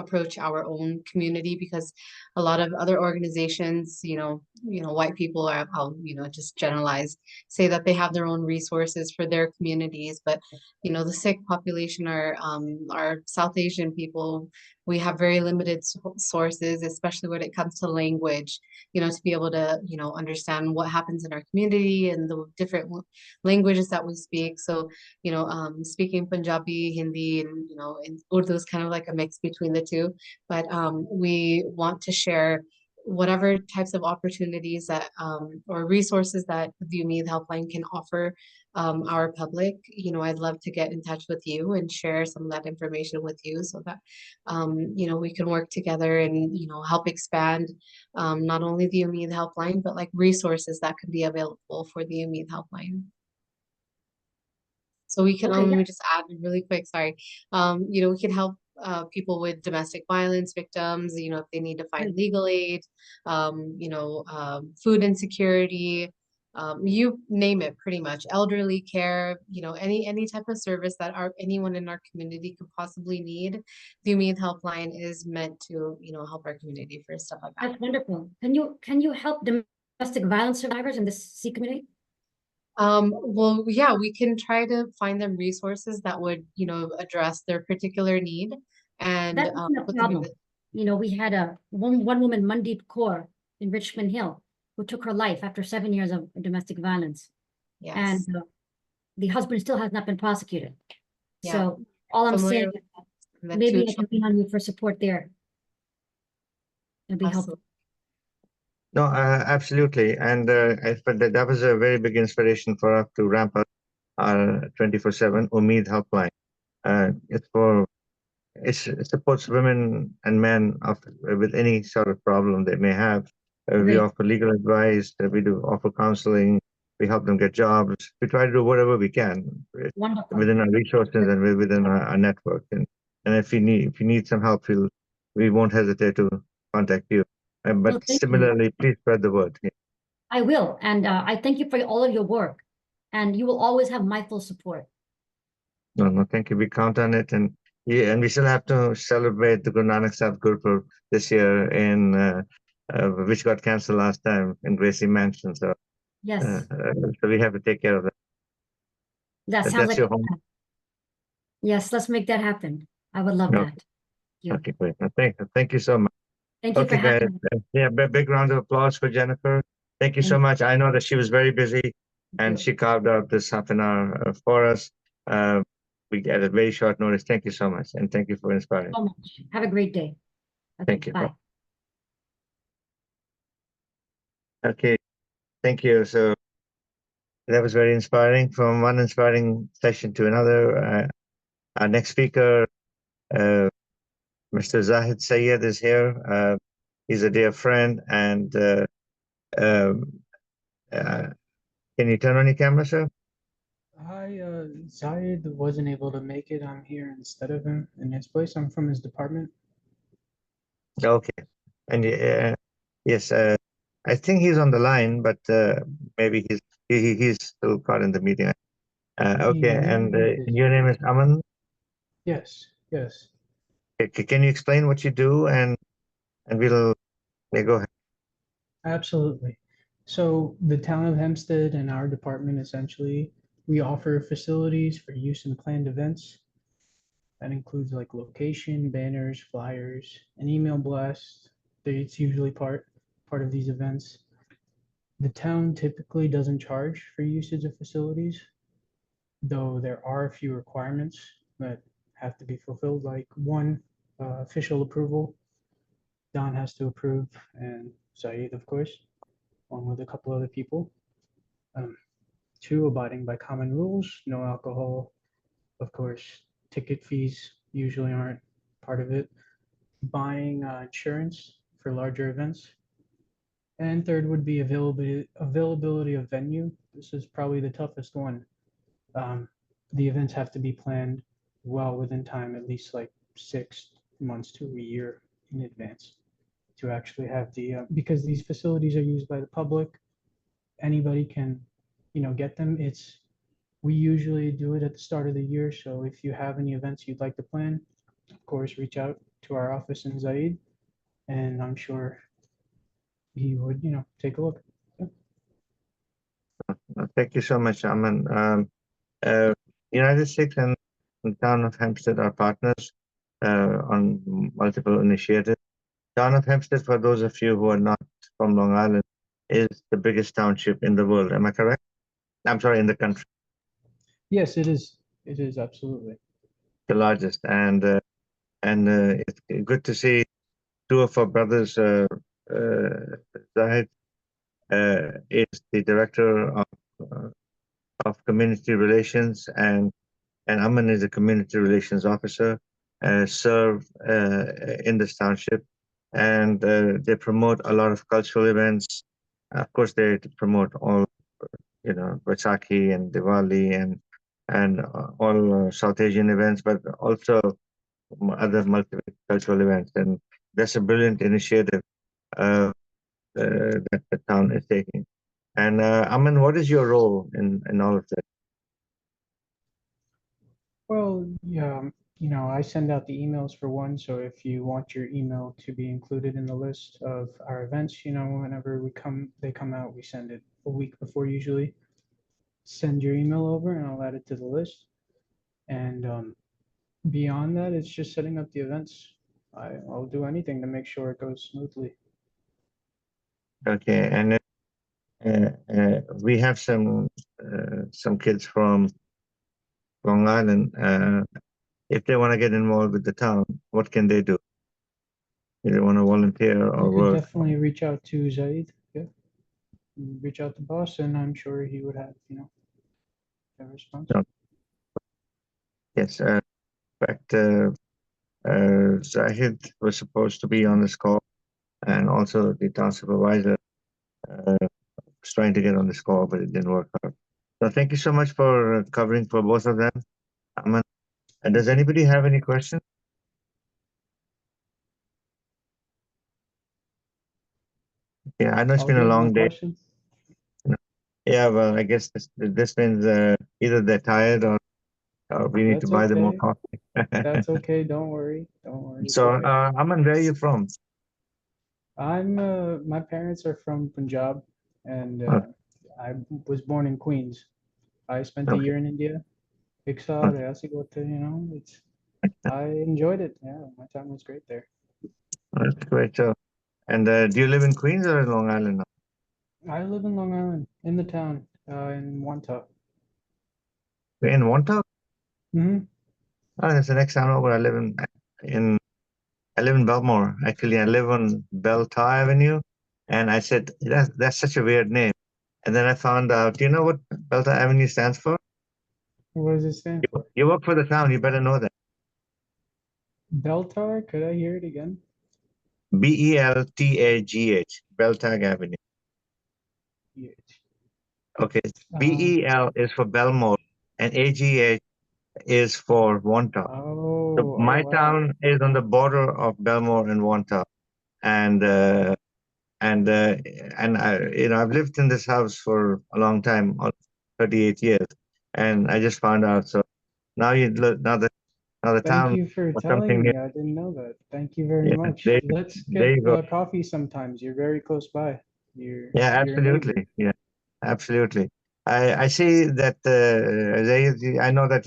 approach our own community, because a lot of other organizations, white people are, I'll just generalize, say that they have their own resources for their communities, but the Sikh population are South Asian people. We have very limited sources, especially when it comes to language, to be able to, understand what happens in our community and the different languages that we speak. So, speaking Punjabi, Hindi, and, and Urdu is kind of like a mix between the two. But we want to share whatever types of opportunities that or resources that the Umeed Helpline can offer our public. I'd love to get in touch with you and share some of that information with you, so that we can work together and help expand not only the Umeed Helpline, but like resources that could be available for the Umeed Helpline. So we can, let me just add really quick, sorry. We can help people with domestic violence victims, if they need to find legal aid, food insecurity, you name it, pretty much, elderly care, any type of service that anyone in our community could possibly need. The Umeed Helpline is meant to, help our community for stuff like that. That's wonderful. Can you help domestic violence survivors in this Sikh community? Well, yeah, we can try to find them resources that would, address their particular need. And that's no problem. We had one woman, Mandeep Kaur, in Richmond Hill, who took her life after 7 years of domestic violence. Yes. And the husband still has not been prosecuted. Yeah. So all I'm saying is that maybe I can lean on you for support there. It'd be helpful. No, absolutely. And that was a very big inspiration for us to ramp up our 24/7 Umeed Helpline. It supports women and men with any sort of problem they may have. We offer legal advice, we do offer counseling, we help them get jobs. We try to do whatever we can within our resources and within our network. And if you need some help, we won't hesitate to contact you. But similarly, please spread the word. Yeah. I will. And I thank you for all of your work. And you will always have my full support. No, thank you. We count on it. And we still have to celebrate the Guru Nanak Sahib Gurpurab this year, which got cancelled last time in Gracie Mansion. So, yes. So we have to take care of that. That sounds like your home. Yes, let's make that happen. I would love that. Okay, great. Thank you so much. Thank you for having me. Yeah, big round of applause for Jennifer. Thank you so much. I know that she was very busy and she carved out this half an hour for us. We get a very short notice. Thank you so much. And thank you for inspiring. So much. Have a great day. Okay, thank you. Bye. Okay, thank you. So that was very inspiring, from one inspiring session to another. Our next speaker, Mr. Zahid Sayed, is here. He's a dear friend, and can you turn on your camera, sir? Hi, Zahid wasn't able to make it. I'm here instead of him in his place. I'm from his department. Okay, and yes, I think he's on the line, but maybe he's still caught in the meeting. Okay, and your name is Aman? Yes, yes. Can you explain what you do, and we'll go ahead. Absolutely. So the town of Hempstead and our department, essentially, we offer facilities for use in planned events. That includes like location, banners, flyers, and email blasts. It's usually part of these events. The town typically doesn't charge for usage of facilities, though there are a few requirements that have to be fulfilled, like one, official approval. Don has to approve, and Saeed, of course, along with a couple other people. Two, abiding by common rules, no alcohol. Of course, ticket fees usually aren't part of it. Buying insurance for larger events. And third would be availability of venue. This is probably the toughest one. The events have to be planned well within time, at least like 6 months to a year in advance to actually have the, because these facilities are used by the public, anybody can, get them. We usually do it at the start of the year. So if you have any events you'd like to plan, of course, reach out to our office in Zaid, and I'm sure he would, take a look. Thank you so much, Aman. United Sikhs and the town of Hempstead are partners on multiple initiatives. Town of Hempstead, for those of you who are not from Long Island, is the biggest township in the world. Am I correct? I'm sorry, in the country. Yes, it is. It is absolutely the largest, and it's good to see two of our brothers. Zahid is the director of community relations, and Aman is a community relations officer. Serve in this township, and they promote a lot of cultural events. Of course, they promote all, Vaisakhi and Diwali and all South Asian events, but also other multicultural events. And that's a brilliant initiative that the town is taking. And Aman, what is your role in all of this? Well, yeah, I send out the emails for one. So if you want your email to be included in the list of our events, whenever they come out, we send it a week before usually. Send your email over and I'll add it to the list. And beyond that, it's just setting up the events. I'll do anything to make sure it goes smoothly. Okay, and we have some kids from Long Island. If they want to get involved with the town, what can they do? If they want to volunteer or You could work? definitely reach out to Zaid. Yeah, reach out to boss, and I'm sure he would have, a response. Yes, in fact, Zahid was supposed to be on this call, and also the town supervisor was trying to get on this call, but it didn't work out. So thank you so much for covering for both of them. Aman, does anybody have any questions? Yeah, I know it's been a long day. Questions? Yeah, well, I guess this means either they're tired or we need to That's buy them more okay. coffee. That's okay. Don't worry. Don't worry. It's So, okay. Aman, where are you from? My parents are from Punjab, and I was born in Queens. I spent a Okay. year in India. I enjoyed it. Yeah, my time was great there. That's great. So, and do you live in Queens or in Long Island now? I live in Long Island, in the town, in Wanta. In Wanta? Mm-hmm. Oh, that's the next town over. I live in Belmore. Actually, I live on Belltower Avenue, and I said that's such a weird name. And then I found out. Do you know what Belltower Avenue stands for? What does it stand for? You work for the town. You better know that. Belltower? Could I hear it again? Beltagh, Belltag Avenue. Okay, BEL is for Belmore, and AGH is for Wanta. So my town is on the border of Belmore and Wanta, and I've lived in this house for a long time, 38 years, and I just found out. So now the Thank town you for or telling something new. me. I didn't know that. Thank you very Yeah, much. Let's there get you go. coffee sometimes. You're very close by. You're Yeah, a neighbor. absolutely. Yeah, absolutely. I see that I know that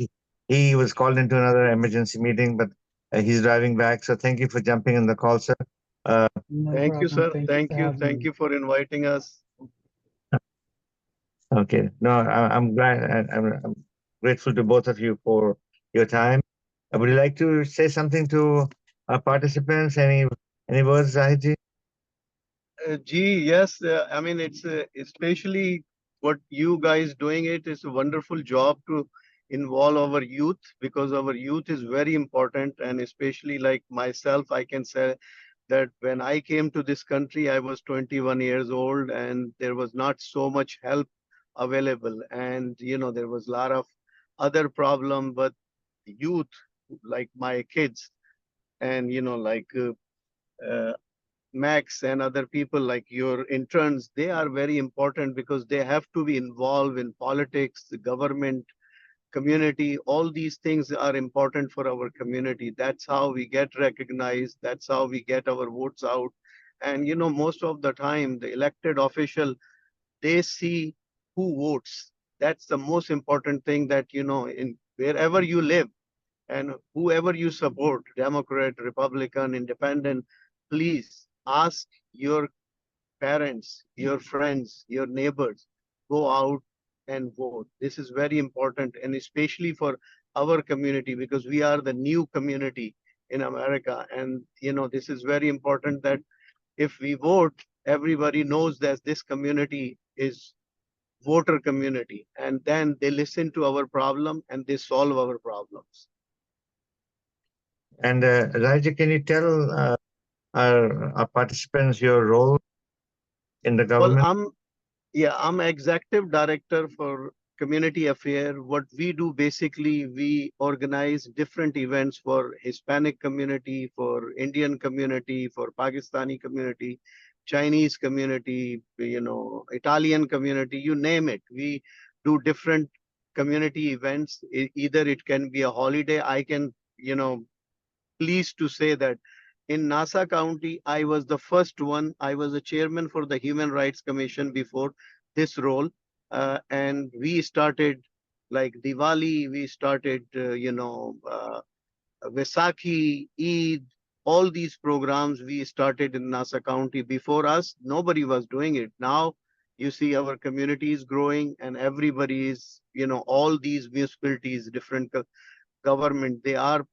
he was called into another emergency meeting, but he's driving back. So thank you for jumping in the call, sir. No Thank you, problem. sir. Thank for you. having Thank me. you for inviting us. Okay. No, I'm glad. I'm grateful to both of you for your time. Would you like to say something to our participants? Any words, Zahidji? Gee, yes. I mean, it's especially what you guys doing. It is a wonderful job to involve our youth, because our youth is very important. And especially like myself, I can say that when I came to this country, I was 21 years old and there was not so much help available. And, there was a lot of other problem, but youth, like my kids and, uh, Max and other people like your interns, they are very important because they have to be involved in politics, the government, community. All these things are important for our community. That's how we get recognized. That's how we get our votes out. And, most of the time, the elected official, they see who votes. That's the most important thing that, in wherever you live and whoever you support, Democrat, Republican, Independent, please ask your parents, your friends, your neighbors, go out and vote. This is very important, and especially for our community, because we are the new community in America. And, this is very important that if we vote, everybody knows that this community is voter community, and then they listen to our problem and they solve our problems. And Raja, can you tell our participants your role in the Well, government? I'm executive director for community affair. What we do basically, we organize different events for Hispanic community, for Indian community, for Pakistani community, Chinese community, Italian community, you name it. We do different community events. Either it can be a holiday. I can, pleased to say that in Nassau County, I was the first one. I was a chairman for the Human Rights Commission before this role. And we started like Diwali, we started, Vaisakhi, Eid, all these programs we started in Nassau County. Before us, nobody was doing it. Now, you see our community is growing and everybody is, all these municipalities, different government, they are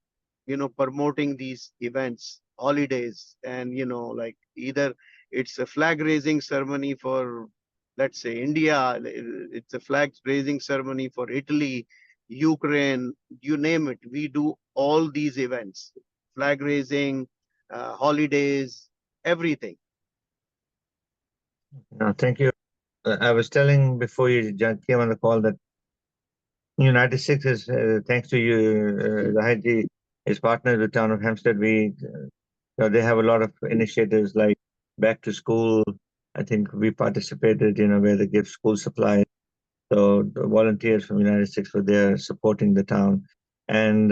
promoting these events, holidays, and like either it's a flag raising ceremony for, let's say, India, it's a flag raising ceremony for Italy, Ukraine, you name it. We do all these events, flag raising, holidays, everything. No, thank you. I was telling before you came on the call that United Six is, thanks to you, Zahidji, is partnered with Town of Hempstead. They have a lot of initiatives like back to school. I think we participated, where they give school supplies. So the volunteers from United Six were there supporting the town. And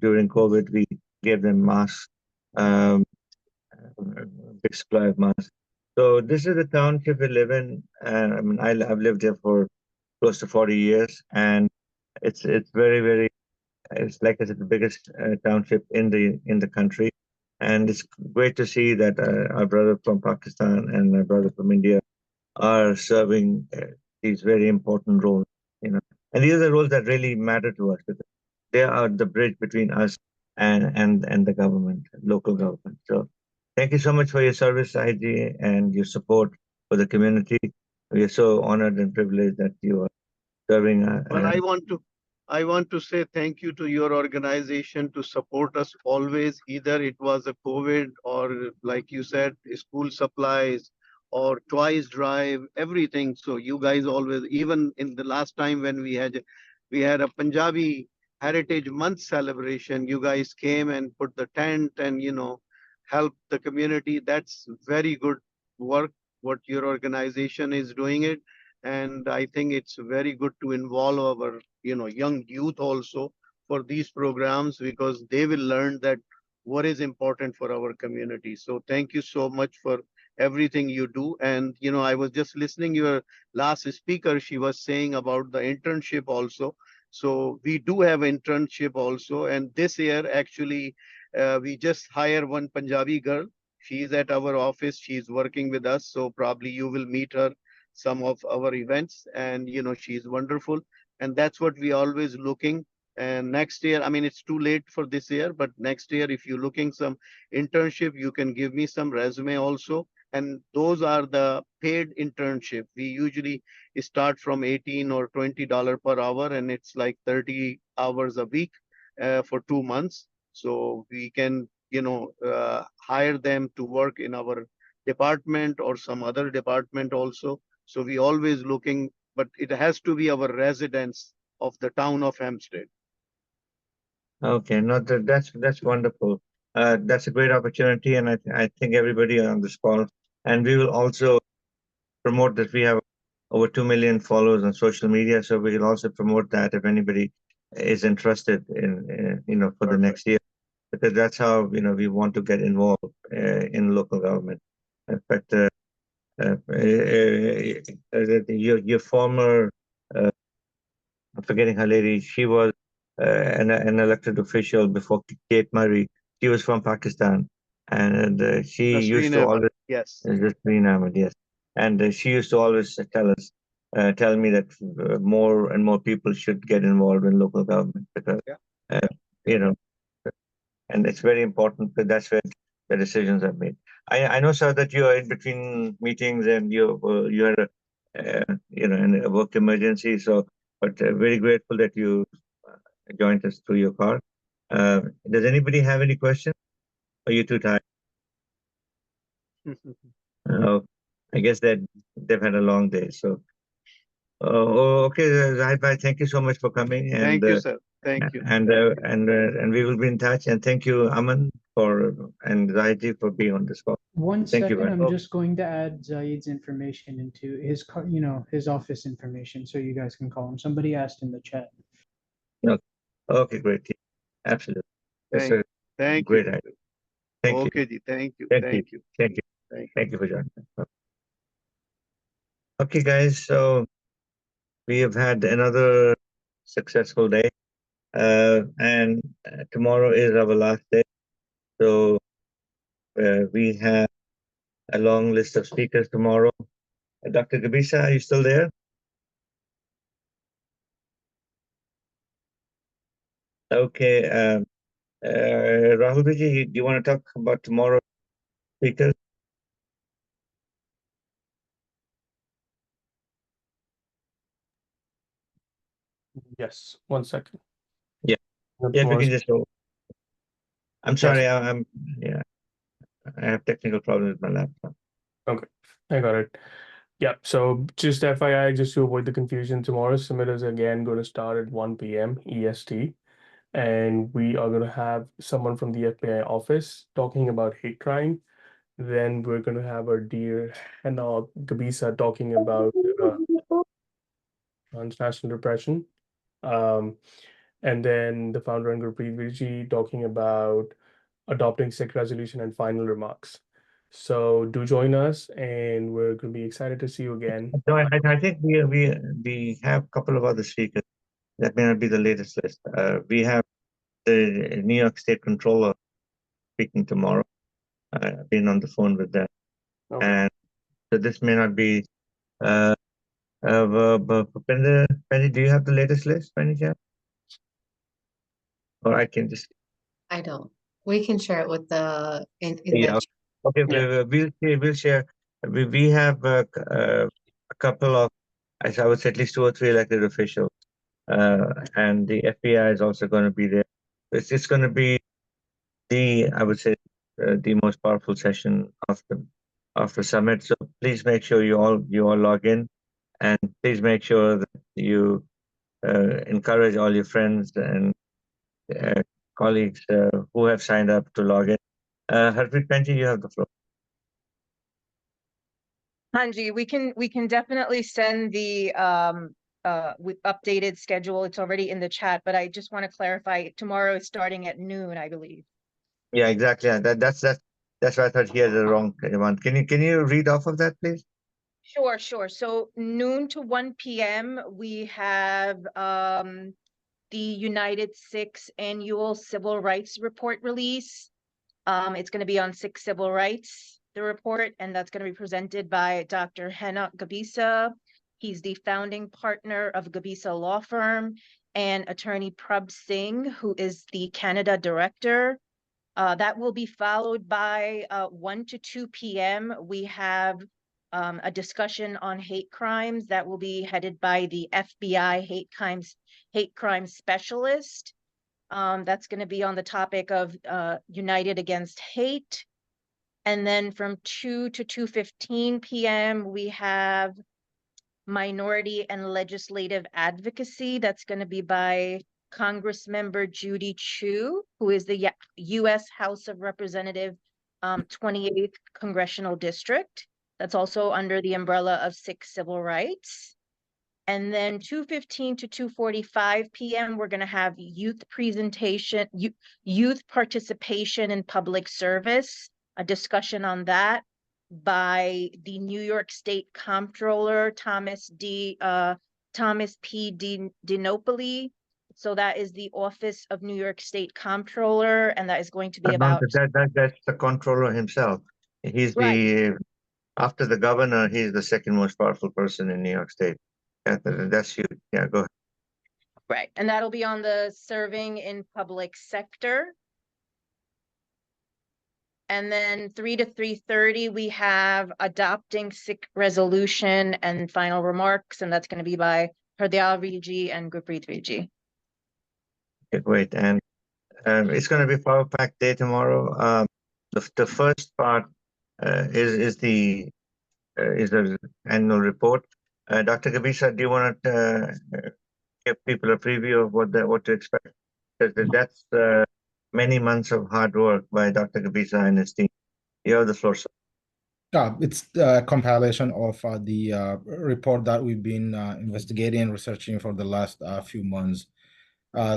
during COVID, we gave them masks, a big supply of masks. So this is the township we live in. And I mean, I've lived here for close to 40 years, and it's very, very, it's like I said, the biggest township in the country. And it's great to see that our brother from Pakistan and our brother from India are serving these very important roles, and these are the roles that really matter to us, because they are the bridge between us and the government, local government. So thank you so much for your service, Sahidji, and your support for the community. We are so honored and privileged that you are serving. Well, I want to say thank you to your organization to support us always. Either it was a COVID or, like you said, school supplies or twice drive, everything. So you guys always, even in the last time when we had a Punjabi Heritage Month celebration, you guys came and put the tent and helped the community. That's very good work what your organization is doing it. And I think it's very good to involve our young youth also for these programs, because they will learn that what is important for our community. So thank you so much for everything you do. And I was just listening your last speaker, she was saying about the internship also. So we do have internship also. And this year, actually, we just hire one Punjabi girl. She's at our office. She's working with us. So probably you will meet her some of our events. And, she's wonderful. And that's what we always looking. And next year, I mean, it's too late for this year, but next year, if you're looking some internship, you can give me some resume also. And those are the paid internship. We usually start from 18 or $20 per hour, and it's like 30 hours a week for 2 months. So we can, hire them to work in our department or some other department also. So we always looking, but it has to be our residents of the town of Hampstead. Okay, no, that's wonderful. That's a great opportunity, and I think everybody on this call, and we will also promote that we have over 2 million followers on social media, so we will also promote that if anybody is interested in, for the next year, because that's how, we want to get involved in local government. In fact, your former, I'm forgetting her lady, she was an elected official before Kate Murray. She was from Pakistan, and she used to always, yes, Jasmine Ahmed, yes, and she used to always tell me that more and more people should get involved in local government because, you know, and it's very important because that's where the decisions are made. I know, sir, that you are in between meetings and you had in a work emergency. So, but very grateful that you joined us through your car. Does anybody have any questions? Are you too tired? I guess that they've had a long day. So, okay, Zahid bhai, thank you so much for coming. And, thank you, sir. Thank you. And we will be in touch. And thank you, Aman, and Zahid for being on this call. One Thank you second, very I'm much. just going to add Zaid's information into his his office information so you guys can call him. Somebody asked in the chat. Okay, great. Absolutely. That's a Thank great you. idea. Thank Okay, you. Ji, thank you. Thank Thank you. you. Thank you. Thank you. Thank you for joining us. Okay, guys. So we have had another successful day. And tomorrow is our last day. So we have a long list of speakers tomorrow. Dr. Gabisa, are you still there? Okay. Rahul Vijay, do you want to talk about tomorrow's speakers? Yes, 1 second. Yeah. Yeah, we can just go. I'm sorry, Yes. yeah, I have technical problems with my laptop. Okay, I got it. Yeah, so just FYI, just to avoid the confusion, tomorrow's summit is again going to start at 1 p.m. EST. And we are going to have someone from the FBI office talking about hate crime. Then we're going to have our dear Hannah Gabisa talking about transnational repression. And then the founder and Gurpreet Virji talking about adopting Sikh resolution and final remarks. So do join us, and we're going to be excited to see you again. So I think we have a couple of other speakers. That may not be the latest list. We have the New York State Controller speaking tomorrow. I've been on the phone with them. Okay. And so this may not be Penny, do you have the latest list, Penny? Or I can just I don't. We can share it with the in yeah. the Okay, we'll share. We have a couple of, I would say at least 2 or 3 elected officials, and the FBI is also going to be there. It's going to be I would say, the most powerful session of the summit. So please make sure you all log in, and please make sure that you encourage all your friends and colleagues who have signed up to log in. Harpreet Penty, you have the floor. Hanji, we can definitely send the with updated schedule. It's already in the chat, but I just want to clarify, tomorrow is starting at noon, I believe. Yeah, exactly. That's why I thought he had the wrong one. Can you read off of that, please? Sure. So noon to 1 p.m. we have the United Sikhs Annual Civil Rights Report release. It's going to be on Sikh civil rights, the report, and that's going to be presented by Dr. Henna Gabisa. He's the founding partner of Gabisa Law Firm, and attorney Prab Singh, who is the Canada director. That will be followed by 1 to 2 p.m. We have a discussion on hate crimes that will be headed by the FBI hate crime specialist. That's going to be on the topic of United Against Hate. And then from 2 to 2:15 p.m., we have Minority and Legislative Advocacy. That's going to be by Congressmember Judy Chu, who is the U.S. House of Representatives 28th Congressional District. That's also under the umbrella of Sikh civil rights. And then 2:15 to 2:45 p.m., we're going to have youth participation in public service, a discussion on that by the New York State Comptroller, Thomas P. DiNopoli. So that is the Office of New York State Comptroller, and that is going to be about... That's the controller himself. He's after the governor, he's the second most powerful person in New York State. That's huge. Yeah, go ahead. Right, and that'll be on the serving in public sector. And then 3 to 3:30, we have adopting Sikh resolution and final remarks, and that's going to be by Hardyal Riji and Gurpreet Riji. Okay, great. And it's going to be power packed day tomorrow. The first part is the annual report. Dr. Gabisa, do you want to give people a preview of what to expect? That's many months of hard work by Dr. Gabisa and his team. You have the floor, sir. It's a compilation of the report that we've been investigating and researching for the last few months.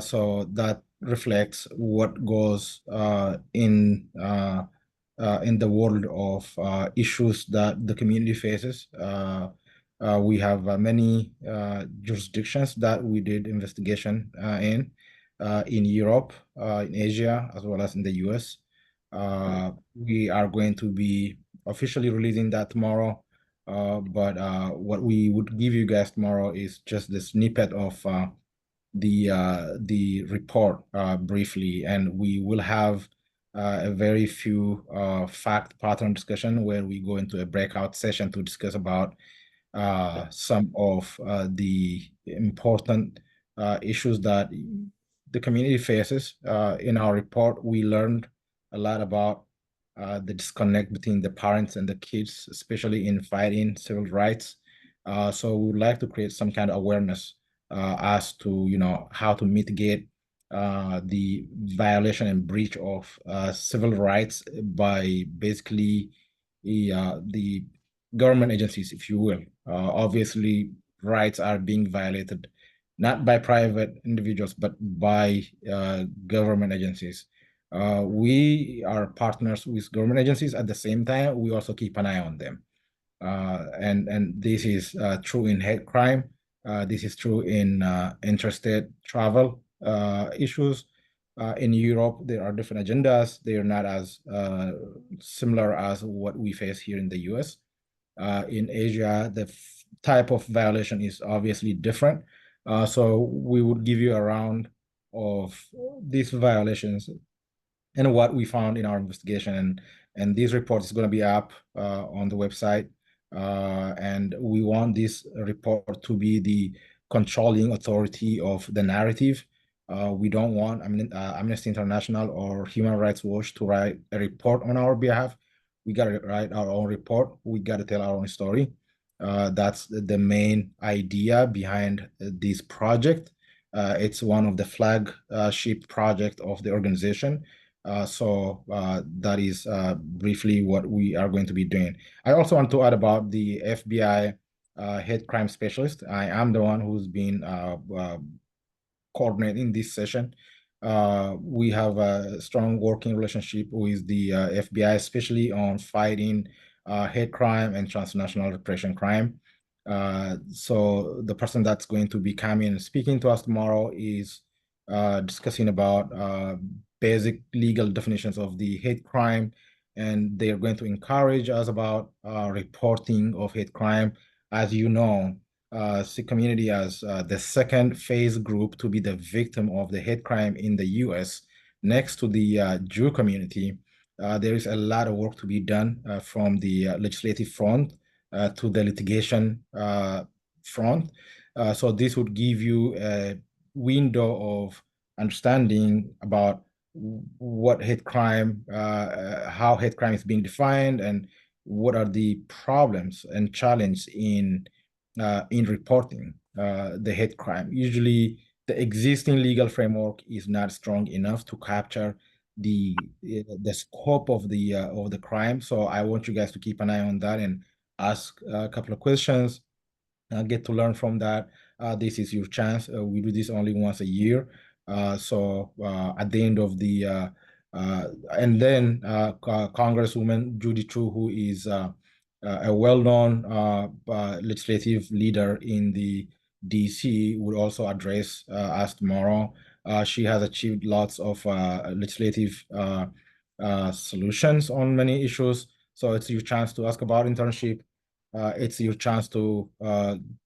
So that reflects what goes in the world of issues that the community faces. We have many jurisdictions that we did investigation in Europe, in Asia, as well as in the US. We are going to be officially releasing that tomorrow, but what we would give you guys tomorrow is just the snippet of the report briefly, and we will have a very few fact pattern discussion where we go into a breakout session to discuss about some of the important issues that the community faces. In our report, we learned a lot about the disconnect between the parents and the kids, especially in fighting civil rights. So we would like to create some kind of awareness as to how to mitigate the violation and breach of civil rights by basically the government agencies, if you will. Obviously, rights are being violated not by private individuals, but by government agencies. We are partners with government agencies. At the same time, we also keep an eye on them. And this is true in hate crime. This is true in interstate travel issues. In Europe, there are different agendas. They are not as similar as what we face here in the US. In Asia, the type of violation is obviously different. So we would give you a round of these violations and what we found in our investigation. And this report is going to be up on the website. And we want this report to be the controlling authority of the narrative. We don't want Amnesty International or Human Rights Watch to write a report on our behalf. We got to write our own report. We got to tell our own story. That's the main idea behind this project. It's one of the flagship project of the organization. So that is briefly what we are going to be doing. I also want to add about the FBI hate crime specialist. I am the one who's been coordinating this session. We have a strong working relationship with the FBI, especially on fighting hate crime and transnational repression crime. So the person that's going to be coming and speaking to us tomorrow is discussing about basic legal definitions of the hate crime, and they are going to encourage us about reporting of hate crime. As you know, Sikh community as the second phase group to be the victim of the hate crime in the US, next to the Jew community. There is a lot of work to be done from the legislative front to the litigation front. So this would give you a window of understanding about what hate crime, how hate crime is being defined, and what are the problems and challenge in reporting the hate crime. Usually, the existing legal framework is not strong enough to capture the scope of the crime. So I want you guys to keep an eye on that and ask a couple of questions. Get to learn from that. This is your chance. We do this only once a year. So at the end of the and then Congresswoman Judy Chu, who is a well-known legislative leader in the DC, will also address us tomorrow. She has achieved lots of legislative solutions on many issues. So it's your chance to ask about internship. It's your chance to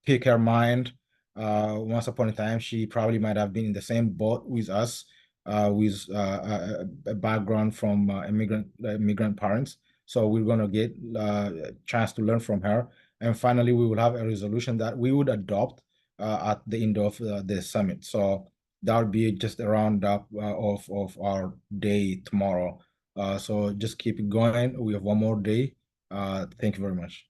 pick her mind. Once upon a time, she probably might have been in the same boat with us, with a background from immigrant parents. So we're going to get a chance to learn from her. And finally, we will have a resolution that we would adopt at the end of the summit. So that would be just a roundup of our day tomorrow. So just keep it going. We have one more day. Thank you very much.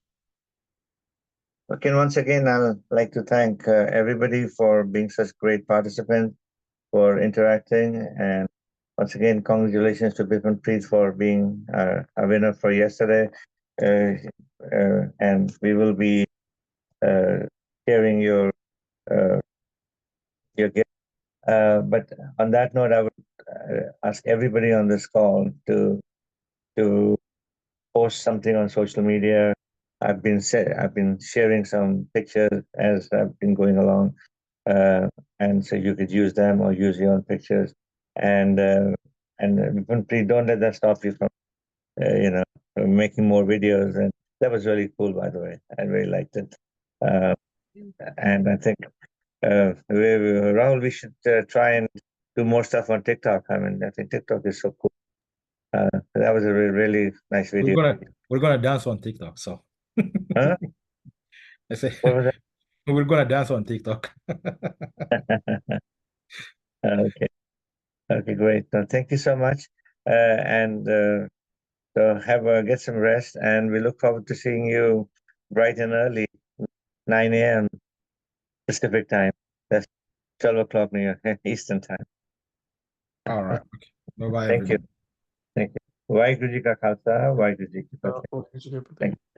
Okay, once again, I'd like to thank everybody for being such great participants, for interacting, and once again, congratulations to Bipinpreet for being a winner for yesterday. And we will be sharing your gift. But on that note, I would ask everybody on this call to post something on social media. I've been sharing some pictures as I've been going along, and so you could use them or use your own pictures. And please don't let that stop you from making more videos. And that was really cool, by the way. I really liked it. And I think Rahul, we should try and do more stuff on TikTok. I mean, I think TikTok is so cool. That was a really nice video. We're gonna dance on TikTok. So. Huh? I say What was that? we're gonna dance on TikTok. Okay. Okay, great. Thank you so much. And so get some rest, and we look forward to seeing you bright and early, 9 a.m. Pacific time. That's 12 o'clock New York Eastern time. All right. Okay. Bye-bye. Thank you. Thank you. Waheguru Ji Ka Khalsa, Waheguru Ji Ki Fateh. Okay, Thank you.